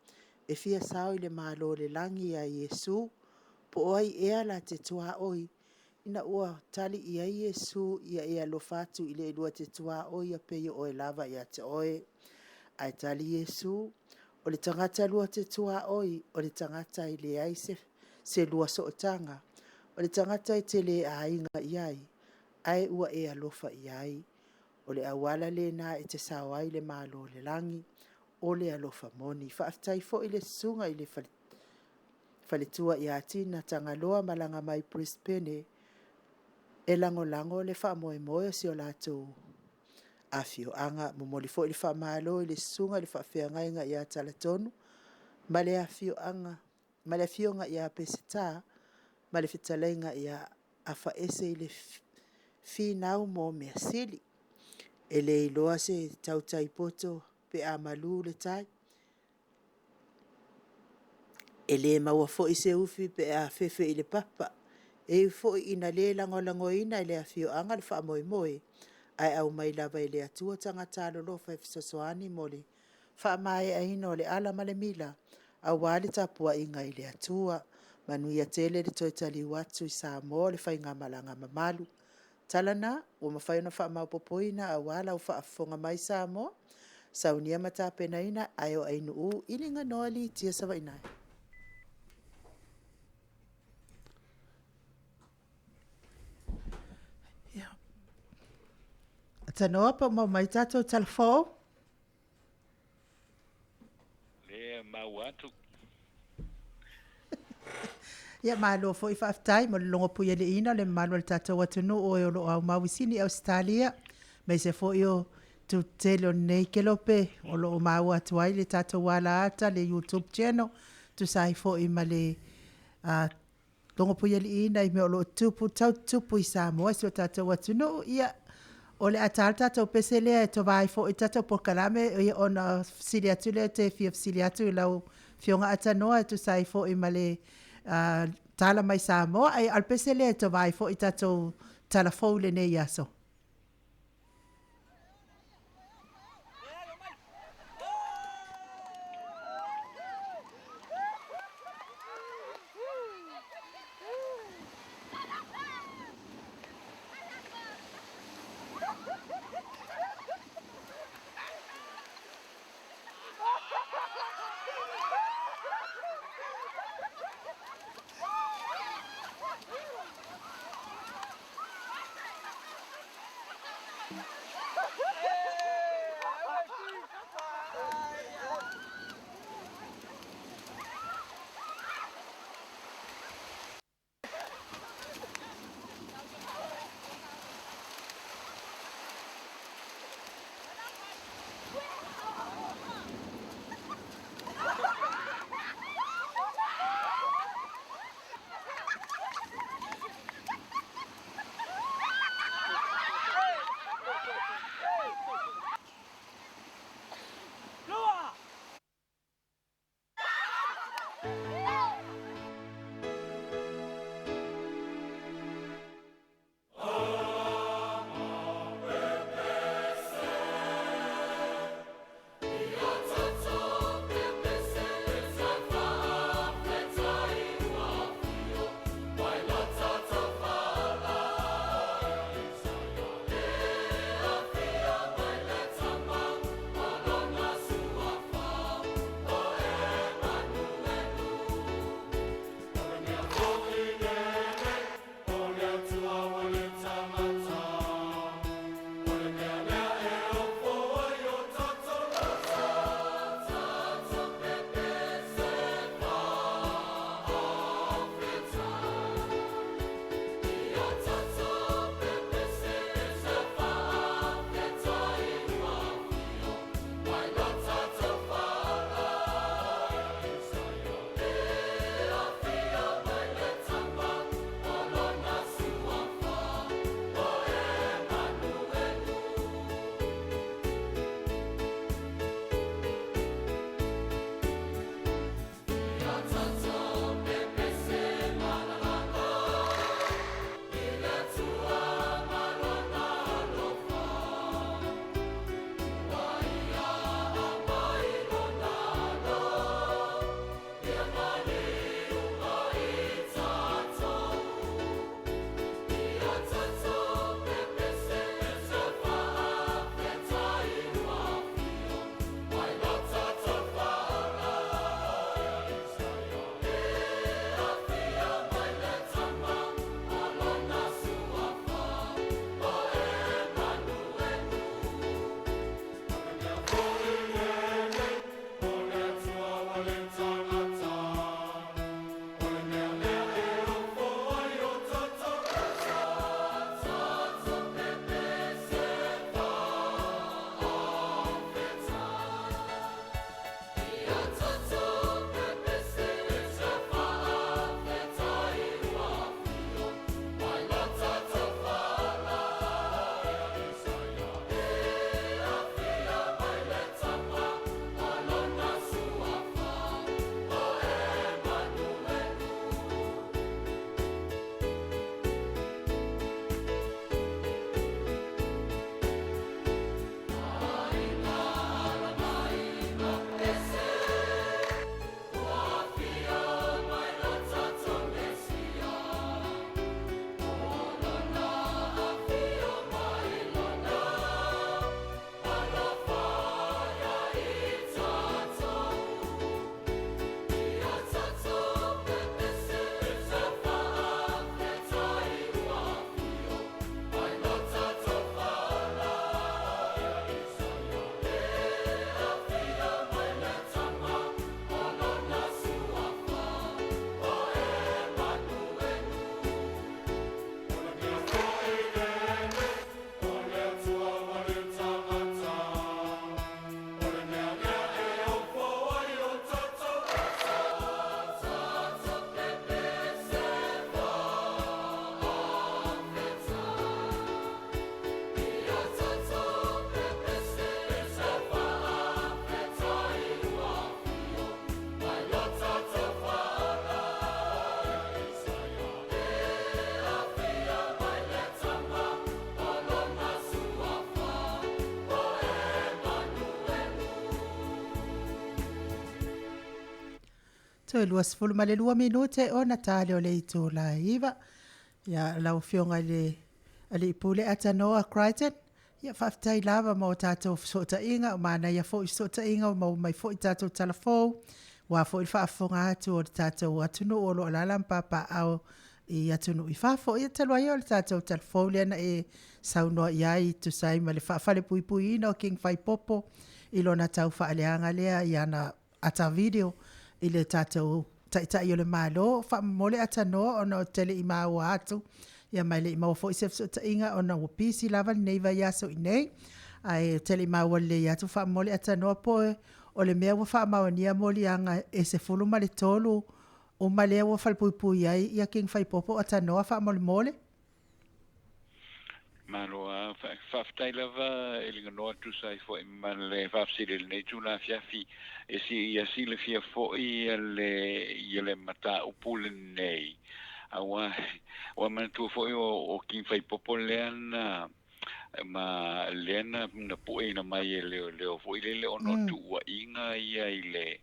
E fia sao i le malo le langi a Yesu. Po oi ea la te tua oi, ina ua tali ia Yesu ia ea lo fatu i le ilua te tua oi a peio oe lava ia te oe. Ai tali Yesu, o le tangata lua te tua oi, o le tangata i le ai se lua sootanga, o le tangata i te le a inga iai, ai ua ea lofa iai, o le awala le na e te sawai le malo le langi, o le alofa moni, whaaftai fo i le sunga i le Faletua i atina tangaloa malanga mai Brisbane e lango le wha moe si o lato afio anga momoli fo i le wha malo i le sunga le wha whiangainga i a talatonu ma le afio anga ma le afio nga i a pesita ma le fitalenga i a afa ese i le finau mo mea sili e le iloa se tautai poto pe a malu le tai e le maua fo i se ufi pe a fefe i le papa. E fo i ina le lango ina i le afio anga le wha moe moe. Ai au mai lava i le atua tangata lo fa fisosoani mo le wha mai a ino le ala ma le mila. A wali tapua inga i le atua. Manuia tele le toitali watu i Samoa le whainga malanga mamalu. Talana, o mawhaiona wha maupopoina a wala o wha afonga mai Samoa. Saunia matapena ina ai o ATUNU'U ilinga noali tia sawa inai. Tanoa pa mai tatou telefon. Le mau atu. Ia malo fo i whaaftai mo le longo puia le ina le manuel tatou ATUNU'U o lo au mawisini Australia. Mai se fo i o tu telo nei kelope o lo mau atuai le tatou wala ata le YouTube channel. Tu sai fo i ma le longo puia le ina i me o lo tupu tau tupu i Samoa si o tatou ATUNU'U ia o le atalta tau pese lea e to vai fo i tatou POLOKALAME i ona sili atu lea te sili atu i lau fionga atanoa e tu sai fo i ma le tala mai Samoa ai al pese lea e to vai fo i tatou tala fo le nei aso. Toi luas fulu ma le 2 minute ona tale o le itu la iva. Ya lau fionga le ipule atanoa Crichton. Ya whaftai lava ma o tātou sota inga o mana ia fo i sota inga o mai fo i tātou talafou. Wa fo i whaafonga atu o tātou atunu o lo alalam papa au I atunu I whafo I talo ai o le tātou telefone ana e saunoa I ai tu sai ma le whawhale pui pui ina o King Whai Popo I lona tau whaaleanga lea I ana ata video I le tātou tai o le malo whamole atanoa ona o tele I maua atu ia mai le I maua fo I sefso ta inga ona o pisi lava nei vai aso I nei ai tele I maua le atu whamole atanoa poe o le mea wa whamauania moli anga e se fulu ma le tolu o malea wa falpui ai ia King Whai Popo atanoa whamole mole Maloa whaftai lava e linga noa tu sai fo I male whafsire le tu la fiafi e si ia si le fia fo I le mata upule nei awa wa man tu fo o King Whai Popo leana ma lena na poe na mai le fo le ono tu wa inga ia ile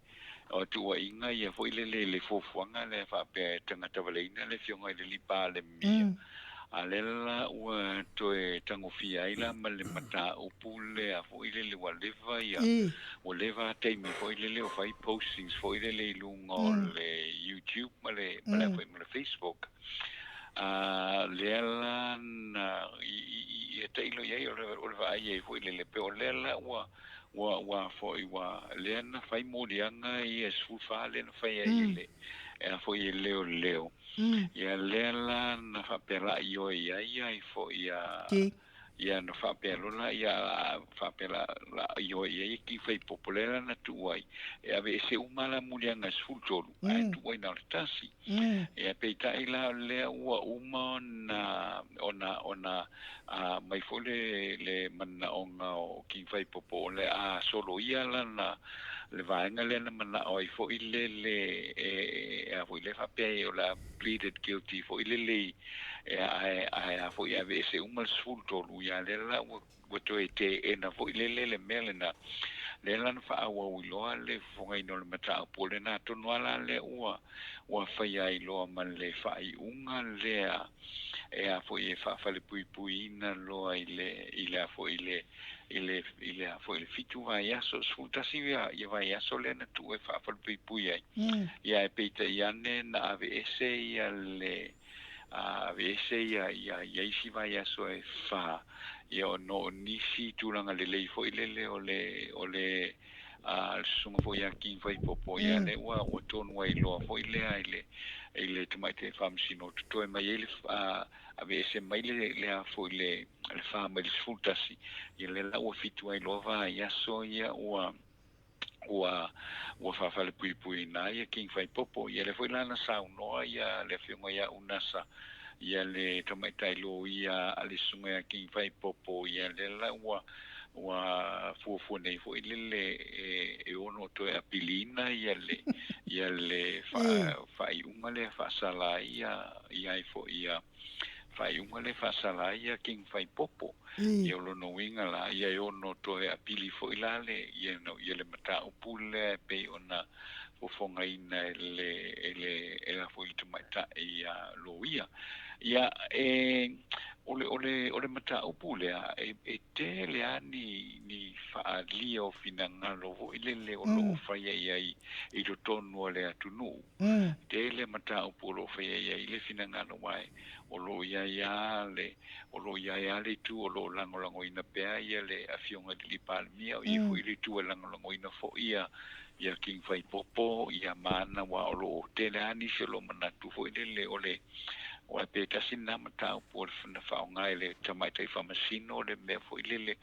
o tu wa inga ia fo le fofuanga le fa pe tanga tavaleina le fionga le lipa le mia alela ua toe tangofia ila ma le mata upule a fo le waleva ia o leva taimi fo le o fai postings fo le lungo le YouTube ma le Facebook lela na I tailo ia o le vai e fo le pe o lela wa fo wa lena fai modianga I sfufa le fai ile e fo leo ia lela na fa pela io ia fo ia no fa pelo la ia fa pela la io ia Ki fai popolera na tuai e ave se umala mulianga sfultolu ai tuai na tasi e peita ila le uma ona mai fo le mana onga o Ki fai popo le solo ia la na le vaenga le na mana o fo ile le fo ile fa pe o la pleaded guilty fo ile ai fo ia ve se umal sfultolu ia le la o to te na fo ile le melena le lan fa awa uloa le fonga ino le mata pole na to no ala le ua fai ai loa man le fai unga lea a fo fa fa le pui pui na loa ile a fo ile a fo ile fitu vai aso sfultasi ia vai aso le na tu fa fa le pui pui ai ia peita iane na ave ese ia le ese ia isi vai aso fa ia no nisi tulanga le fo ile o le sunga fo ia King Whai Popo ia le wa o tonu ai loa fo ile te mai te whamsino tutoe mai ele ave ese mai le fo le whama le sfultasi ia le la ua fitu ai loa va ia so ia ua whawhale pui pui na ia King Whai Popo ia le fo ilana saunoa ia le whiunga ia unasa ia le tamaitai lo ia ale sunga ia King Whai Popo ia le la ua fuafua nei fo ile e ono to e apilina ia le fai unga le fasala ia fo ia fai unga le fasala ia King Whai Popo ia lo no winga la ia ono to e apili fo ilale ia le mata upule pe ona fofonga ina ele fo itu mata ia lo ia ole mata upule e te le ani fa lia o finanga lo ile o lo fa ia I to tonu le ATUNU'U te le mata upolo fa ia ile finanga no mai o lo ia le tu o lo lango ina pe ia le afionga di palmia o fu ile tu lango ina fo ia King Whai Popo ia mana wa o lo te le ani se lo manatu fo ile ole o pe tasina mata por na faunga ele tamai tai famasino le me fo ile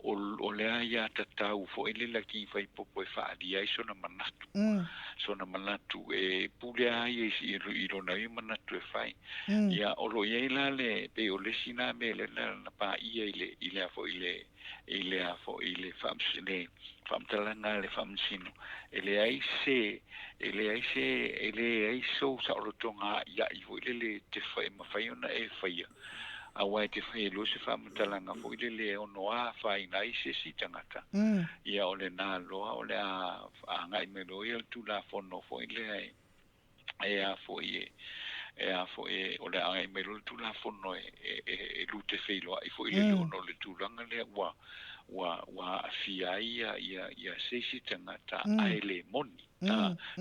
o le ia tatau fo ile la King Whai Popo fa dia iso na manatu e pule ai I rona I manatu e fai ia o lo ia le pe o le sina me le na pa ia ile fo ile famtalanga le famsino ele ai so sa o tonga ia I fo ile te fai ma fai ona e fai awa te fai lo se famtalanga fo ile ono a fai nai se si tangata ia ole na loa ole a ngai me lo ia tu la fono fo ile a fo ole a ngai me lo tu la fono e lute fei lo I fo ile ono le tu langa le wa fia ia se si tangata ai le moni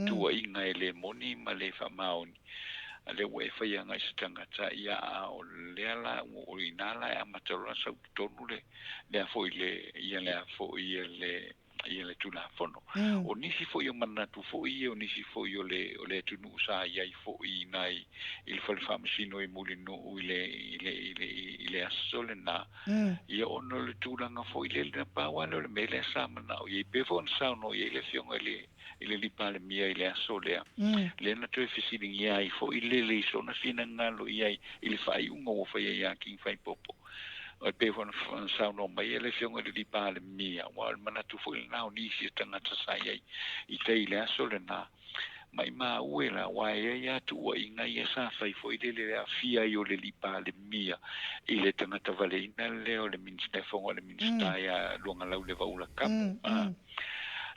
tua inga ele moni ma le fa maoni le we fai nga stanga ta ia o le ala o inala a matara sa tonu le fo ile ia le fo ile tula fono o nisi fo yo manatu fo ie o nisi fo yo le tunu sa ia fo i nai il fa famsino i mulino ile asole na ia ono le tula nga fo ile le pa wala le mele sa mana o i befon sa no ile fiong ile li pale mia ile asole le na to fisili ia i fo ile le so na fina ngalo ia ile fai ungo fo ia king fai popo o pe fon sa no mai ele fiong le li pale mia wal mana tu fo na o ni si tanga sa ia i te ile asole na mai ma uela wa ia tu wa inga ia sa fai fo ile le afia yo le li pale mia ile tanga ta vale ina le o le minsta fo le minsta ya longa lau le vaula kapu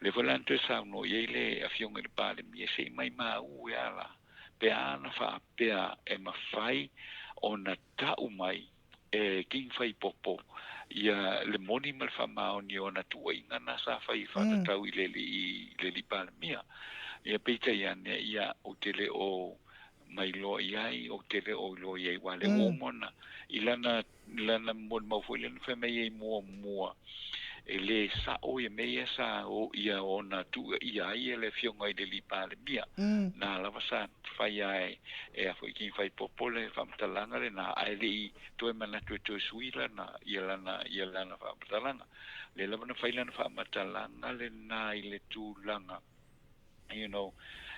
le volante sa no ile afiong le pale mia sei mai ma uela pe ana fa pe e ma fai ona ta umai e king fai popo ia le moni mal fa ma oni ona tu inga na sa fai fa ta ile le pale mia ia peita ia ne ia o tele o mai lo ia o tele o lo ia wale o mona ilana mon mo foi le fe mai mo ele sa o ia me sa o ia ona tu ia le fionga de li pale mia na la vasa fai ai e a foi kin fai popole fam talanga le na ai li to e mana to suila na ia lana fam talanga le la na fai lana fam talanga le na ile tu langa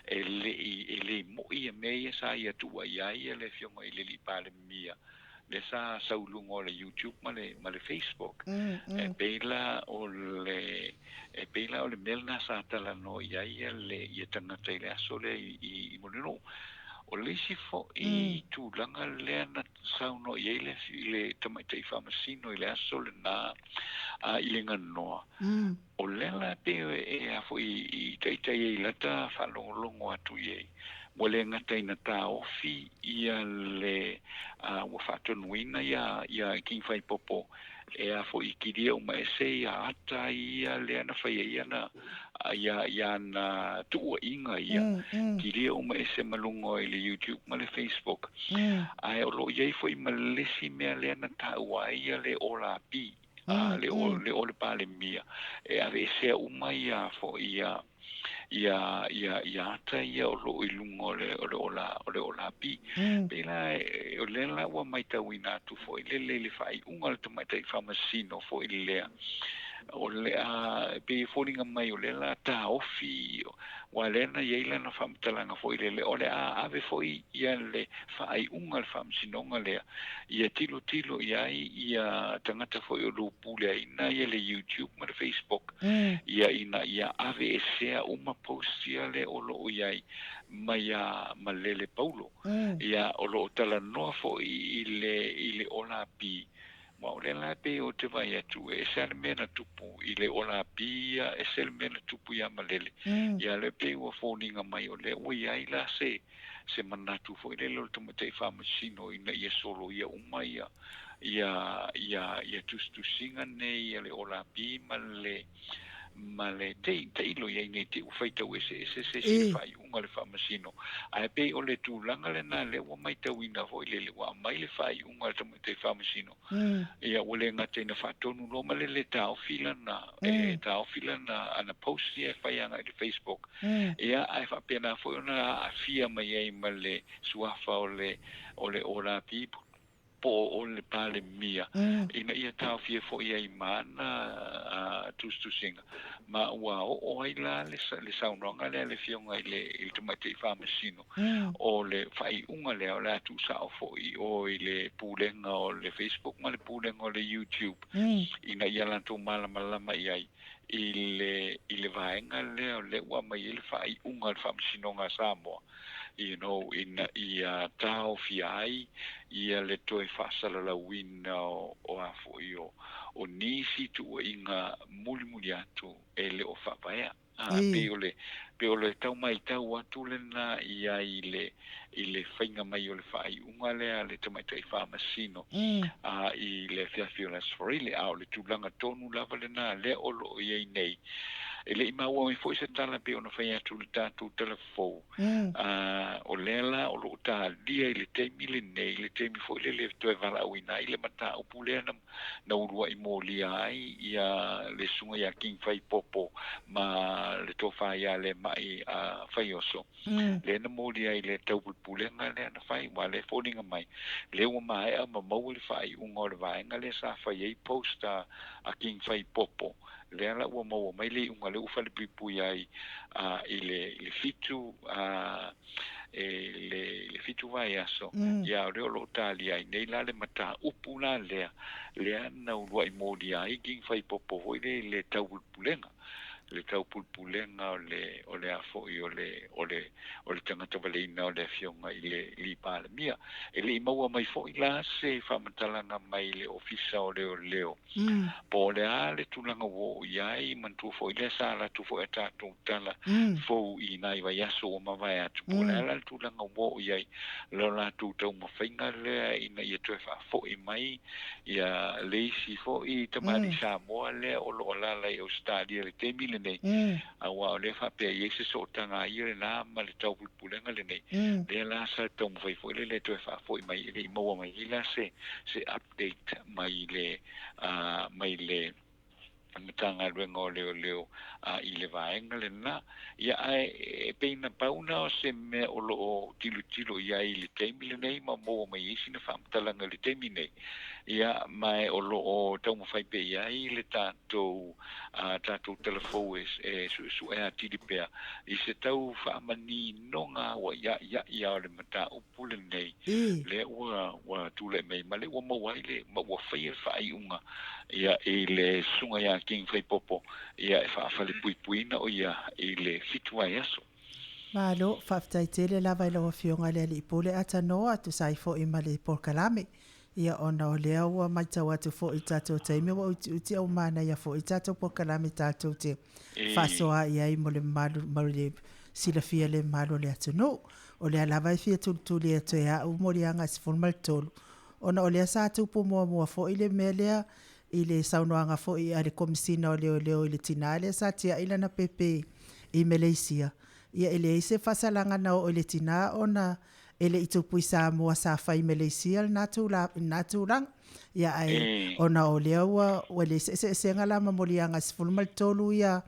ele mo ia me sa ia tu ia le fionga ile li pale mia le sa saulungo le YouTube ma le Facebook pela o le melna sa tala no ia le ia tanga tele asole i monino o le si fo i tu langa le na sa no ia le tama te famasino ile asole na a ile ngano o le la pe e a fo i tai lata fa longo atu ye mo le ngata ina ta ofi ia le wa fa tonuina ia king fai popo e a fo i kiria o mai se ia ata ia le ana fai ia na ia na tu inga ia kiria o mai se malungo i le YouTube ma le Facebook ai o lo ia fo i malesi me le ana ta wa ia le ola pi le o le pale mia e ave se umai a fo ia ta ia o lo ilungo le ola pi pela o le la wa mai ta wina tu fo le fai unga le mai ta famasino fo ile o le a pe folinga mai o le la ta ofi wa le na ia na famtalanga fo ile le o le a ave fo ia le fai unga le famsino le ia tilo ia tangata fo o lo pule ina ia le YouTube ma le Facebook ia ave sea uma postia le o lo ia ma lele paulo ia o lo tala no fo ile ola pi ma o le la pe o te vai atu e se mena tupu ile ola pia e se mena tupu ia malele ia le pe o foninga mai o le o ia ila se manatu fo ile lo tomate famasino ina ia solo ia umaia ia tu singa nei ia le ola pi male te ilo ia nei te ufaita se fai unga le famasino ai pe o le tulanga le na le wa mai tawina fo ile le wa mai le fai unga te famasino ia ole ngate na fatonu no male le tau filana ana post ia fai ana le Facebook ia ai fa pena fo na afia mai ai male suafa ole ora people po o le pale mia ina ia tau fie fo ia imana tu singa ma wa o ai la le saunga le fionga le tomate famasino o le fai unga le la tu sa fo o le pulenga o le Facebook ma le pulenga o le YouTube ina ia la tu mala mai ai ile vaenga le wa mai le fai unga famasino nga Samoa ia tau fiai ia le toi fasala la wina o afo o nisi tu inga muli atu ele o fapaya pe ole tau mai tau atu le na ia ile whainga mai o le whai unga lea le tamaitai whamasino i le fiafio la sforile au le tūlanga tonu lava le na le olo iei nei ele ima ua mi foi se tala pe ona fai atu le tātou telefou o lela o lo ta dia ile taimi le nei le taimi foi le toe vala uina ile mata upu lea na urua i molia ai ia le sunga ia king fai popo ma le tofa ia le mai fai oso le na molia ile tau pulenga le na fai wa le foninga mai le ua mai a mau le fai unga le vaenga le sa fai ei posta a king fai popo le ala ua mau mai le unga le ufa le pipui ai le fitu le fitu vai aso ia o lo tali ai nei la le mata upu la le na ua i modi ai king fai popo hoi le tau pulenga le tau pulpulenga o le afo i o le tangata waleina o le fionga i le lipa le mia ele i maua mai fo i la se whamatalanga mai le ofisa o leo po le a le tulanga wo iai mantu fo i le sala tu fo e tātou tala fo i nai vai aso o mawai atu po le ala le tulanga wo iai lo la tu tau mawhainga lea ina i atu e fo i mai ia leisi fo i tamari Samoa lea o lo alala i Australia le temi nei awa le fa pe yese so tanga ile na ma le tau pulenga le nei le la sa tau mo foi le to fa foi mai le mo mai la se update mai le tanga rengo leo ile vaenga le na ia e pe na pauna o se me o lo tilo ia ile temi le nei ma mo mai isi na fa talanga le temi nei ia mai o lo o tau mo fai pe ia ile tātou telefou su e atiri pea i se tau whaamani nonga wa ia o le mata upule nei le ua tule mei ma le ua mawai le ma ua whai e whai unga ia i le sunga ia king whai popo ia e whaafale puipuina o ia i le fitua e aso Malo, whaftaitele lava i lawa fionga le li pole atanoa tu saifo i ma le POLOKALAME ia ona o lea ua mai tau atu fo i tātou taimi wa uti au mana ia fo i tātou POLOKALAME tātou te whasoa ia i mo le malu le silafia le malo le ATUNU'U o lea lava i fia tuli atu e au mo le anga sifon mal tolu ona o lea sa tupu mua fo i le mea lea i le saunoanga fo i ale komisina o leo i le tina le sa tia ila na pepe i Malaysia ia ele se fasalanga na o le tina ona ele i tupu i Samoa sa fai Malaysia natulang ia ai ona o lea ua le se ngala mamolianga sifulmal tolu ia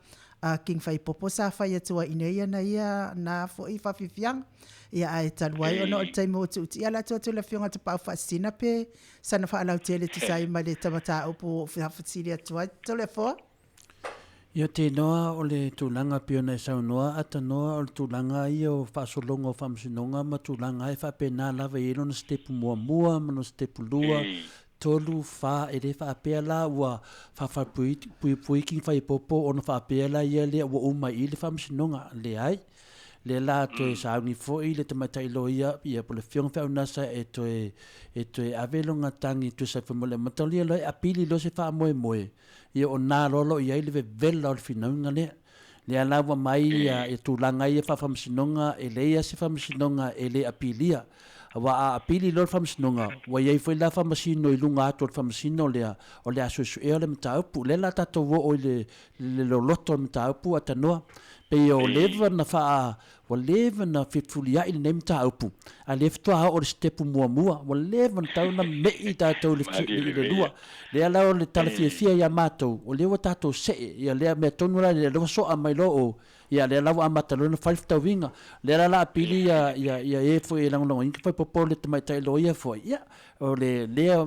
king fai popo sa fai atua ineia na ia na fo i fafifiang ia ai taluai ona o taimo uti ala tu le fionga te pau fasina pe sana fa alau tele te sai ma le tamata upu fafasili atua telefo ia te noa o le tūlanga piona e sau noa ata noa o le tūlanga ia o whaasolonga o whamsinonga ma tūlanga e whapena lava i lona stepu mua mano stepu lua tolu wha e re whaapea la ua whawhapui king whai popo ona whaapea la ia lea ua uma i le whamsinonga le ai le la to e sauni foi le tamatai loia ia po le fiong fa unasa e to e avelonga tangi to sa famole matalia lo apili lo se fa moe ia o na lolo ia le vela o finanga le ala wa mai e tu langa ia fa famsinonga e le ia se famsinonga e le apilia wa apili lo famsinonga wa ia foi la famsino i lunga to famsino le o le aso e le mtaupu le la tato o le loto mtaupu atanoa pe o leva na fa o leva na fitfulia i nem taupu a lefto a o stepu mua o leva na tau na me i tatou le lua le ala o le talafia ya matou o lewa tatou se ia le me tonu la le so a mai lo o ia le ala wa matalo na five tawinga le ala apili ya e foi lang long inki foi popole te mai tai lo ia foi ia o le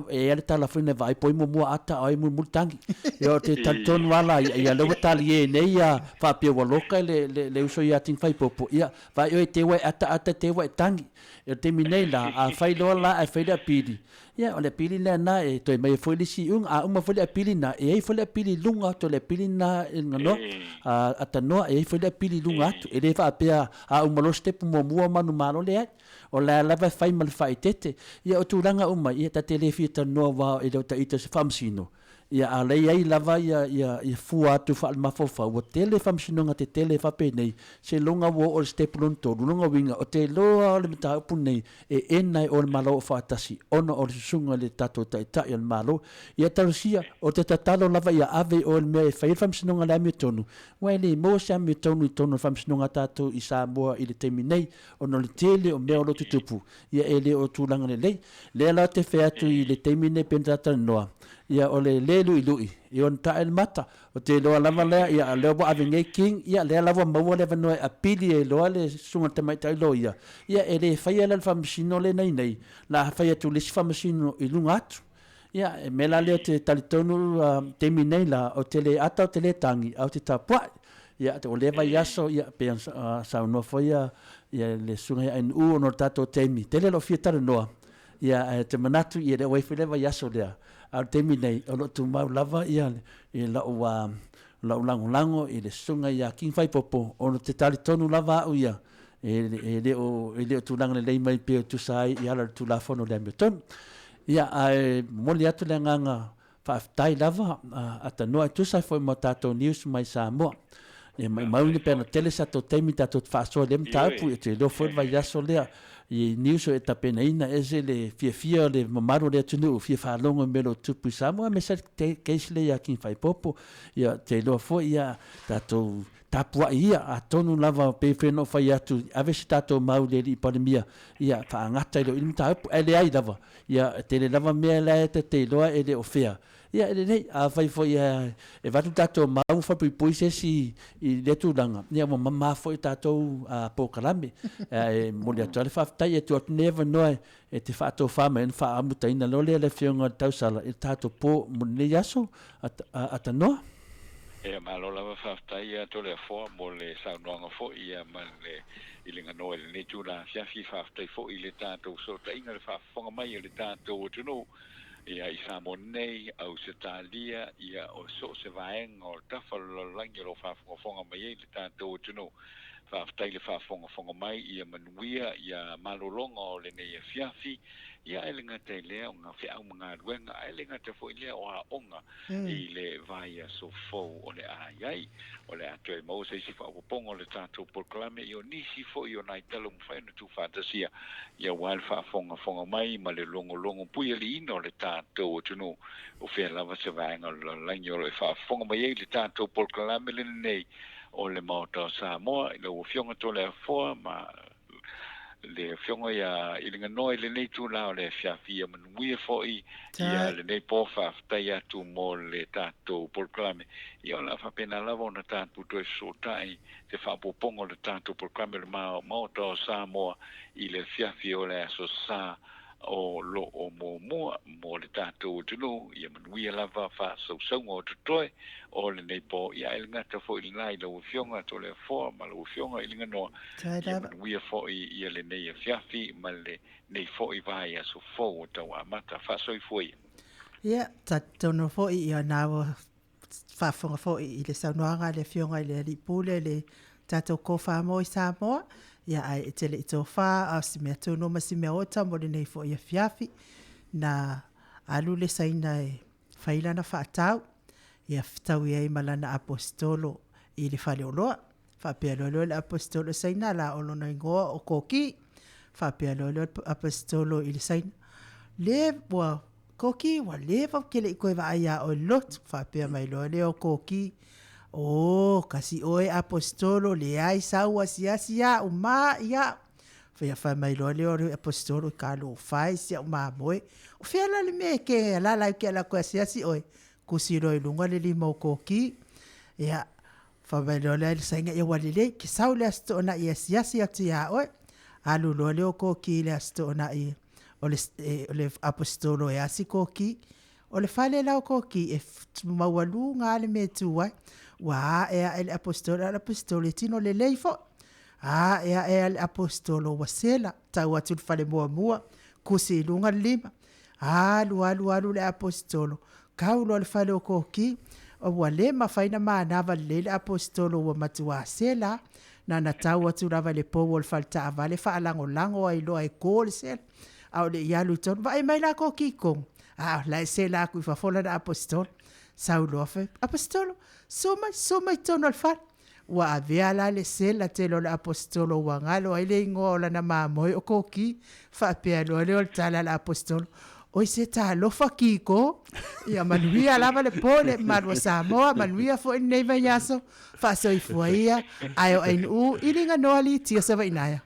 e ale tala foi ne vai poi mo ata ai mo multangi e o te talton wala ia le tali e nei ia fa pe wa loka le uso ia tin fai popo ia vai o te wai ata te wai tangi e te minei la a fai lo la a fai da pili ia o le pili na na e to mai foi le si a uma foi le pili na e foi le pili lunga to le pili na no ata no e foi le pili lunga e le fa pe a uma lo step mo manu malo le o la lava fai mal fai tete ia o tulanga uma ia ta telefi ta no wa e ta ita se famsino ia alei ai lava ia fua atu fa mafofa o tele famsinonga te tele fa penei se longa wo o step lon to longa winga o te loa o le mata punei e enai o le malo fa tasi ono o sunga le tato tai tai al malo ia tarusia o te tatalo lava ia ave o le me fa famsinonga la me tonu wa le mo sa me tonu famsinonga tato i Samoa i le teminei ono le tele o me o lo tupu ia ele o tulanga le la te fe atu i le teminei pentata noa ia ole lelu i lui i on ta el mata o te loa lava lea ia leo bo avinge king ia lea lava maua leva noe apili e loa le sunga te mai tai lo ia ele fai ala le famasino le nei la fai atu lesi famasino i lunga atu ia e mela leo te talitonu temi nei la o te le ata o te le tangi au te tapua ia te o leva iaso ia pe sa no foi ia le sunga ia en u no tato temi tele lo fieta noa ia te manatu ia le wai leva iaso lea al temi nei o lo tu mau lava ia e la lango i le sunga ia king fai popo o te tali tonu lava au ia e le o tu langa le mai pe tu sai ia la tu la fono le meton ia ai moli atu le nganga fa tai lava ata no tu sai foi mo tato news mai Samoa e mai ni pena tele sa to temi tato fa so le mta pu te lo foi vai ya so le i news e tapena ina ese le fia le mamaro le ATUNU'U fia fa longo melo tupu Samoa me sa te keisle ya kin fai popo ia te lo foi ia tato tapua ia a tonu lava pe feno fai atu ave si tato mau le i pandemia ia fa ngata lo ilmi ta ele ai lava ia te le lava me la te lo ele ofea ia ele nei a fai foi e vatu tato mau fa pui se si i le tulanga ia mama foi tato a POLOKALAME e molia tole fa tai e tu never know e te fa to fa men fa amuta ina lo le fionga tausala e tato po mo yaso ata no e malo lava faftai ia tole fo mo le saunoanga fo ia ma le ilinga no le ne tula fiafi faftai fo i le tatou so ta inga le fafonga mai le tatou tunu ia i Samoa au se talia ia o so se vaenga o tafalo langi lo fafonga mai le tatou tunu faftai le fafonga mai ia manuia ia malolonga o le nei fiafi ia elinga te lea o ngā whiau mga ruenga elinga te fo i lea o a onga i le vaia so fau o le ai o le atu e mau se si fa pongo le tatou POLOKALAME i o nisi fo i o nai talo mwhai na tu fantasia ia wal fa fonga mai ma le longo pui ali ino le tatou o tunu o whea lava se vaenga o langi o le fa fonga mai le tatou POLOKALAME le nei o le Maota Samoa i le o fionga to le afoa ma le fionga ia ilinga noi le nei tu la o le FIAFIA manuia foi ia le nei pofa tai atu mo le tatou POLOKALAME ia la fa pena lava ona tatou to so tai te fa popongo le tatou POLOKALAME le Maota Samoa i le FIAFIA o le aso sa o lo o mo le tatou tunu ia manuia lava fa so o tutoi o le nei po ia el ngata fo i nai lo fionga to le fo ma lo fionga i linga no ia manuia fo i le nei fiafi ma le nei fo i vai aso fo tau amata fa so i foi ia tatono fo i nawo fa fo i le saunoanga le fionga i le lipule le tatou kofa mo i Samoa ia ai tele i tō whā a si mea tōno ma si mea ota mo le nei fo i AFIAFI na alu le saina e whailana whaatau ia whitau i ei malana apostolo i le whale oloa whapea lolo le apostolo saina la olona ingoa o koki whapea lolo apostolo i le saina le wa koki wa le whau kele i koe wa aia o lot whapea mai lolo o koki oh, kasi oe apostolo le ai saua sia uma ia. Fia mai lo le apostolo kalo fai sia uma moe. O fia la le me ke la ke la ko sia si oe. Kusi lo lunga le limo koki. Ia fa mai lo le sainga ia walile ki sau le asto na ia sia tia oe. Alu lo le koki le asto na i o le apostolo e asi koki. O le fale la koki e mawalu nga le me tuai. Wa el apostolo tino le leifo el apostolo wasela tau atu fale mua kusi lunga lima alu le apostolo kaulo le fale koki o wale mafaina manava le apostolo wa matua sela na tau atu lava le po wal falta avale fa lango ai lo ai kol sel au le yalu ton vai mai la koki kong la sela ku fa fola da apostolo saulofe apostolo soma tono alfa wa avea la le sela te lo apostolo wa ngalo ai le ngola na mamoi o koki fa pe lo le tala la apostolo o se ta lo fakiko ia manuia lava le pole marwa Samoa manuia fo nei vai yaso fa so ifuia ai o ai u ilinga no ali tia sa vai naia